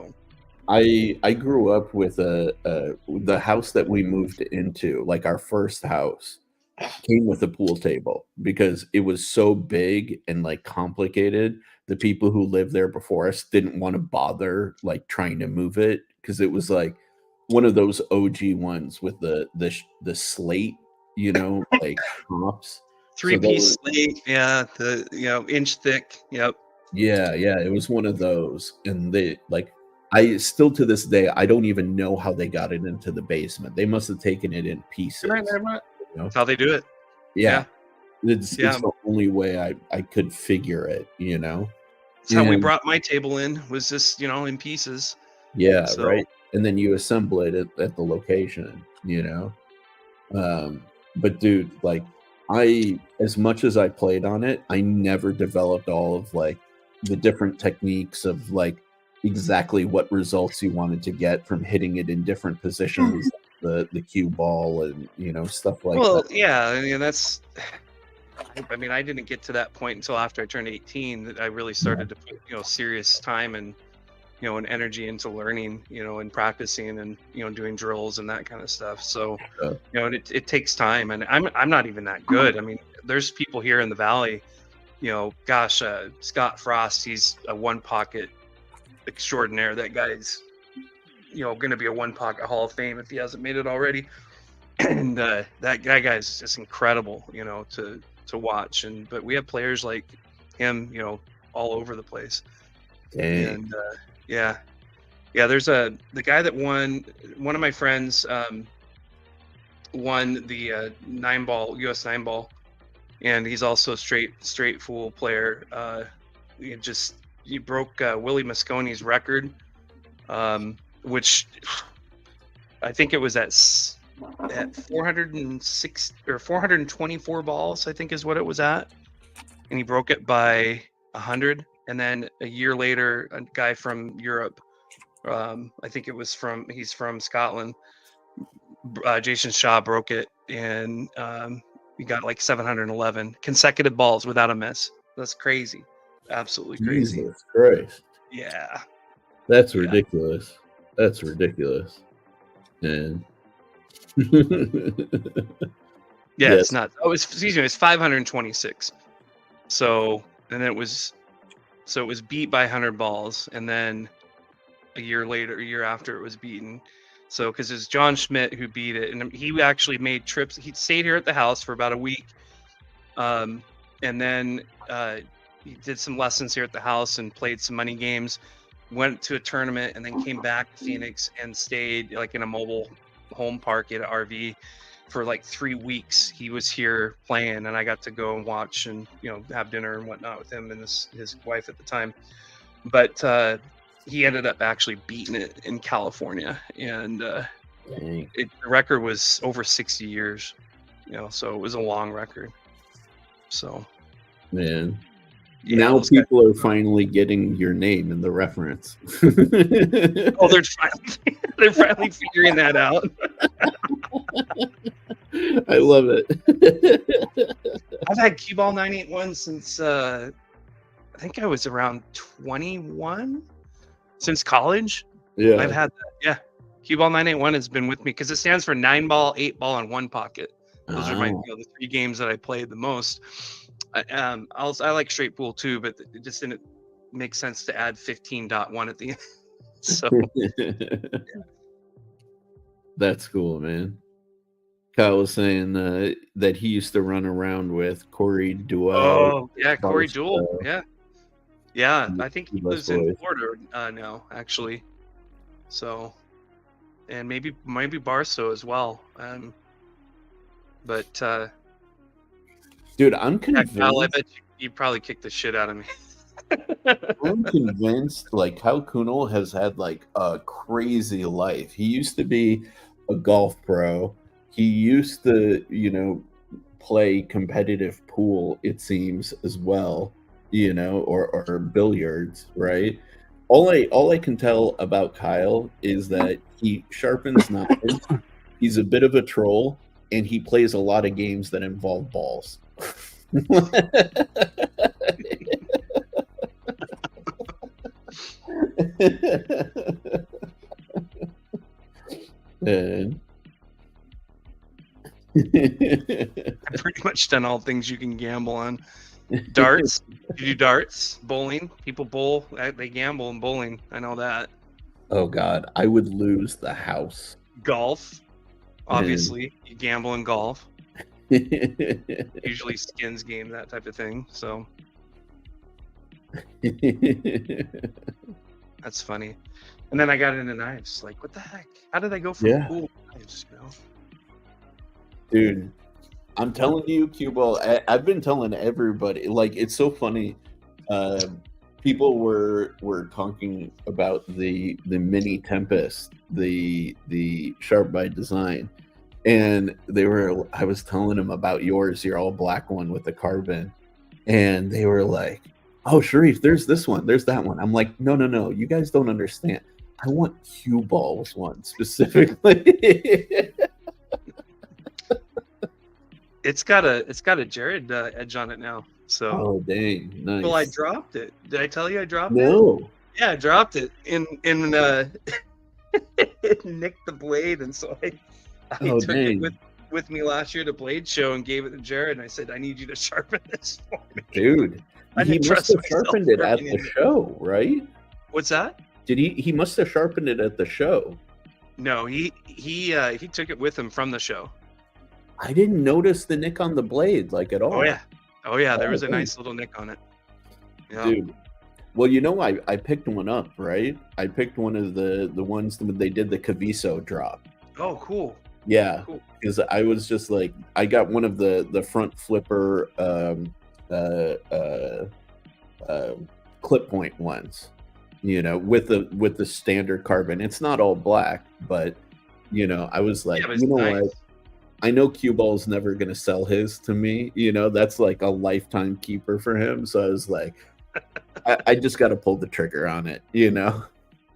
I grew up with the house that we moved into, like our first house, came with a pool table because it was so big and like complicated. The people who lived there before us didn't want to bother like trying to move it because it was like one of those OG ones with the slate, like tops. 3-piece slate, the inch thick. Yep. Yeah, it was one of those, and they like. I still to this day I don't even know how they got it into the basement. They must have taken it in pieces. That's how they do it. Yeah. It's the only way I could figure it. That's how we brought my table in. Was just in pieces. Yeah, right. And then you assemble it at the location. But dude, like as much as I played on it, I never developed all of like the different techniques of like exactly what results you wanted to get from hitting it in different positions, the cue ball and stuff like that. Well, yeah, I mean that's. I mean, I didn't get to that point until after I turned 18 that I really started to put serious time and and energy into learning, and practicing and doing drills and that kind of stuff. So it takes time, and I'm not even that good. I mean, there's people here in the valley, Scott Frost, he's a one pocket extraordinaire. That guy's going to be a one pocket Hall of Fame if he hasn't made it already. And that guy's just incredible, to watch. But we have players like him, all over the place. Dang. And there's the guy that won. One of my friends won the US 9 ball, and he's also a straight full player. He broke Willie Mosconi's record, which I think it was at 406 or 424 balls, I think is what it was at, and he broke it by 100. And then a year later, a guy from Europe, I think he's from Scotland, Jason Shaw, broke it, and he got like 711 consecutive balls without a miss. That's crazy. Absolutely crazy. Jesus Christ. Yeah. That's ridiculous. That's ridiculous. And it's not. Oh, it's 526. So it was beat by 100 balls, and then a year after it was beaten. So because it's John Schmidt who beat it, and he actually made trips. He stayed here at the house for about a week, and then he did some lessons here at the house and played some money games. Went to a tournament and then came back to Phoenix and stayed like in a mobile home park at an RV for like 3 weeks. He was here playing, and I got to go and watch and have dinner and whatnot with him and his wife at the time. But he ended up actually beating it in California, and the record was over 60 years. So it was a long record. So, man. Now people are finally getting your name in the reference. Oh, they're finally figuring that out. I love it. I've had Cue Ball 981 since I think I was around 21, since college. Yeah, I've had that. Yeah, Cue Ball 981 has been with me because it stands for 9 ball, 8 ball, and 1 pocket. Those are my the 3 games that I played the most. I like straight pool too, but it just didn't make sense to add 15.1 at the end. So that's cool, man. Kyle was saying that he used to run around with Corey Duell. Oh, yeah, Corey Jewell. Yeah. Yeah, I think he lives in Florida now, actually. So, and maybe Barstow as well. But dude, I'm convinced. Kyle, I bet you'd probably kick the shit out of me. I'm convinced like Kyle Kunal has had like a crazy life. He used to be a golf pro. He used to, play competitive pool, it seems, as well, or billiards, right? All I can tell about Kyle is that he sharpens knives, he's a bit of a troll, and he plays a lot of games that involve balls. And I've pretty much done all things you can gamble on. Darts, you do darts, bowling. People bowl, they gamble in bowling. I know that. Oh God, I would lose the house. Golf, obviously, you gamble in golf. Usually skins game, that type of thing. So that's funny. And then I got into knives. Like, what the heck? How did I go from cool knives? Dude, I'm telling you, Q-Ball, I've been telling everybody, like, it's so funny. People were talking about the mini Tempest, the Sharp by Design, and I was telling them about yours, your all black one with the carbon, and they were like, "Oh, Sherif, there's this one, there's that one." I'm like, "No, you guys don't understand. I want Q-Ball's one specifically." It's got a Jared edge on it now. So. Oh dang! Nice. Well, I dropped it. Did I tell you I dropped it? No. Yeah, I dropped it in it nicked the blade, and so I took it with me last year to Blade Show and gave it to Jared, and I said, "I need you to sharpen this for me." Dude, he must have sharpened it at the show, right? What's that? Did he must have sharpened it at the show. No, he took it with him from the show. I didn't notice the nick on the blade like at all. Oh yeah, there was a nice little nick on it. Yeah. Dude. Well, I picked one up, right? I picked one of the ones that they did the Caviso drop. Oh, cool. Yeah, because I was just like, I got one of the front flipper clip point ones, with the standard carbon. It's not all black, but I was like, what? I know Q-Ball's never going to sell his to me. That's like a lifetime keeper for him. So I was like, I just got to pull the trigger on it,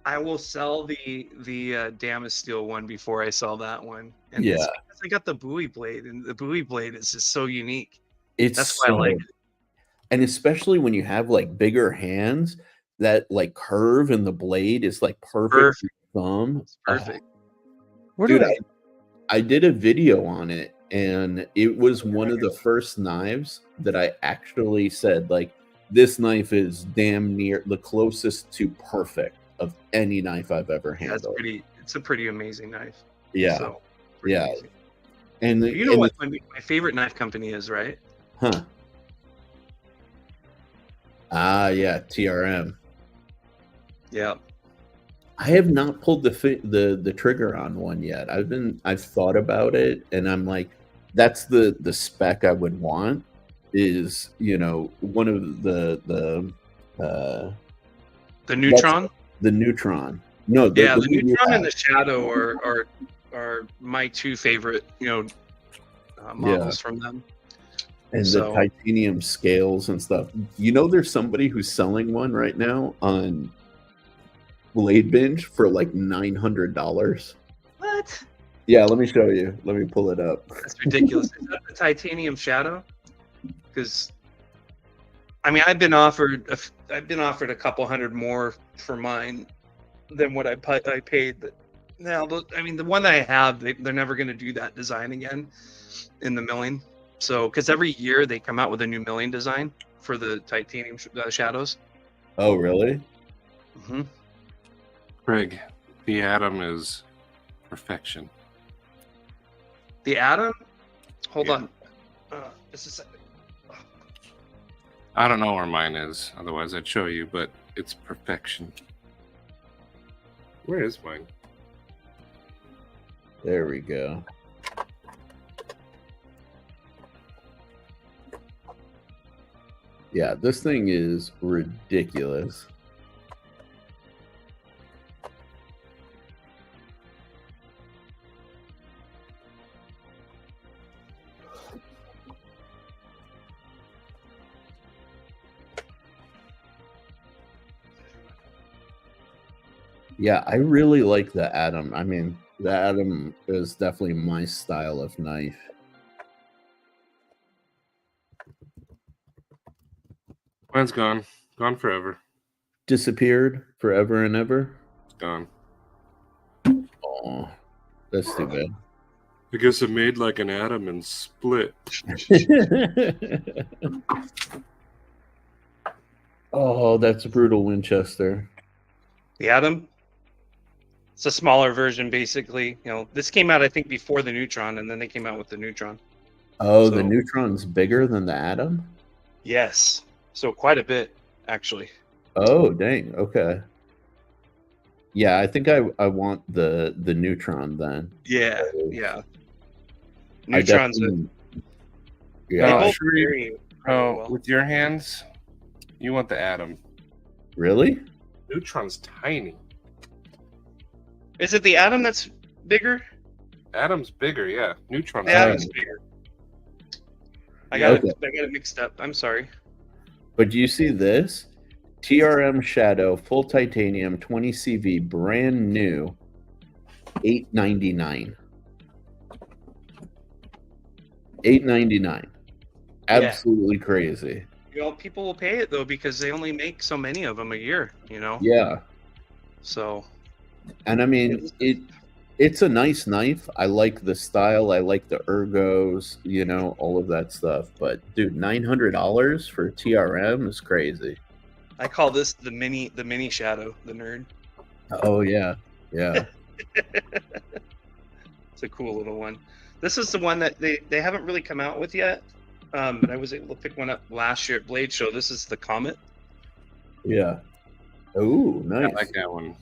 I will sell the Damasteel one before I sell that one. And yeah. It's because I got the buoy blade, and the buoy blade is just so unique. That's why I like it. And especially when you have like bigger hands, that like curve in the blade is like perfect. For your thumb. It's perfect. Dude, I did a video on it, and it was one of the first knives that I actually said, like, this knife is damn near the closest to perfect of any knife I've ever handled. It's a pretty amazing knife. Yeah. So, yeah. Amazing. And what my favorite knife company is, right? Huh. Yeah, TRM. Yeah. I have not pulled the trigger on one yet. I've thought about it, and I'm like, that's the spec I would want. Is one of the Neutron. The Neutron. No, the Neutron and the Shadow are my two favorite models from them. And the titanium scales and stuff. There's somebody who's selling one right now on Blade Binge for like $900. What? Yeah, let me show you. Let me pull it up. That's ridiculous. Is that the titanium Shadow? Because I've been offered a couple hundred more for mine than what I paid. But now, the one that I have, they're never going to do that design again in the milling. So, because every year they come out with a new milling design for the titanium shadows. Oh, really? Mm-hmm. Craig, the atom is perfection. The atom? Hold Yeah. on. Just a second. I don't know where mine is. Otherwise, I'd show you, but it's perfection. Where is mine? There we go. Yeah, this thing is ridiculous. Yeah, I really like the Atom. I mean, the Atom is definitely my style of knife. Mine's gone. Gone forever. Disappeared forever and ever. It's gone. Oh, that's too bad. I guess it made like an atom and split. Oh, that's a brutal Winchester. The atom? It's a smaller version, basically. You know, this came out, I think, before the Neutron, and then they came out with the Neutron. Oh, So- the Neutron's bigger than the Atom? Yes. So quite a bit, actually. Oh, dang. Okay. Yeah, I think I want the Neutron then. Yeah, yeah. I Neutron's a, definitely- they yeah. both Sherif, vary Oh, well. with your hands, you want the atom. Really? Neutron's tiny. Is it the atom that's bigger? Atom's bigger, yeah. Neutron's The tiny. atom's bigger. I got Okay. it mixed up. I'm sorry. But do you see this? TRM Shadow, full titanium, 20 CV, brand new, $8.99. $8.99. Absolutely crazy. You know, people will pay it though because they only make so many of them a year. You know. Yeah. So. And I mean, it's a nice knife. I like the style. I like the ergos, you know, all of that stuff. But dude, $900 for TRM is crazy. I call this the mini shadow, the nerd. Oh yeah, yeah. It's a cool little one. This is the one that they haven't really come out with yet, but I was able to pick one up last year at Blade Show. This is the Comet. Yeah. Oh, I nice. like that one.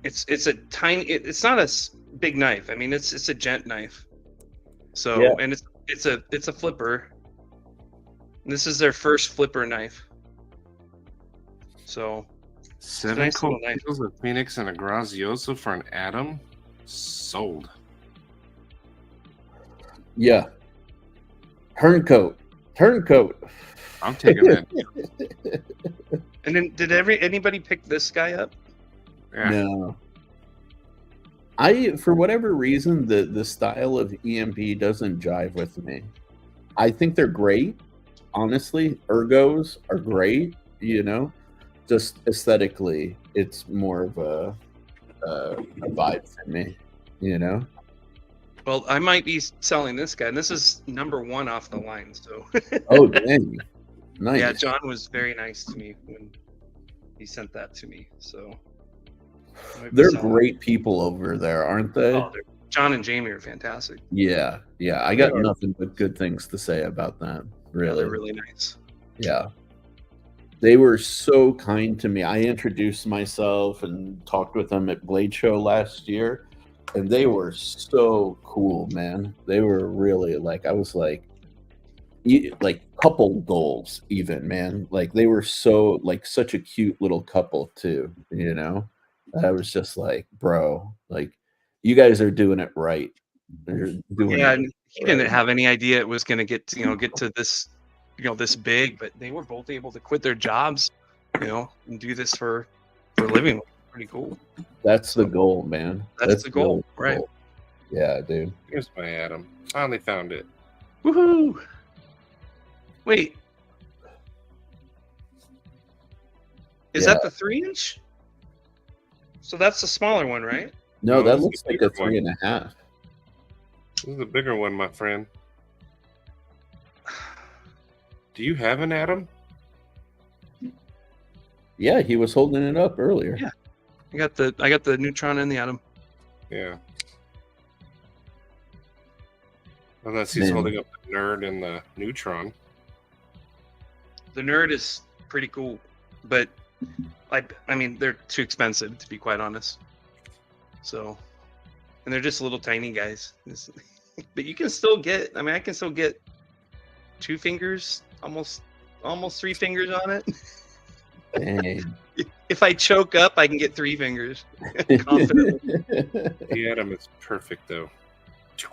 It's a tiny. It's not a big knife. I mean, it's a gent knife. So Yeah. and it's a flipper. This is their first flipper knife. So 7 nice cold little knife. kills, a Phoenix, and a Grazioso for an atom. Sold. Yeah. Turncoat. I'm taking that. and then did anybody pick this guy up? Yeah. No. For whatever reason, the style of EMP doesn't jive with me. I think they're great. Honestly, ergos are great, you know. Just aesthetically, it's more of a vibe for me, you know. Well, I might be selling this guy, and this is number 1 off the line. So Oh, dang. Nice. yeah, John was very nice to me when he sent that to me. So I might be They're selling great people over there, aren't they? it. Oh, John and Jamie are fantastic. Yeah. I got nothing but good things to say about them. Yeah, Really. they're really nice. Yeah. They were so kind to me. I introduced myself and talked with them at Blade Show last year, and they were so cool, man. They were really like, I was like couple goals even, man. Like they were so like such a cute little couple too, you know. I was just like, bro, like you guys are doing it right. They're doing Yeah, it. and he didn't have any idea it was going to get to this, this big, but they were both able to quit their jobs, and do this for a living. Pretty cool. That's the goal, man. That's the goal, the right? goal. Yeah, dude. Here's my atom. Finally found it. Woohoo! Wait, is that the 3-inch? So that's the smaller one, right? No, No, that this looks is a like a bigger one. 3.5. This is a bigger one, my friend. Do you have an atom? Yeah, he was holding it up earlier. Yeah. I got the neutron and the atom. Yeah. Unless he's Man. holding up the Nerd and the Neutron. The Nerd is pretty cool, but I mean, they're too expensive to be quite honest. So, and they're just little tiny guys. But you can still get. I mean, I can still get 2 fingers, almost 3 fingers on it. Dang. If I choke up, I can get 3 fingers. Confidently. The Atom is perfect, though.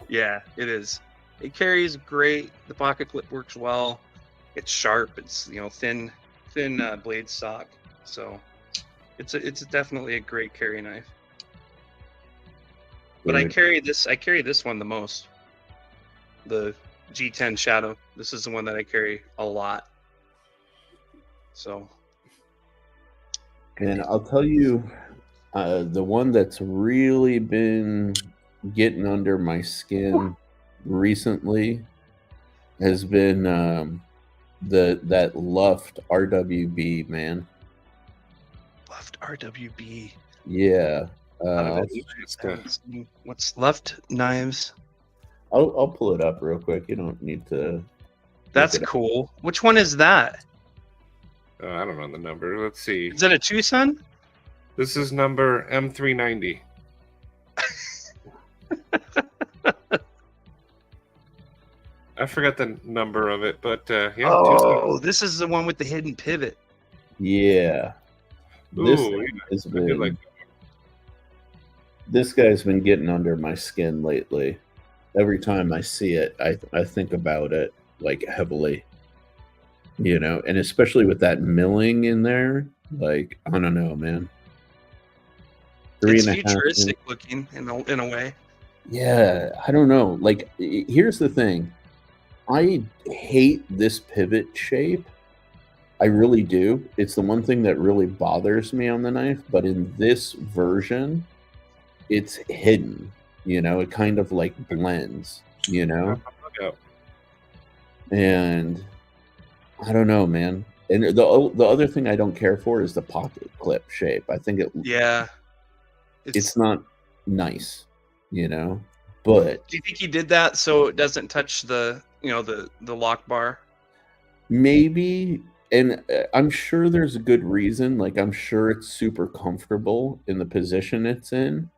Yeah, it is. It carries great. The pocket clip works well. It's sharp. It's thin blade stock. So it's definitely a great carry knife. But I carry this one the most. The G10 Shadow. This is the one that I carry a lot. So. And I'll tell you, the one that's really been getting under my skin recently has been that Luft RWB, man. Luft RWB. Yeah. What's Luft knives? I'll pull it up real quick. You don't need to. That's cool. Which one is that? I don't know the number. Let's see. Is that a Tucson? This is number M390. I forgot the number of it, but yeah. Oh, this is the one with the hidden pivot. Yeah. Ooh, This guy's been getting under my skin lately. Every time I see it, I think about it like heavily. And especially with that milling in there, like, I don't know, man. It's futuristic looking in a way. Yeah, I don't know. Like, here's the thing. I hate this pivot shape. I really do. It's the one thing that really bothers me on the knife. But in this version, it's hidden. It kind of like blends, And I don't know, man. And the other thing I don't care for is the pocket clip shape. I think it's not nice, But do you think he did that so it doesn't touch the lock bar? Maybe, and I'm sure there's a good reason. Like, I'm sure it's super comfortable in the position it's in,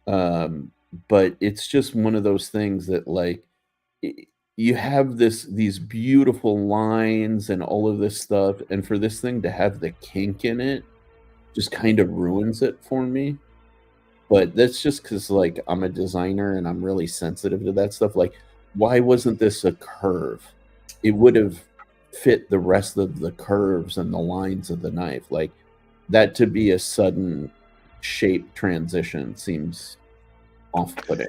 But it's just one of those things that, like, you have these beautiful lines and all of this stuff, and for this thing to have the kink in it just kind of ruins it for me. But that's just because, like, I'm a designer and I'm really sensitive to that stuff. Like, why wasn't this a curve? It would have fit the rest of the curves and the lines of the knife. Like, that to be a sudden shape transition seems off-putting,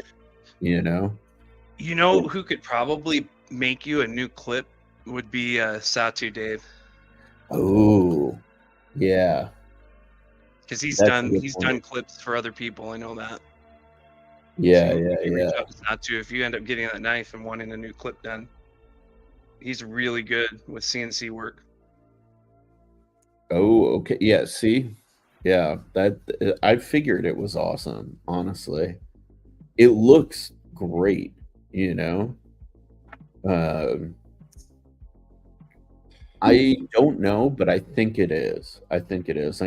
who could probably make you a new clip would be Satu Dave. Oh, yeah. Because he's done clips for other people. I know that. Yeah, so yeah. Reach out to Satu if you end up getting that knife and wanting a new clip done. He's really good with CNC work. Oh, okay. Yeah, see? Yeah, that I figured it was awesome, honestly. It looks great, I don't know, but I think it is. I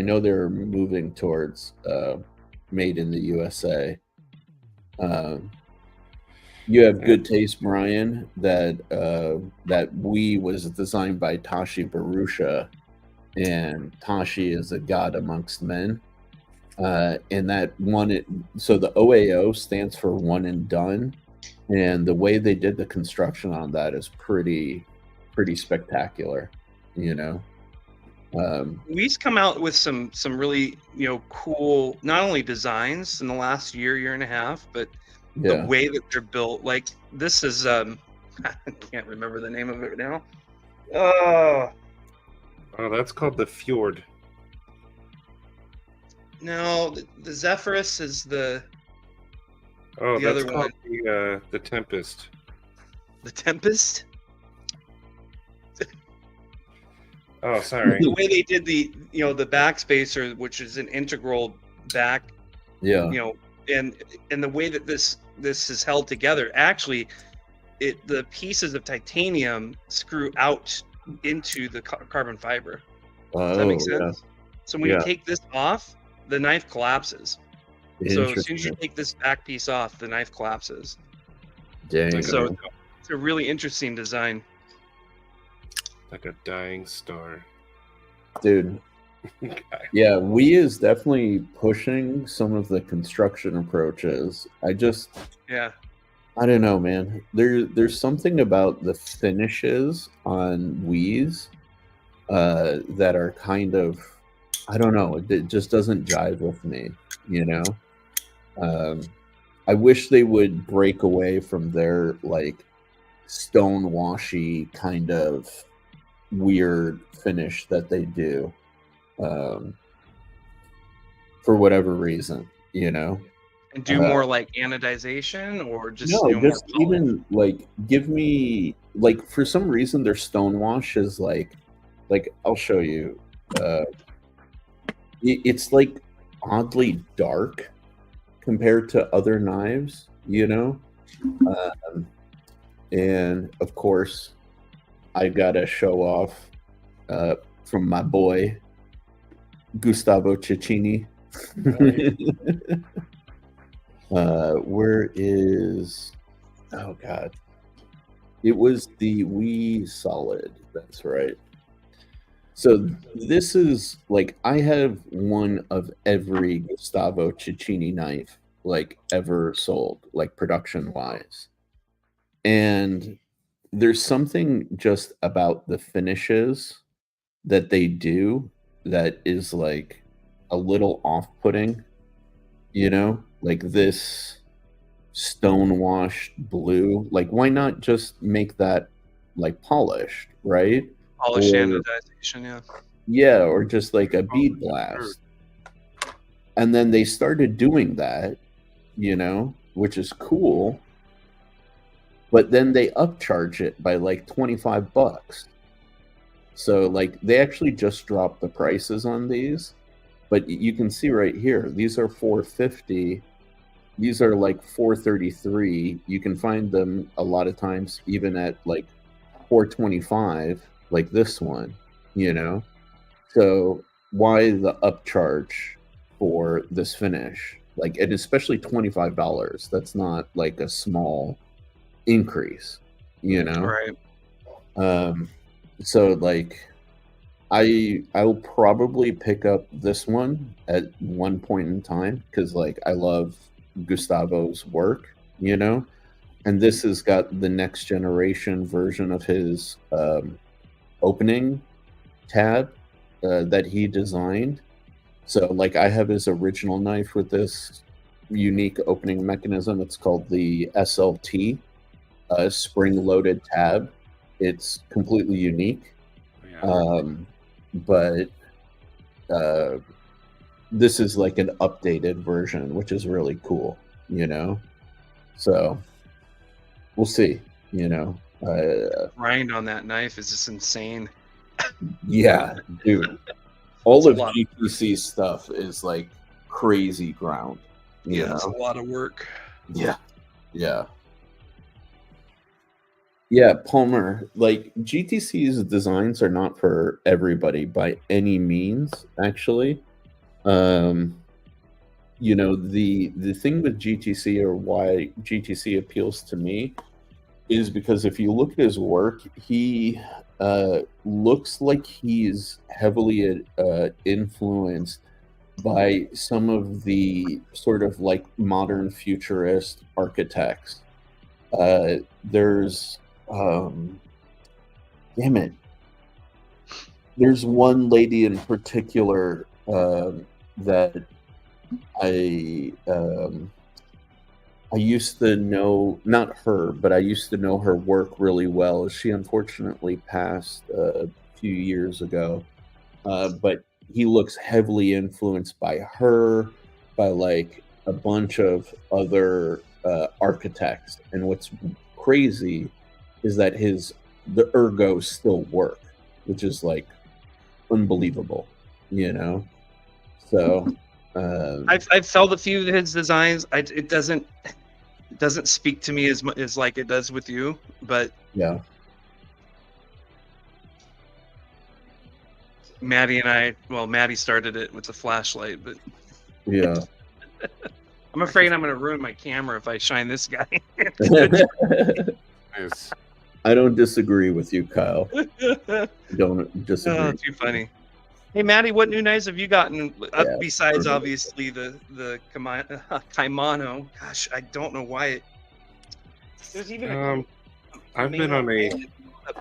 know they're moving towards made in the USA. You have good taste, Brian. That was designed by Tashi Barusha, and Tashi is a god amongst men. And that one, so the OAO stands for one and done, and the way they did the construction on that is pretty spectacular. We's come out with some really cool, not only designs in the last year and a half, but the way that they're built. Like, this is I can't remember the name of it now. Oh, that's called the Fjord. No, the Zephyrus is the that's other called one. The Tempest. The Tempest? Oh, sorry. The way they did the backspacer, which is an integral back, and the way that this is held together, actually, the pieces of titanium screw out into the carbon fiber. Does that make sense? So when you take this off, the knife collapses. So as soon as you take this back piece off, the knife collapses. Dang. So it's a really interesting design. Like a dying star. Dude. Yeah, we is definitely pushing some of the construction approaches. I don't know, man. There's something about the finishes on Wii's that are kind of, I don't know, it just doesn't jive with me, you know? I wish they would break away from their like stonewashy kind of weird finish that they do. For whatever reason, you know, and do more like anodization or just just even like give me like for some reason their stonewash is like I'll show you. It's like oddly dark compared to other knives, you know, and of course I gotta show off from my boy Gustavo Cecchini. Where is, oh god, it was the Wii Solid, that's right. So this is like, I have one of every Gustavo Cecchini knife like ever sold, like production wise, and there's something just about the finishes that they do that is like a little off-putting, you know, like this stone-washed blue. Like, why not just make that like polished, right? Polish anodization, yeah, or just like a bead blast. And then they started doing that, you know, which is cool. But then they upcharge it by like $25. So like they actually just dropped the prices on these. But you can see right here, these are $450. These are like $433. You can find them a lot of times even at like $425, like this one, you know? So why the upcharge for this finish? Like, and especially $25. That's not like a small increase, you know? Right. So like I'll probably pick up this one at one point in time because like I love Gustavo's work, you know, and this has got the next generation version of his opening tab that he designed. So like I have his original knife with this unique opening mechanism. It's called the SLT, spring-loaded tab. It's completely unique. But this is like an updated version, which is really cool, you know? So we'll see, you know? Grind on that knife is just insane. Yeah, dude. All of GTC's stuff is like crazy ground. Yeah, it's a lot of work. Yeah. Yeah. Yeah, Palmer, like GTC's designs are not for everybody by any means, actually. You know, the thing with GTC, or why GTC appeals to me, is because if you look at his work, he looks like he's heavily influenced by some of the sort of like modern futurist architects. There's damn it, there's one lady in particular that I used to know, not her, but I used to know her work really well. She unfortunately passed a few years ago, but he looks heavily influenced by her, by like a bunch of other architects. And what's crazy is that the ergos still work, which is like unbelievable, you know? So I've felt a few of his designs. It doesn't speak to me as much as like it does with you, but yeah. Maddie started it with the flashlight, but Yeah. I'm afraid I'm going to ruin my camera if I shine this guy. Nice. I don't disagree with you, Kyle. Don't disagree. Oh, too funny. Hey, Maddie, what new knives have you gotten besides obviously the Kaimano? Gosh, I don't know why it. There's even I've been on a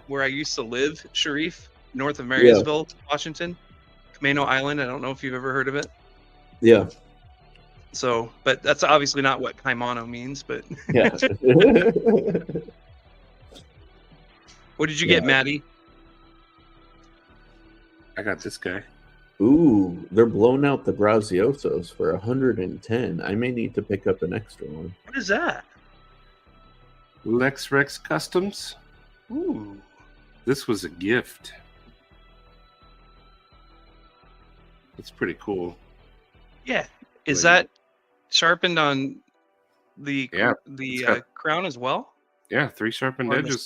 where I used to live, Sherif, north of Marysville, Washington, Camano Island. I don't know if you've ever heard of it. Yeah. So, but that's obviously not what Kaimano means. But yeah. What did you get, Maddie? I got this guy. Ooh, they're blowing out the Graziosos for 110. I may need to pick up an extra one. What is that? Lex Rex Customs. Ooh. This was a gift. It's pretty cool. Yeah. Is that sharpened on the crown as well? Yeah, 3 sharpened edges.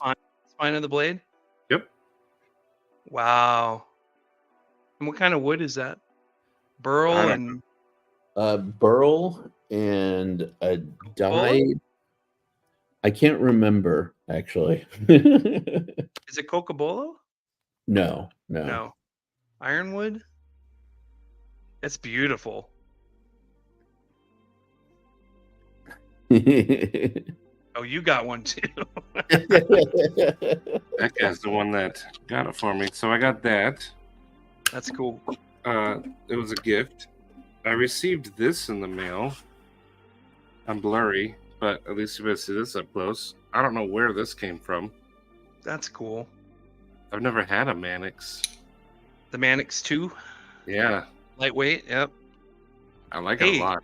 Spine of the blade? Yep. Wow. And what kind of wood is that? Burl and burl and a dyed. I can't remember actually. Is it Cocobolo? No. Ironwood? That's beautiful. Oh, you got one too. That guy's the one that got it for me. So I got that. That's cool. It was a gift. I received this in the mail. I'm blurry, but at least you guys see this up close. I don't know where this came from. That's cool. I've never had a Mannix. The Mannix 2? Yeah. Lightweight, yep. I like it a lot.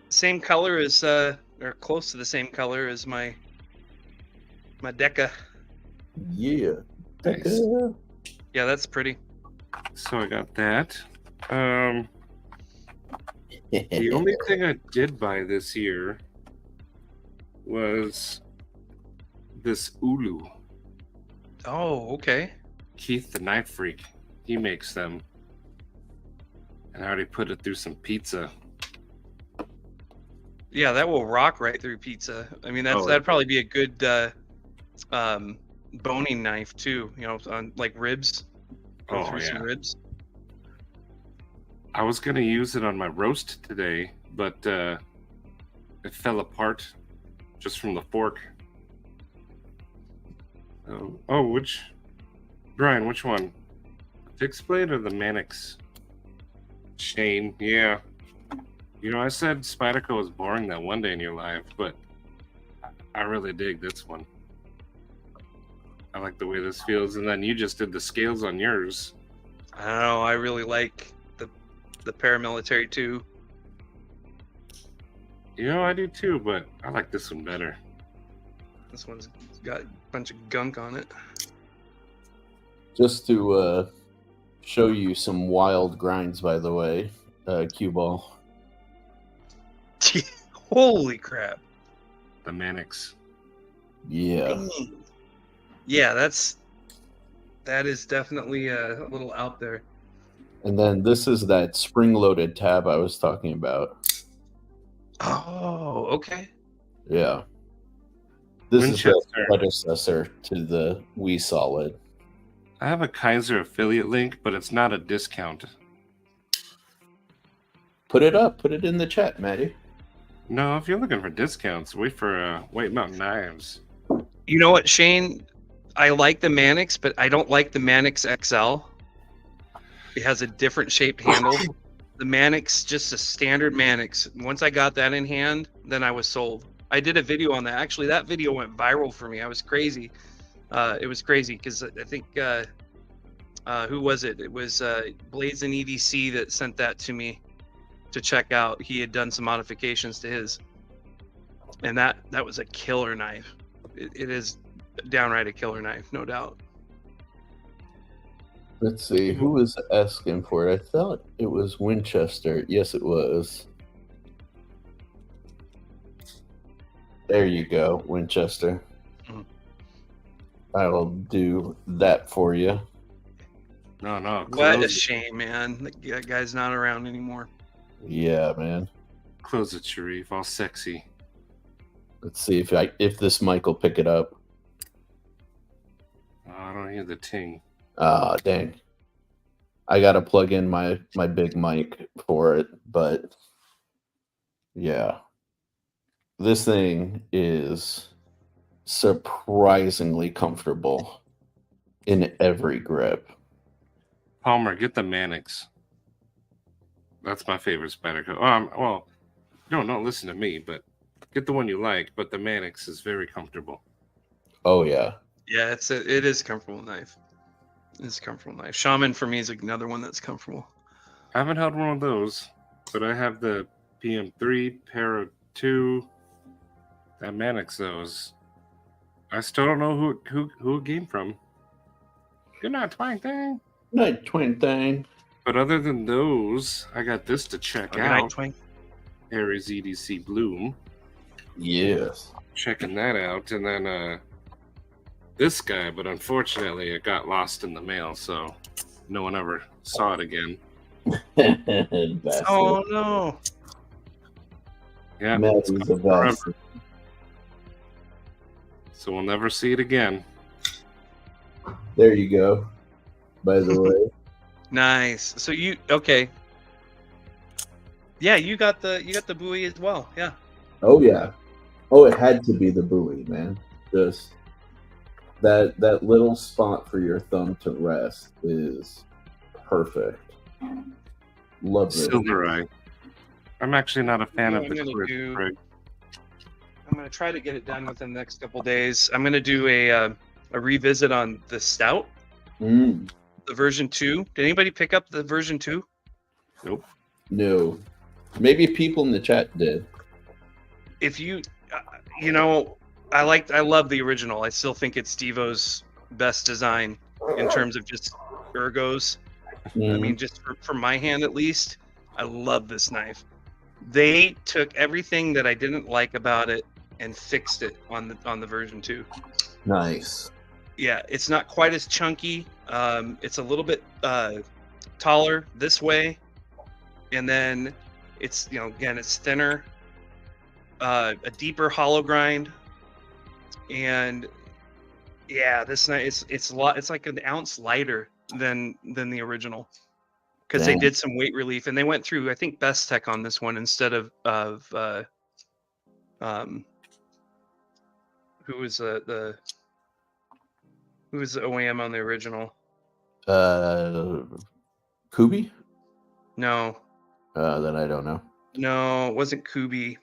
Same color as, or close to the same color as my Deca. Yeah. Nice. Yeah, that's pretty. So I got that. The only thing I did buy this year was this Ulu. Oh, okay. Keith the Knife Freak. He makes them. And I already put it through some pizza. Yeah, that will rock right through pizza. I mean, that'd probably be a good boning knife too. You know, on like ribs. Go through some ribs. I was gonna use it on my roast today, but it fell apart just from the fork. Brian, which one? The fixed blade or the Mannix? Shane, yeah. You know, I said Spyderco was boring that one day in your life, but I really dig this one. I like the way this feels, and then you just did the scales on yours. I don't know. I really like the paramilitary too. You know, I do too, but I like this one better. This one's got a bunch of gunk on it. Just to show you some wild grinds, by the way, cue ball. Holy crap! The Mannix. Yeah. Dang. Yeah, that is definitely a little out there. And then this is that spring-loaded tab I was talking about. Oh, okay. Yeah. This Winchester. is the predecessor to the Wii Solid. I have a Kaiser affiliate link, but it's not a discount. Put it up. Put it in the chat, Maddie. No, if you're looking for discounts, wait for White Mountain Knives. You know what, Shane? I like the Mannix, but I don't like the Mannix XL. It has a different shaped handle. The Mannix, just a standard Mannix. Once I got that in hand, then I was sold. I did a video on that. Actually, that video went viral for me. I was crazy. It was crazy because I think, who was it? It was Blades and EDC that sent that to me to check out. He had done some modifications to his. And that was a killer knife. It is downright a killer knife, no doubt. Let's see, who was asking for it? I thought it was Winchester. Yes, it was. There you go, Winchester. Mhm. I will do that for you. No. What a Close, shame, man. That guy's not around anymore. Yeah, man. close it, Sherif. All sexy. Let's see if this mic will pick it up. Oh, I don't hear the ting. Ah, dang. I gotta plug in my big mic for it, but yeah. This thing is surprisingly comfortable in every grip. Palmer, get the Mannix. That's my favorite Spyderco. Well, no, don't listen to me, but get the one you like. But the Mannix is very comfortable. Oh yeah. Yeah, it is a comfortable knife. It's a comfortable knife. Shaman for me is another one that's comfortable. I haven't had one of those, but I have the PM3, Para 2. That Mannix, those. I still don't know who it came from. Good night, twang thing. Night twin thing. But other than those, I got this to check Good night, out. twang. Aries EDC Bloom. Yes. Checking that out, and then this guy, but unfortunately it got lost in the mail, so no one ever saw it again. Bastard. Oh no. Yeah, Matt it's is gone a forever, bastard. so we'll never see it again. There you go. By the way. Nice. So okay. Yeah, you got the buoy as well. Yeah. Oh yeah. Oh, it had to be the buoy, man. Just that little spot for your thumb to rest is perfect. Love it. Silver Eye. I'm actually not a fan No, of I'm the gonna Chris do- Craig. I'm gonna try to get it done within the next couple days. I'm gonna do a revisit on the stout, Mm, the version 2. Did anybody pick up the version 2? Nope. no. Maybe people in the chat did. If you I love the original. I still think it's Devo's best design in terms of just ergos. I Mm, mean, just for my hand at least, I love this knife. They took everything that I didn't like about it and fixed it on the version 2. nice. Yeah, it's not quite as chunky. It's a little bit taller this way, and then it's again it's thinner, a deeper hollow grind, and yeah, this knife it's a lot. It's like an ounce lighter than the original because they Dang. did some weight relief and they went through I think Best Tech on this one instead of who was the OEM on the original? Kubi? No, Then I don't know. it wasn't Kubi.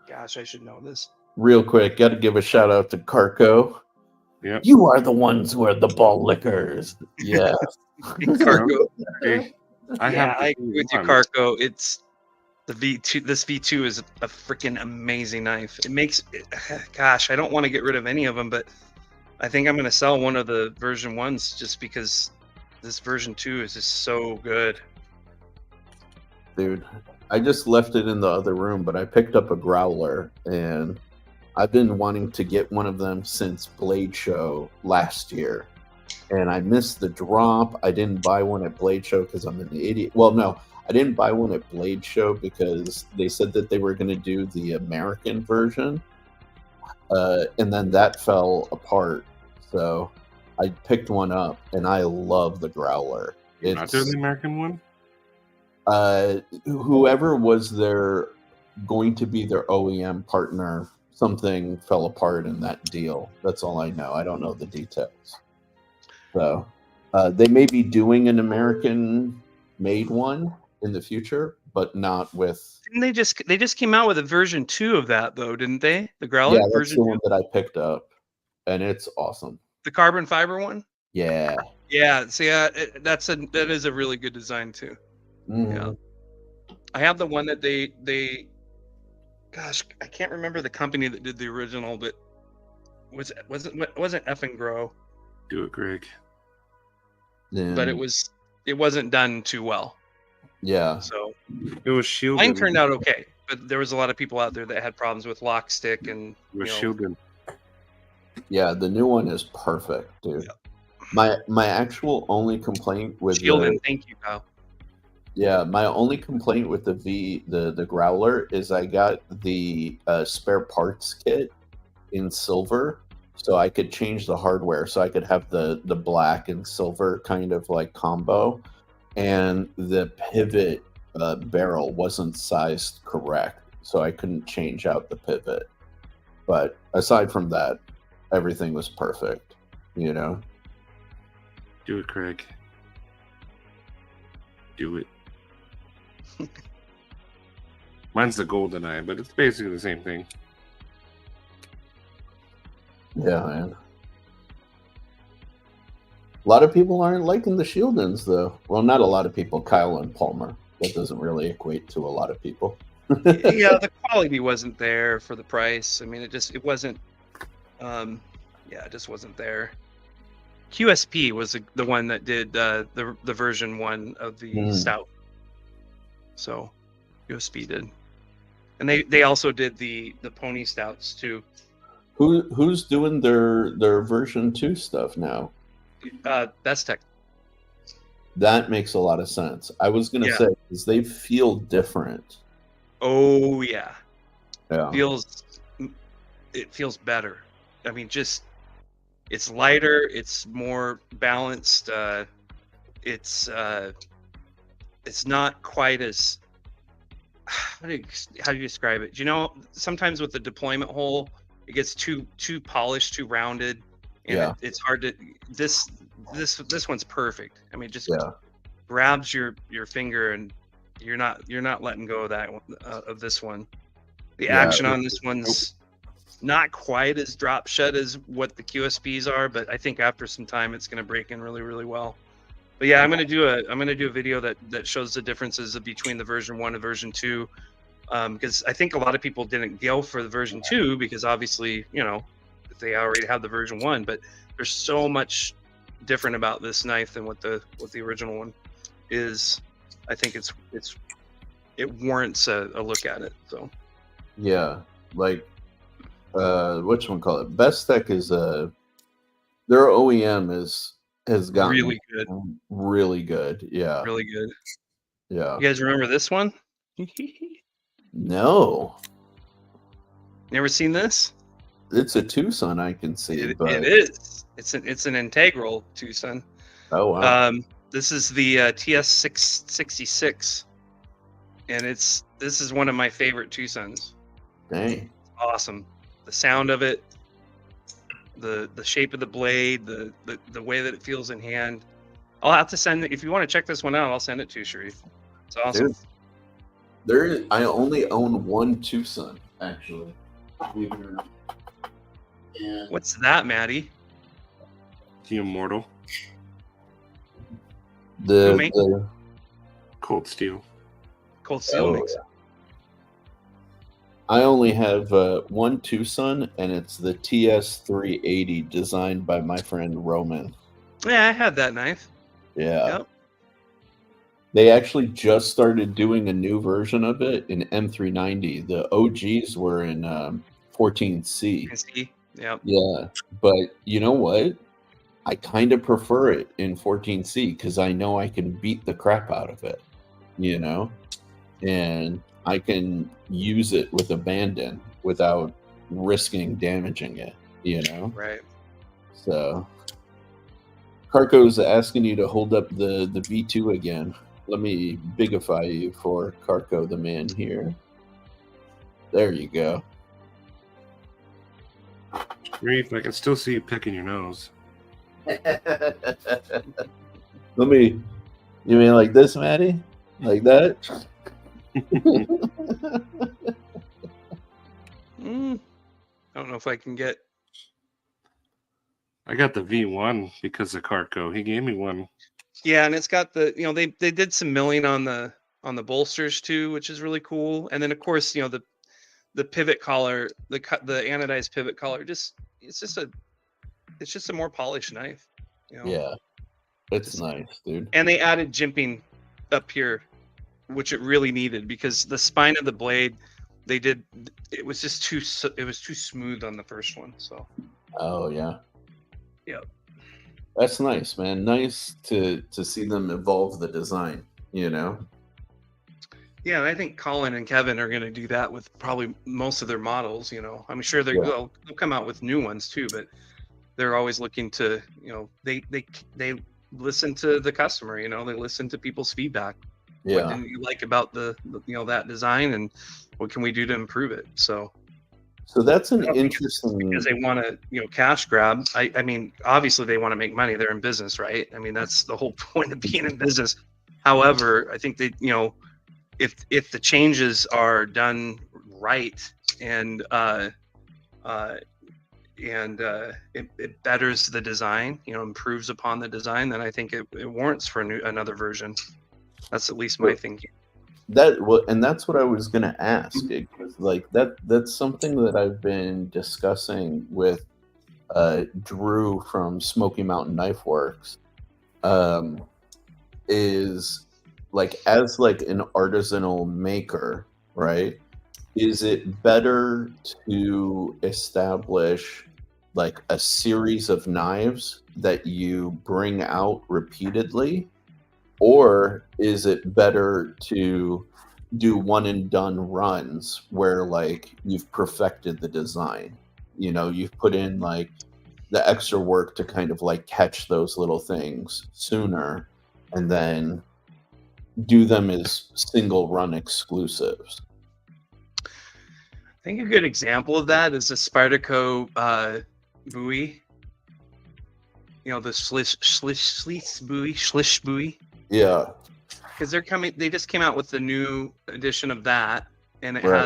Gosh, I should know this. Real quick, got to give a shout out to Carco. Yep. You are the ones who are the ball lickers. Yeah. Carco. Hey, I Yeah, have I agree with you, one. Carco. It's the V2. This V2 is a freaking amazing knife. It makes, gosh, I don't want to get rid of any of them, but I think I'm going to sell one of the version 1s just because this version 2 is just so good. Dude, I just left it in the other room, but I picked up a growler and I've been wanting to get one of them since Blade Show last year. And I missed the drop. I didn't buy one at Blade Show because I'm an idiot. Well, no, I didn't buy one at Blade Show because they said that they were going to do the American version. And then that fell apart. So I picked one up and I love the growler. You're not doing the American one? Whoever was going to be their OEM partner, something fell apart in that deal. That's all I know. I don't know the details. So they may be doing an American made one in the future, but not with. Didn't they just came out with a version 2 of that though, didn't they? The growler Yeah, that's version the 2? one that I picked up, and it's awesome. The carbon fiber one? Yeah. Yeah, so yeah, that is a really good design too. Mhm. Yeah. I have the one that they gosh, I can't remember the company that did the original, but wasn't F and Grow. Do it, Greg. but it wasn't done too well. Yeah. So It was shielded. mine turned out okay, but there was a lot of people out there that had problems with lock stick and It was shielded. Yeah, the new one is perfect, dude. Yeah. My actual only complaint with shielding. Thank you, Kyle. Yeah, my only complaint with the growler is I got the spare parts kit in silver, so I could change the hardware, so I could have the black and silver kind of like combo, and the pivot barrel wasn't sized correct, so I couldn't change out the pivot. But aside from that, everything was perfect. You know. Do it, Craig. Do it. Mine's the golden eye, but it's basically the same thing. Yeah, man. A lot of people aren't liking the shieldings, though. Well, not a lot of people. Kyle and Palmer. That doesn't really equate to a lot of people. Yeah, the quality wasn't there for the price. I mean, it wasn't. It just wasn't there. QSP was the one that did the version 1 of the stout. So QSP did, and they also did the pony stouts too. Who's doing their version 2 stuff now? That's Tech. That makes a lot of sense. I was gonna say because they feel different. Oh yeah. Yeah. It feels better. I mean, just it's lighter. It's more balanced. It's not quite as how do you describe it? You know, sometimes with the deployment hole, it gets too polished, too rounded, and it's hard to. This one's perfect. I mean, just grabs your finger, and you're not letting go of that of this one. The action on this one's not quite as drop shut as what the QSPs are, but I think after some time it's going to break in really, really well. But yeah, I'm gonna do a video that shows the differences between the version 1 and version 2, because I think a lot of people didn't go for the version 2 because obviously they already have the version 1, but there's so much different about this knife than what the original one is. I think it warrants a look at it. So yeah, like whatchamacallit, Best Tech is their OEM has gotten really good. Really good. Yeah. Really good. Yeah. You guys remember this one? No. Never seen this? It's a Tucson, I can see. But it is. It's an integral Tucson. Oh wow. This is the TS 666, and this is one of my favorite Tucsons. Dang. Awesome. The sound of it, the shape of the blade, the way that it feels in hand. I'll have to send it if you want to check this one out. I'll send it to you, Sherif. It's awesome. Dude, I only own one Tucson, actually. What's that, Maddie? The Immortal. The Cold Steel. Cold Steel makes it. I only have one Tucson, and it's the TS 380 designed by my friend Roman. Yeah, I had that knife. Yeah. Yep. They actually just started doing a new version of it in M390. The OGs were in 14C. Yep. Yeah, but you know what? I kind of prefer it in 14C because I know I can beat the crap out of it, and I can use it with abandon without risking damaging it, Right. So, Carco's asking you to hold up the V2 again. Let me bigify you for Carco the man here. There you go. Reef, I can still see you picking your nose. You mean like this, Maddie? Like that? I don't know if I can get. I got the V1 because of Carco. He gave me one. Yeah, and it's got the they did some milling on the bolsters too, which is really cool. And then of course the pivot collar, the anodized pivot collar, it's just a more polished knife. Yeah. It's nice, dude. And they added jimping up here, which it really needed, because the spine of the blade, it was just too smooth on the first one. So. Oh yeah. Yep. That's nice, man. Nice to see them evolve the design, you know? Yeah, I think Colin and Kevin are going to do that with probably most of their models, you know. I'm sure they'll come out with new ones too, but they're always looking to, you know, they listen to the customer, you know, they listen to people's feedback. Yeah. What didn't you like about the you know, that design, and what can we do to improve it? So that's an interesting, because they want to, you know, cash grab. I mean, obviously they want to make money. They're in business, right? I mean, that's the whole point of being in business. However, I think they, you know, if the changes are done right and it betters the design, you know, improves upon the design, then I think it warrants for another version. That's at least my thinking. And that's what I was gonna ask. Like that's something that I've been discussing with Drew from Smoky Mountain Knife Works. Is like, as like an artisanal maker, right? Is it better to establish like a series of knives that you bring out repeatedly? Or is it better to do one and done runs where like you've perfected the design? You know, you've put in like the extra work to kind of like catch those little things sooner and then do them as single run exclusives. I think a good example of that is the Spyderco buoy. You know, the Schliss buoy. Yeah. Because they just came out with the new edition of that, and it Right.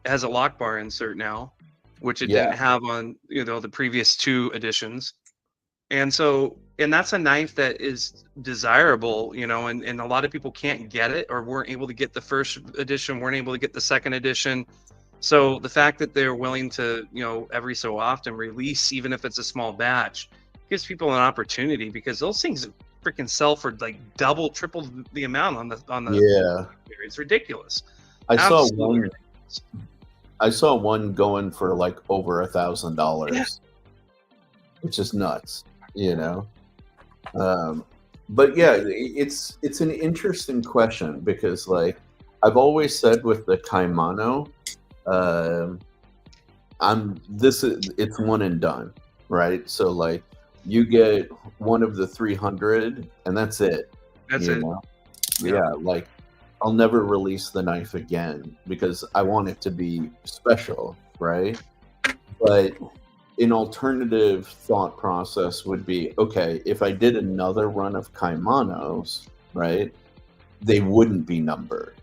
has a lock bar insert now, which it didn't have on, you know, the previous two editions. And that's a knife that is desirable, you know, and a lot of people can't get it, or weren't able to get the first edition, weren't able to get the second edition. So the fact that they're willing to, you know, every so often release, even if it's a small batch, gives people an opportunity, because those things freaking sell for like double, triple the amount on the it's ridiculous. I Absolutely saw one going for like over $1,000, which is nuts, you know. But yeah, it's an interesting question, because like I've always said with the Kaimano, it's one and done, right? So like you get one of the 300 and that's it. That's it. Yeah, like I'll never release the knife again because I want it to be special, right? But an alternative thought process would be, okay, if I did another run of Kaimanos, right, they wouldn't be numbered.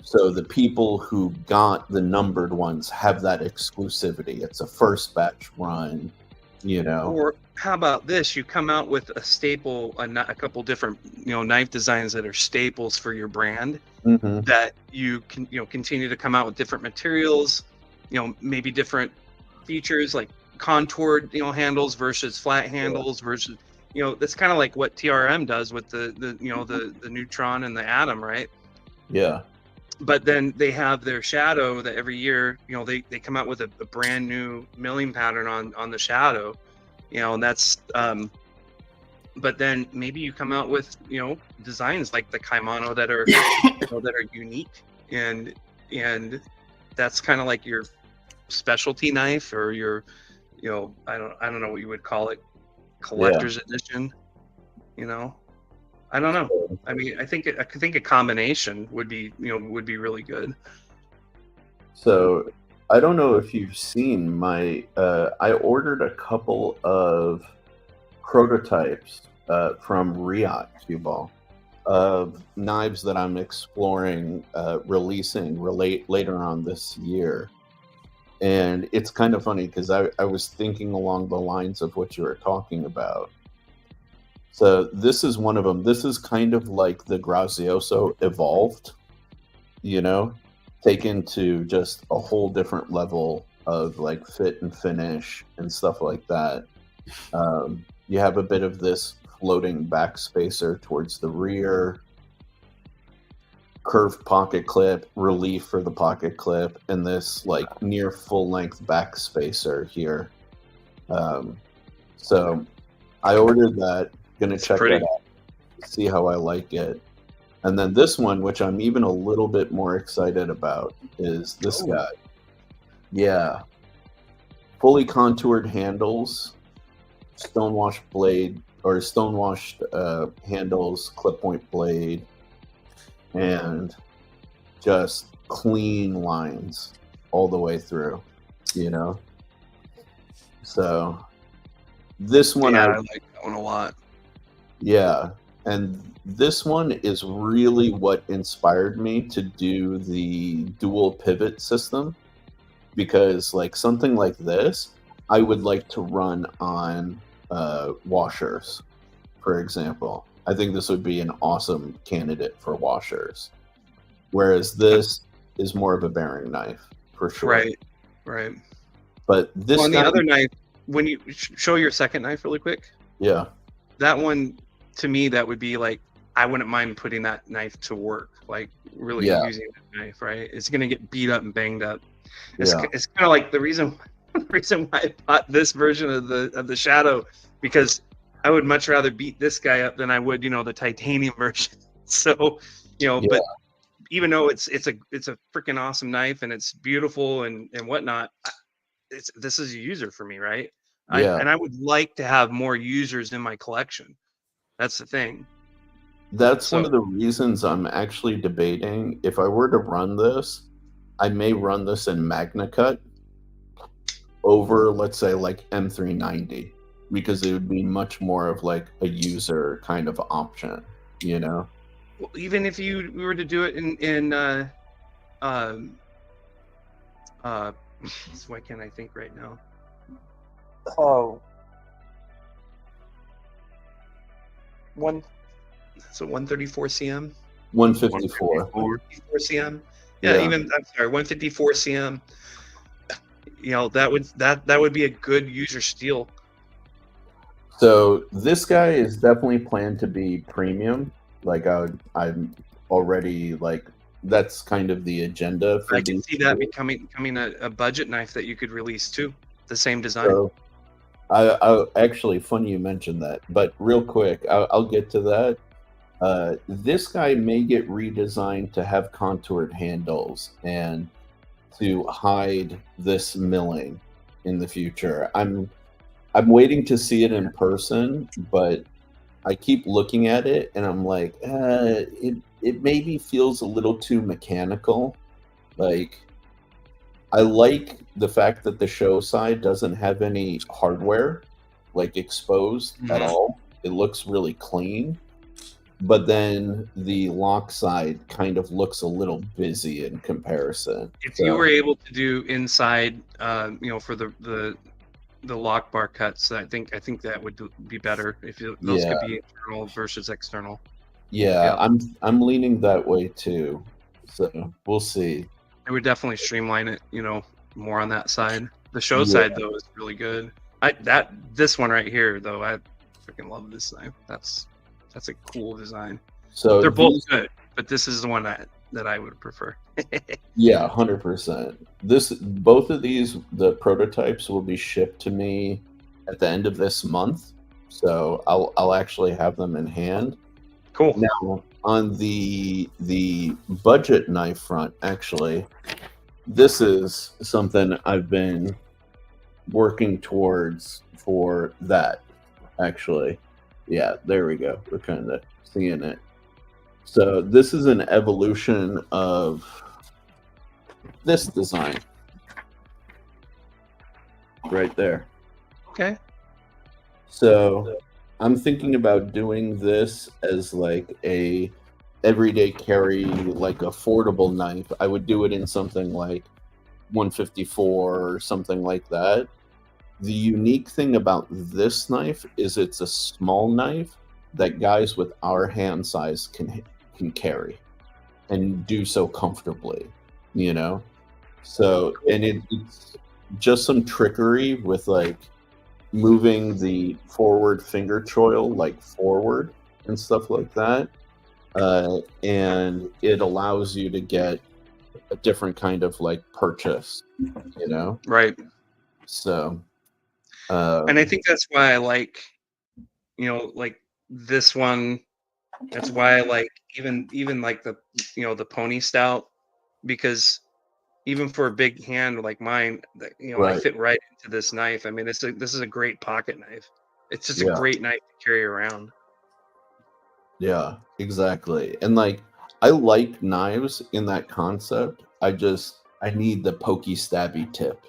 So the people who got the numbered ones have that exclusivity. It's a first batch run, you know. Or how about this? You come out with a staple, a couple different, you know, knife designs that are staples for your brand, that you can, you know, continue to come out with different materials, you know, maybe different features like contoured, you know, handles versus flat handles versus, you know, that's kind of like what TRM does with the you know, the Neutron and the Atom, right? Yeah. But then they have their Shadow that every year, you know, they come out with a brand new milling pattern on the Shadow, you know, and that's but then maybe you come out with, you know, designs like the Kaimano that are you know, that are unique, and that's kind of like your specialty knife, or your, you know, I don't know what you would call it, collector's edition, you know. I don't know. I mean, I think a combination would be, you know, would be really good. So I don't know if you've seen my I ordered a couple of prototypes from Riot Q-Ball of knives that I'm exploring releasing later on this year. And it's kind of funny because I was thinking along the lines of what you were talking about. So this is one of them. This is kind of like the Grazioso evolved, you know, taken to just a whole different level of like fit and finish and stuff like that. You have a bit of this floating back spacer towards the rear, curved pocket clip, relief for the pocket clip, and this like near full length back spacer here. So I ordered that. Gonna check that out, see how I like it. And then this one, which I'm even a little bit more excited about, is this guy. Yeah. Fully contoured handles, stonewashed blade, or stonewashed handles, clip point blade, and just clean lines all the way through, you know? So this one, I like that one a lot. Yeah. And this one is really what inspired me to do the dual pivot system, because like something like this, I would like to run on washers, for example. I think this would be an awesome candidate for washers. Whereas this is more of a bearing knife, for sure. Right. But this on the other knife, when you show your second knife really quick. Yeah. That one, to me, that would be like, I wouldn't mind putting that knife to work, like really using that knife, right? It's going to get beat up and banged up. It's kind of like the reason why I bought this version of the Shadow, because I would much rather beat this guy up than I would, the titanium version. So, but even though it's a freaking awesome knife and it's beautiful and whatnot, this is a user for me, right? And I would like to have more users in my collection. That's the thing. That's one of the reasons I'm actually debating. If I were to run this, I may run this in Magna Cut over, let's say, like M390, because it would be much more of like a user kind of option, Well, even if we were to do it in why can't I think right now? Oh. So 134 cm. 154. 154 cm. Yeah, even I'm sorry, 154 cm. That would be a good user steal. So this guy is definitely planned to be premium. Like I'm already like, that's kind of the agenda for I can see that becoming a budget knife that you could release too. The same design. So, I actually, funny you mentioned that, but real quick, I'll get to that. This guy may get redesigned to have contoured handles and to hide this milling in the future. I'm waiting to see it in person, but I keep looking at it and I'm like, it maybe feels a little too mechanical. Like, I like the fact that the show side doesn't have any hardware like exposed at all. It looks really clean. But then the lock side kind of looks a little busy in comparison. If you were able to do inside, for the lock bar cuts, I think that would be better if those could be internal versus external. Yeah, I'm leaning that way too. So we'll see. It would definitely streamline it, more on that side. The show side though is really good. This one right here though, I freaking love this knife. That's a cool design. So they're both good, but this is the one that I would prefer. Yeah, 100%. Both of these, the prototypes will be shipped to me at the end of this month. So I'll actually have them in hand. Cool. Now on the budget knife front, actually, this is something I've been working towards for that. Actually, yeah, there we go. We're kind of seeing it. So this is an evolution of this design right there. Okay. So I'm thinking about doing this as like a everyday carry, like affordable knife. I would do it in something like 154 or something like that. The unique thing about this knife is it's a small knife that guys with our hand size can carry and do so comfortably, So, and it's just some trickery with like, moving the forward finger choil like forward and stuff like that. And it allows you to get a different kind of like purchase, you know? Right. So, And I think that's why I like, like this one. That's why I like even like the the pony stout, because even for a big hand like mine, I right. fit right into this knife. I mean, this is a great pocket knife. It's just a Yeah. great knife to carry around. Yeah, exactly. And like, I like knives in that concept. I need the pokey stabby tip.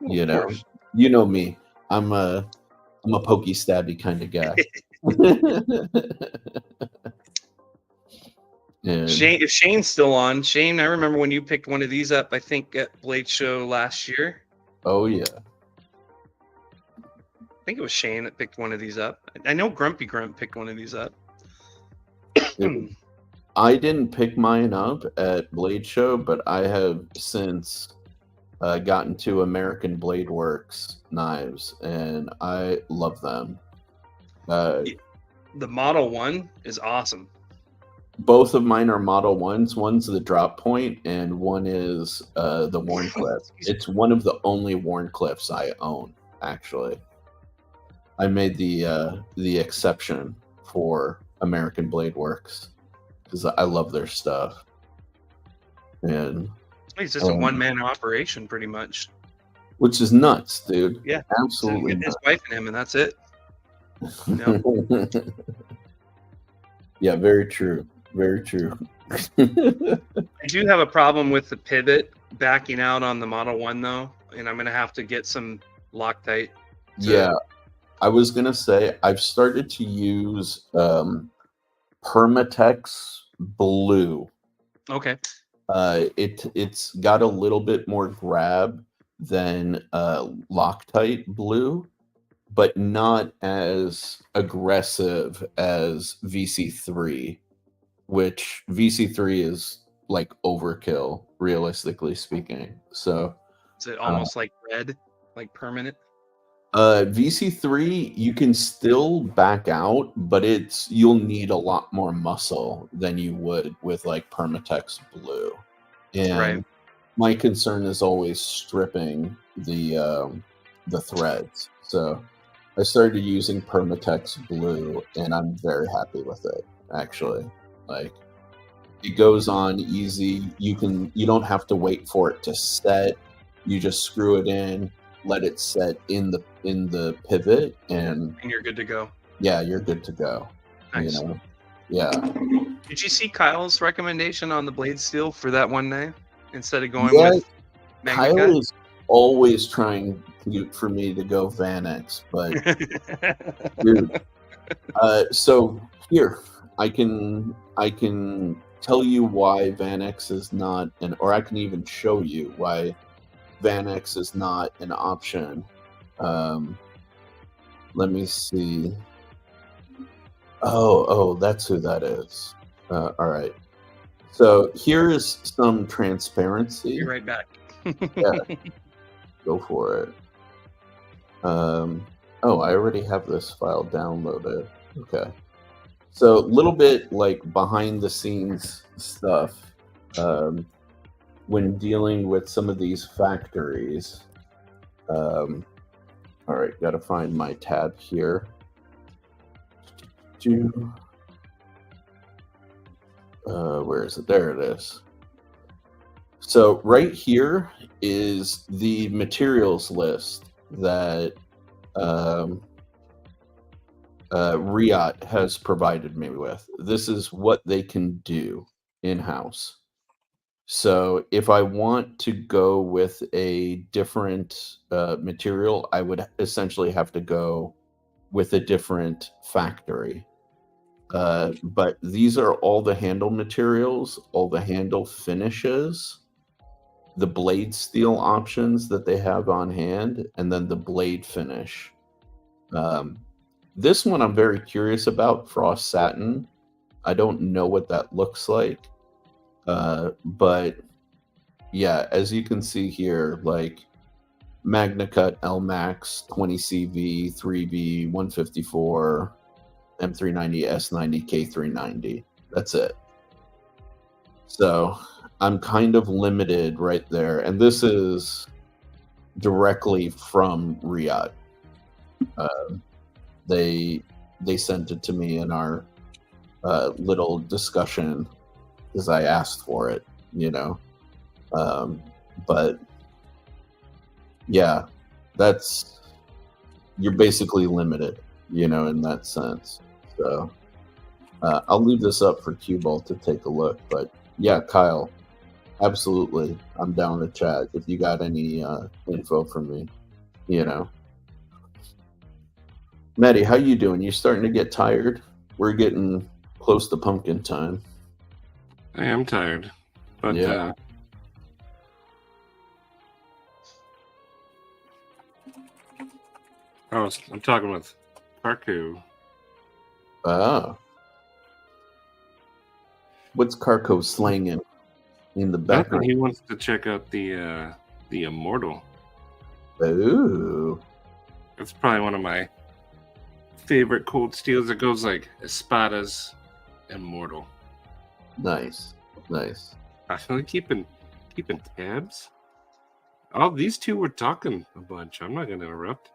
Of course. You know me. I'm a pokey stabby kind of guy. And, Shane, if Shane's still on, Shane, I remember when you picked one of these up, I think at Blade Show last year. oh yeah. I think it was Shane that picked one of these up. I know Grumpy Grump picked one of these up. I didn't pick mine up at Blade Show, but I have since gotten to American Blade Works knives, and I love them. The Model 1 is awesome. Both of mine are Model 1s. One's the drop point, and one is the Warncliffe. It's one of the only Warncliffes I own, actually. I made the exception for American Blade Works because I love their stuff. And It's just a one-man operation, pretty much. which is nuts, dude. Yeah, absolutely. So his wife and him, and that's it. No. Yeah, very true. Very true. I do have a problem with the pivot backing out on the Model 1, though, and I'm going to have to get some Loctite. Yeah, I was going to say, I've started to use Permatex Blue. Okay. It's got a little bit more grab than Loctite Blue, but not as aggressive as VC3, which VC3 is like overkill, realistically speaking. So is it almost like red, like permanent? VC3 you can still back out, but you'll need a lot more muscle than you would with like Permatex Blue. And right. My concern is always stripping the threads. So I started using Permatex Blue, and I'm very happy with it. Actually, like it goes on easy. You don't have to wait for it to set. You just screw it in, let it set in the pivot, and you're good to go. Yeah, you're good to go. Nice. Yeah. Did you see Kyle's recommendation on the blade steel for that one knife instead of going with Magna Kyle is always trying for me to go Vanex, but dude. So here I can tell you why Vanex is not or I can even show you why Vanex is not an option. Let me see. Oh, that's who that is. All right. So here is some transparency. Be right back. Yeah, go for it. Oh, I already have this file downloaded. Okay. So a little bit like behind the scenes stuff when dealing with some of these factories. All right, got to find my tab here. Where is it? There it is. So right here is the materials list that Riot has provided me with. This is what they can do in-house. So if I want to go with a different material, I would essentially have to go with a different factory. But these are all the handle materials, all the handle finishes, the blade steel options that they have on hand, and then the blade finish. This one I'm very curious about, Frost Satin. I don't know what that looks like. But yeah, as you can see here, like Magna Cut LMAX 20CV 3V 154 M390 S90 K390. That's it. So I'm kind of limited right there, and this is directly from Riyadh. They sent it to me in our little discussion because I asked for it, you know. But yeah, you're basically limited, you know, in that sense. So I'll leave this up for Q-Ball to take a look. But yeah, Kyle, absolutely, I'm down to chat if you got any info from me, you know. Maddie, how you doing? You starting to get tired? We're getting close to pumpkin time. I am tired, but Yeah. I'm talking with Parku. Ah. What's Carco slanging in the Nothing. background? He wants to check out the Immortal. Ooh. That's probably one of my favorite cold steels. It goes like Espada's Immortal. Nice. Nice. I feel like keeping tabs. Oh, these two were talking a bunch. I'm not going to interrupt.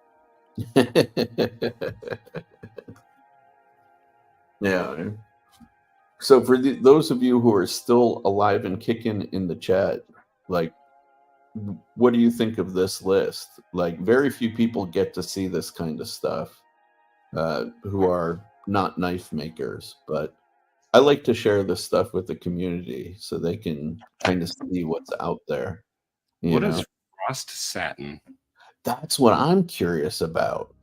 Yeah. So for those of you who are still alive and kicking in the chat, like, what do you think of this list? Like, very few people get to see this kind of stuff who are not knife makers, but I like to share this stuff with the community so they can kind of see what's out there. What is frost satin? That's what I'm curious about.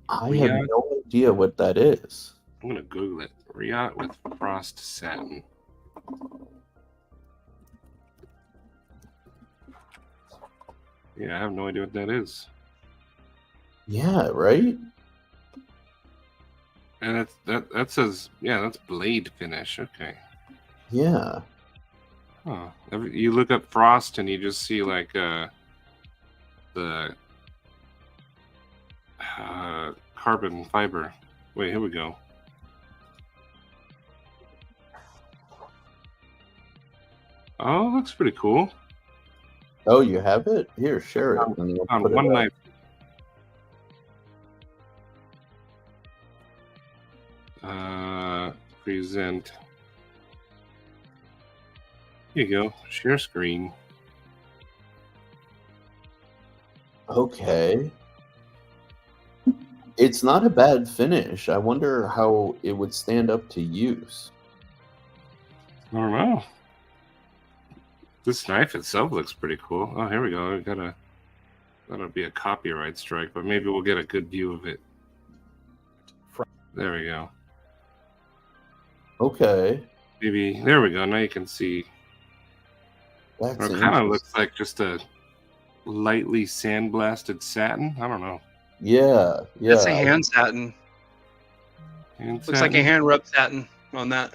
I have no idea what that is. I'm going to Google it. Riyadh with frost satin. Yeah, I have no idea what that is. Yeah, right? And that says, yeah, that's blade finish. Okay. Yeah. Huh. You look up frost and you just see like the carbon fiber. Wait, here we go. Oh, looks pretty cool. Oh, you have it? Here, share it. And we'll On put one it up. knife. Present. Here you go. Share screen. Okay. It's not a bad finish. I wonder how it would stand up to use. I don't know. This knife itself looks pretty cool. Oh, here we go. That'll be a copyright strike, but maybe we'll get a good view of it. There we go. Okay. Maybe there we go. Now you can see. That's It kind of looks like just a lightly sandblasted satin. I don't know. Yeah, yeah. That's a hand satin. Looks like a hand rub satin on that.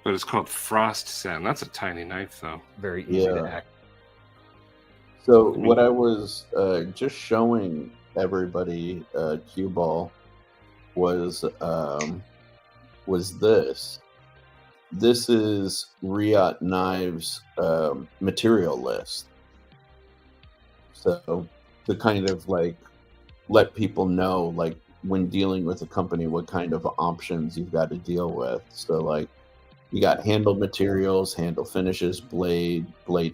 But it's called frost satin. That's a tiny knife, though. Very easy to act. So what I was just showing everybody, Q-Ball, was this. This is Riyadh Knives material list. So to kind of like let people know, like when dealing with a company, what kind of options you've got to deal with. So like you got handle materials, handle finishes, blade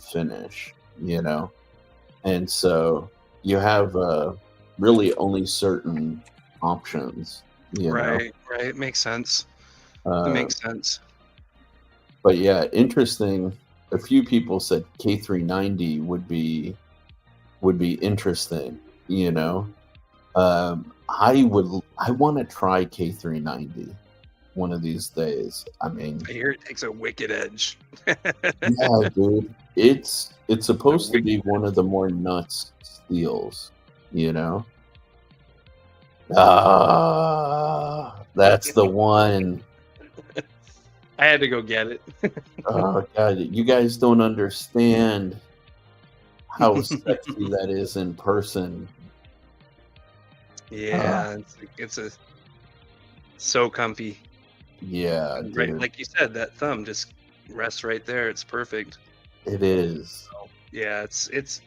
finish, you know. And so you have really only certain options, you know. Right. It makes sense. It makes sense. But yeah, interesting. A few people said K390 would be interesting, you know. I want to try K390 one of these days. I mean, I hear it takes a wicked edge. yeah, dude. It's supposed to be one of the more nuts steels, you know. Ah, that's the one. I had to go get it. Oh god, you guys don't understand how sexy that is in person. Yeah, it's a so comfy. Yeah, Right, dude, like you said, that thumb just rests right there. It's perfect. it is. Yeah, it's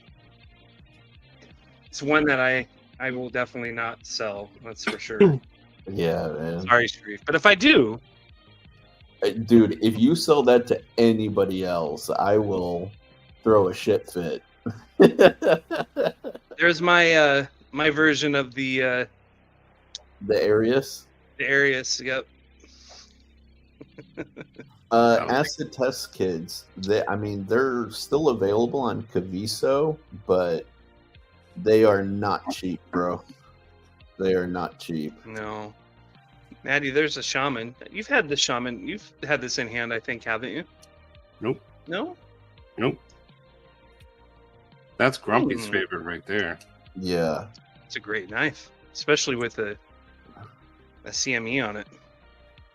one that I will definitely not sell. That's for sure. Yeah, man. Sorry, Sherif, but if I do, Dude, if you sell that to anybody else, I will throw a shit fit. there's my my version of the Arius. Arius. Yep. Acid Test Kids. They're still available on Kaviso, but they are not cheap, bro. They are not cheap. No, Maddie, there's a shaman. You've had the shaman. You've had this in hand, I think, haven't you? Nope. No. Nope. That's Grumpy's Hmm. favorite right there. Yeah. It's a great knife, especially with a CME on it.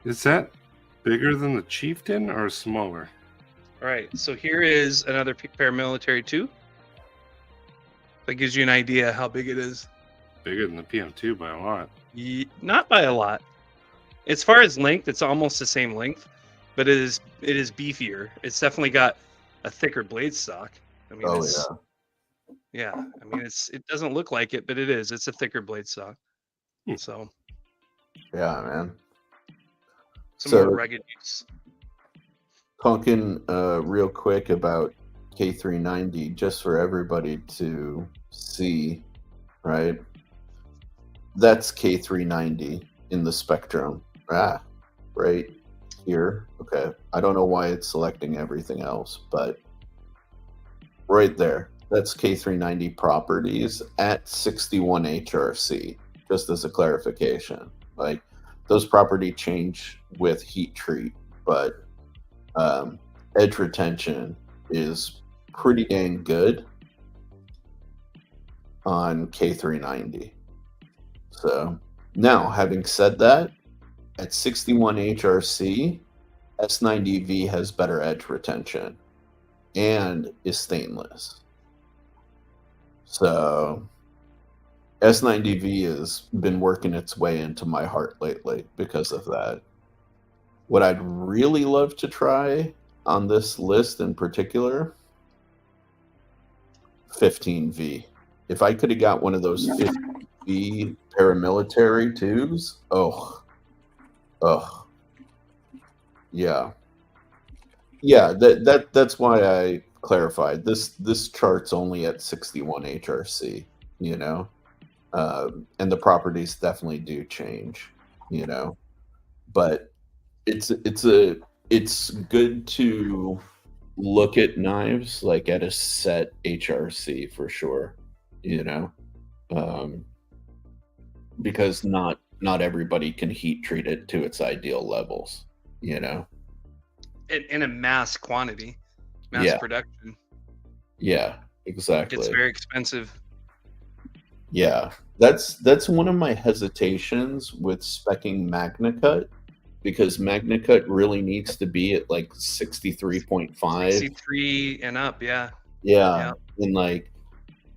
Is that bigger than the Chieftain or smaller? All right, so here is another paramilitary 2. That gives you an idea how big it is. Bigger than the PM2 by a lot. Not by a lot. As far as length, it's almost the same length, but it is beefier. It's definitely got a thicker blade stock. I mean, Oh it's, yeah. yeah. I mean, it doesn't look like it, but it is. It's a thicker blade stock. Hmm. So Yeah, man. some So- more rugged use. Talking real quick about K390, just for everybody to see, right? That's K390 in the spectrum. Right here. Okay. I don't know why it's selecting everything else, but right there. That's K390 properties at 61 HRC, just as a clarification. Like, those property change with heat treat, but edge retention is pretty dang good on K390. So now, having said that, at 61 HRC, S90V has better edge retention and is stainless. So S90V has been working its way into my heart lately because of that. What I'd really love to try on this list in particular, 15V. If I could have got one of those 15V paramilitary twos, yeah, that's why I clarified this chart's only at 61 HRC, you know, and the properties definitely do change, you know, but it's good to look at knives like at a set HRC for sure, you know, because not everybody can heat treat it to its ideal levels, you know. In a mass quantity, mass Yeah. production. Yeah, exactly. It's very expensive. Yeah, that's one of my hesitations with specking MagnaCut, because MagnaCut really needs to be at like 63.5. 63 and up, yeah. Yeah, and like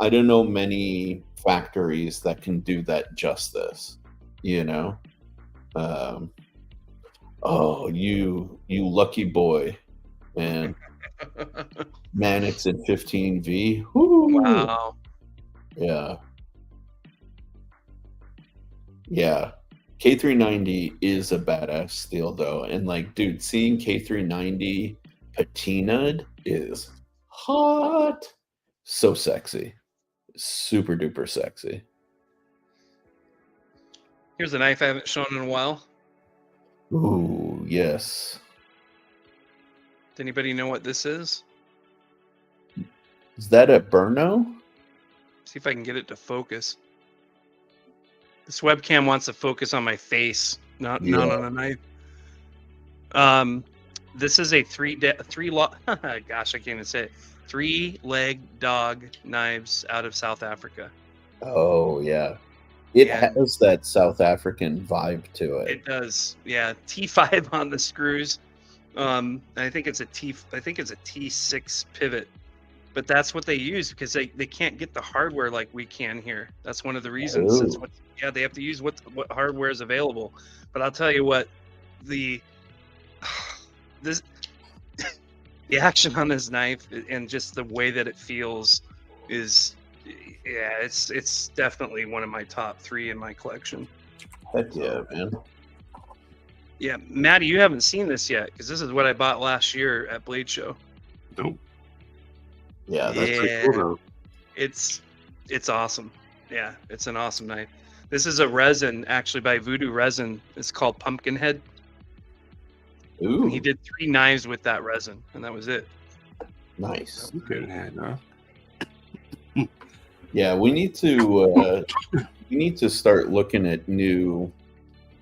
I don't know many factories that can do that justice, you know. Oh, you lucky boy, man. Mannix at 15V. Woo! Wow. Yeah. Yeah. K390 is a badass steel though. And like, dude, seeing K390 patinaed is hot. So sexy. Super duper sexy. Here's a knife I haven't shown in a while. Ooh, yes. Does anybody know what this is? Is that a Burno? See if I can get it to focus. This webcam wants to focus on my face, not on a knife. This is a gosh, I can't even say it. 3-leg dog knives out of South Africa. Oh yeah. It Yeah. has that South African vibe to it. It does, yeah. T5 on the screws. I think it's a T6 pivot, but that's what they use because they can't get the hardware like we can here. That's one of the reasons. That's what, yeah, they have to use what hardware is available. But I'll tell you what, the action on this knife and just the way that it feels is, yeah, it's definitely one of my top 3 in my collection. Heck yeah, man. Yeah, Maddie, you haven't seen this yet because this is what I bought last year at Blade Show. Nope. Yeah, that's Yeah, Cool, though. it's awesome. Yeah, it's an awesome knife. This is a resin actually by Voodoo Resin. It's called Pumpkinhead. ooh, And he did 3 knives with that resin, and that was it. nice. Good head, huh? Yeah, we need to start looking at new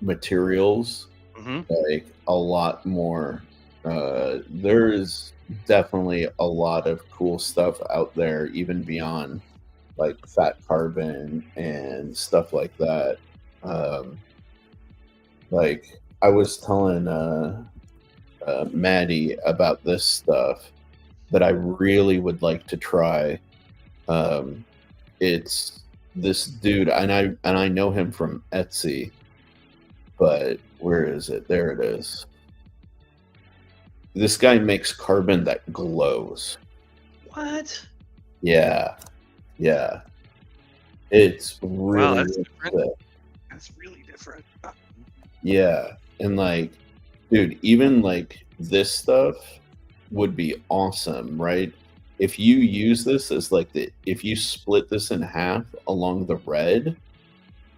materials, Hmm. like a lot more. There is definitely a lot of cool stuff out there, even beyond like fat carbon and stuff like that. Like I was telling Maddie about this stuff that I really would like to try. It's this dude, and I know him from Etsy, but where is it? There it is. This guy makes carbon that glows. What? Yeah, yeah. It's really, Wow, that's really different. sick. That's really different. Yeah, and like, dude, even like this stuff would be awesome, right? If you use this as like if you split this in half along the red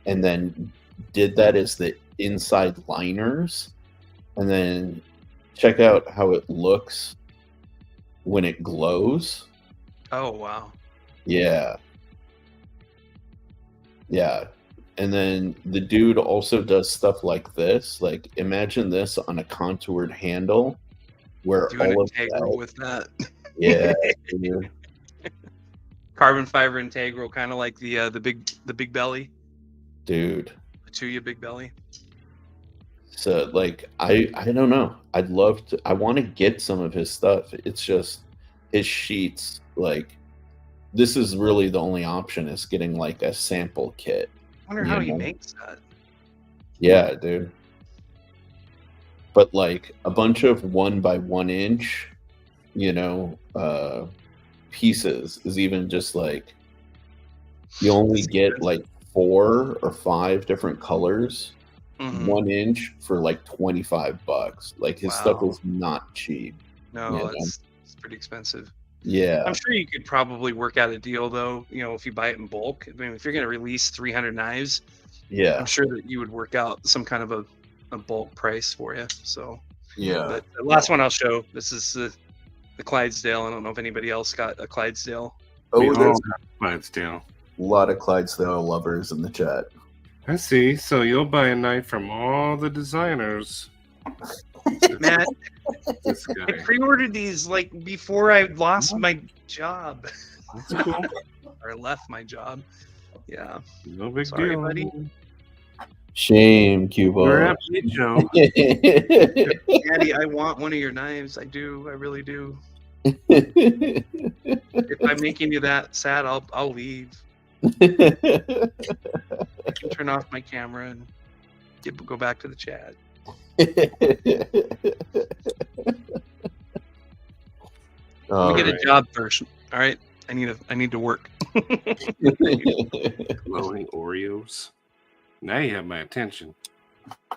and then did that as the inside liners, and then check out how it looks when it glows. Oh, wow. Yeah. Yeah. And then the dude also does stuff like this. Like imagine this on a contoured handle where Doing all of integral that, with that. yeah, dude. Carbon fiber integral, kind of like the big belly, Dude. the Tuya big belly. So like I don't know. I'd love to. I want to get some of his stuff. It's just his sheets. Like this is really the only option is getting like a sample kit. I wonder You how he know? makes that. Yeah, dude. But like a bunch of 1 by 1 inch, pieces is even just like you only That's get expensive. like 4 or 5 different colors. Mhm. 1 inch for like $25. Like his stuff Wow. is not cheap. No, you know? it's pretty expensive. Yeah, I'm sure you could probably work out a deal though. If you buy it in bulk. I mean, if you're going to release 300 knives, yeah, I'm sure that you would work out some kind of a bulk price for you. So, yeah. but the last one I'll show. This is the Clydesdale. I don't know if anybody else got a Clydesdale. We Oh, all there's have Clydesdale. a lot of Clydesdale lovers in the chat. I see. So you'll buy a knife from all the designers. Matt, This I guy. pre-ordered these like before I lost my job That's cool. or left my job. Yeah. No big Sorry, deal. buddy. Shame, We're Cuba. at Blade Show. Daddy, I want one of your knives. I do. I really do. If I'm making you that sad, I'll leave. I can turn off my camera and go back to the chat. Let me get a job first. All right. I need to work. Glowing Oreos. Now you have my attention.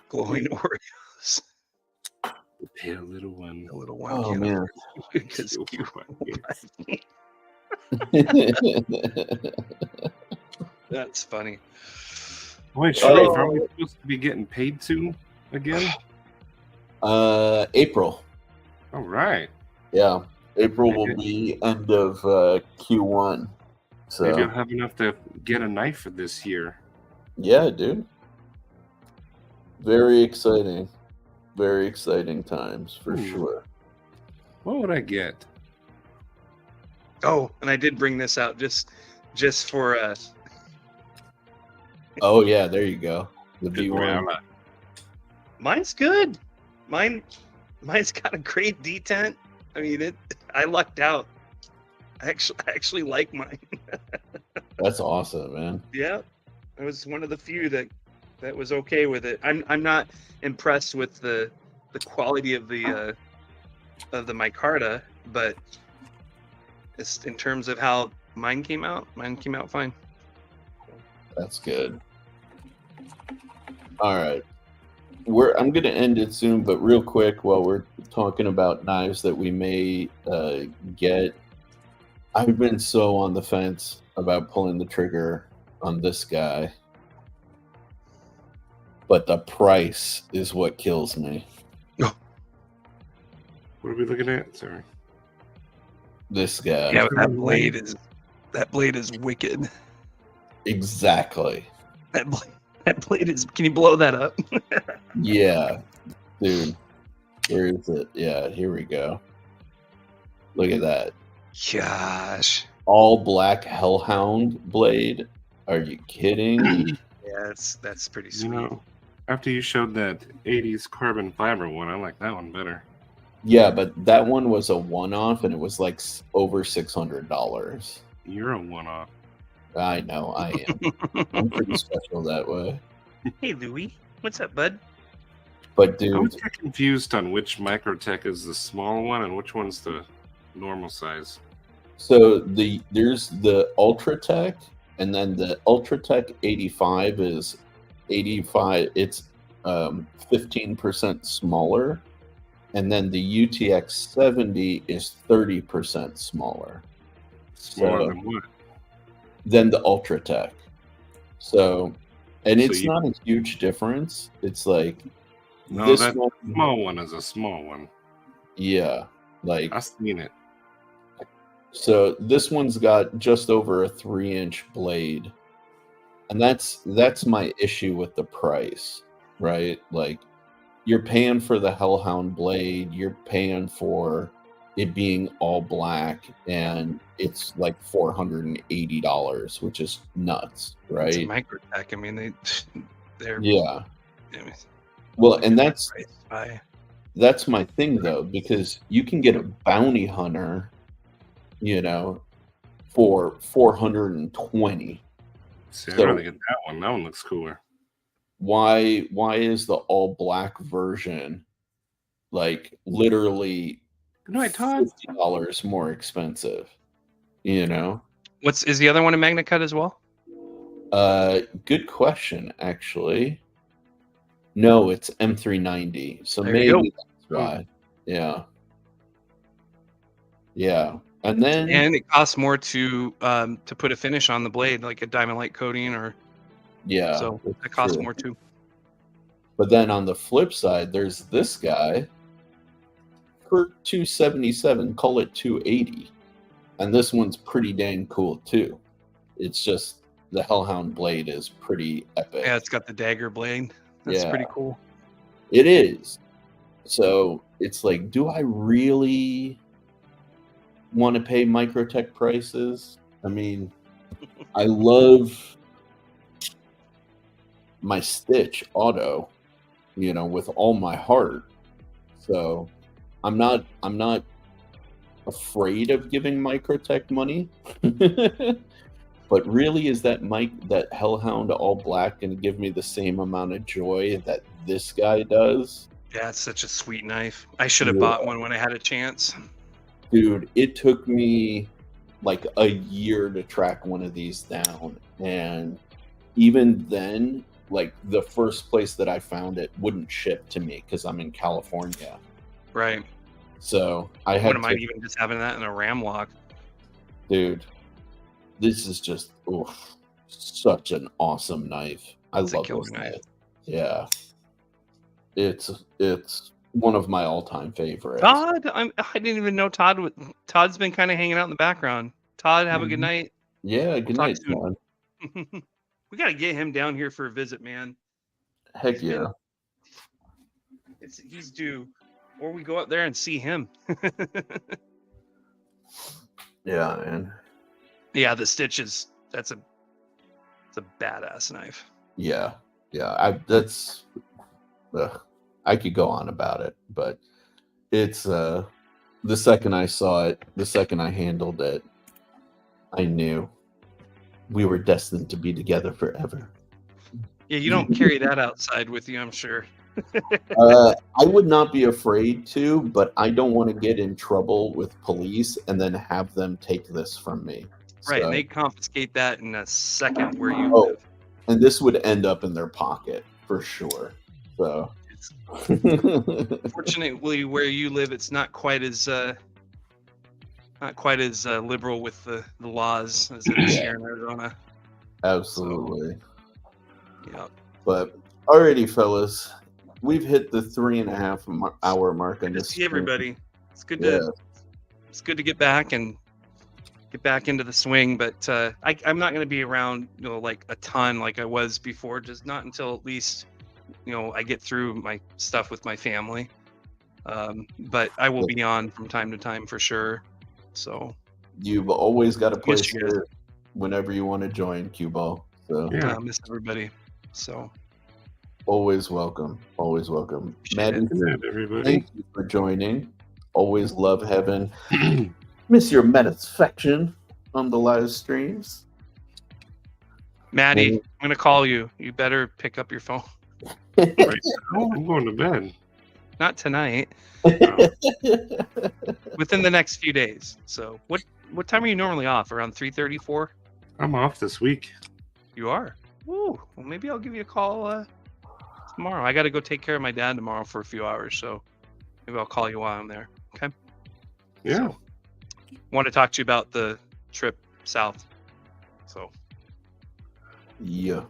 Glowing Oreos. The pale little one. The little one. Oh can't man. afford it because you. That's funny. Wait, Sherif, Oh. are we supposed to be getting paid soon again? April. All right. Yeah, April will be end of Q1. So Maybe I'll have enough to get a knife for this year. yeah, dude. Very exciting. Very exciting times for sure. What would I get? Oh, and I did bring this out just for Oh yeah, there you go. The Good B1. round. mine's good. Mine Mine's got a great detent. I mean, I lucked out. I actually like mine. That's awesome, man. Yeah, I was one of the few that was okay with it. I'm not impressed with the quality of the micarta, but it's in terms of how mine came out fine. That's good. All right. I'm going to end it soon, but real quick, while we're talking about knives that we may get, I've been so on the fence about pulling the trigger on this guy, but the price is what kills me. What are we looking at? Sorry. This guy. Yeah, that blade is wicked. Exactly. That blade is. Can you blow that up? Yeah, dude. Where is it? Yeah, here we go. Look at that. Gosh. All black hellhound blade. Are you kidding? Yeah, that's pretty sweet. You know, after you showed that 80s carbon fiber one, I like that one better. Yeah, but that one was a one-off, and it was like over $600. You're a one-off. I know, I am. I'm pretty special that way. Hey, Louie. What's up, bud? But I dude, always get confused on which Microtech is the small one and which one's the normal size. so there's the Ultratech, and then the Ultratech 85 is 85. It's 15% smaller, and then the UTX 70 is 30% smaller. Smaller So- than what? Than the Ultratech. So, and So it's you- not a huge difference. It's like No, this that one, small one is a small one. yeah, like I've seen it. so. This one's got just over a 3-inch blade, and that's my issue with the price, right? Like you're paying for the Hellhound blade, you're paying for it being all black, and it's like $480, which is nuts, It's a right? Microtech. I mean, they're Yeah. I mean, Well, and that's I my thing though, because you can get a bounty hunter, you know, for 420. See, I'd So- rather get that one. That one looks cooler. Why is the all black version like literally Good night, Todd. $50 more expensive? You know? is the other one a Magna Cut as well? Good question, actually. No, it's M390. So There you maybe that's why. Yeah. Yeah. And then And it costs more to put a finish on the blade, like a diamond light coating, or yeah. so that's it costs true. more too. But then on the flip side, there's this guy for 277, call it 280. And this one's pretty dang cool too. It's just the Hellhound blade is pretty epic. Yeah, it's got the dagger blade. That's Yeah. pretty cool. It is. So it's like, do I really want to pay Microtech prices? I mean, I love my Stitch Auto, you know, with all my heart. So I'm not afraid of giving Microtech money. But really, is that Hellhound all black going to give me the same amount of joy that this guy does? Yeah, it's such a sweet knife. I should have Yeah. bought one when I had a chance. Dude, it took me like a year to track one of these down. And even then, like the first place that I found it wouldn't ship to me because I'm in California. Right. So I had Wouldn't to, mind even just having that in a ram lock. dude, this is just such an awesome knife. I It's a love killer this knife. knife. Yeah. It's one of my all-time favorites. Todd, I didn't even know Todd. Todd's been kind of hanging out in the background. Todd, have a good Mhm. night. Yeah, good talk night, soon. John. We got to get him down here for a visit, man. Heck He's been- yeah. He's due, or we go up there and see him. Yeah, man. Yeah, the stitches. It's a badass knife. Yeah. I could go on about it, but It's the second I saw it, the second I handled it, I knew we were destined to be together forever. Yeah, you don't carry that outside with you, I'm sure. I would not be afraid to, but I don't want to get in trouble with police and then have them take this from me. Right, So- and they confiscate that in a second where you Oh. live. and this would end up in their pocket for sure. So, Fortunately, where you live, it's not quite as liberal with the laws as it is here in Arizona. absolutely. Yeah. But alrighty, fellas, we've hit the 3.5 hour mark on Good to this. see everybody. It's good Yeah. to get back and get back into the swing. But I'm not going to be around, like a ton like I was before. Just not until at least, I get through my stuff with my family. But I will be on from time to time for sure. So You've always got a Miss place you guys. here whenever you want to join Q-Ball. So Yeah. I miss everybody. So always welcome. Always welcome. Appreciate Maddie, Good night, everybody. thank you for joining. Always love having miss your satisfaction on the live streams. Maddie, I'm gonna call you. You better pick up your phone. Right now, I'm going to bed. Not tonight. Oh, Within the next few days. So what time are you normally off? Around 3:34? I'm off this week. You are. Woo. Well, maybe I'll give you a call tomorrow. I got to go take care of my dad tomorrow for a few hours, so maybe I'll call you while I'm there. Okay. Yeah. So, want to talk to you about the trip south. So Yeah.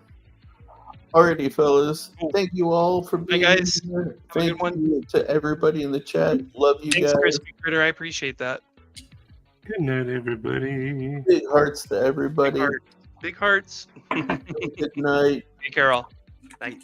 Alrighty, fellas. Cool. Thank you all for being guys. here. Have a Thank good one. you to everybody in the chat. Love you thanks, guys. Crispy Critter. I appreciate that. Good night, everybody. Big hearts to everybody. Big hearts. Good night. Take care, all. Night.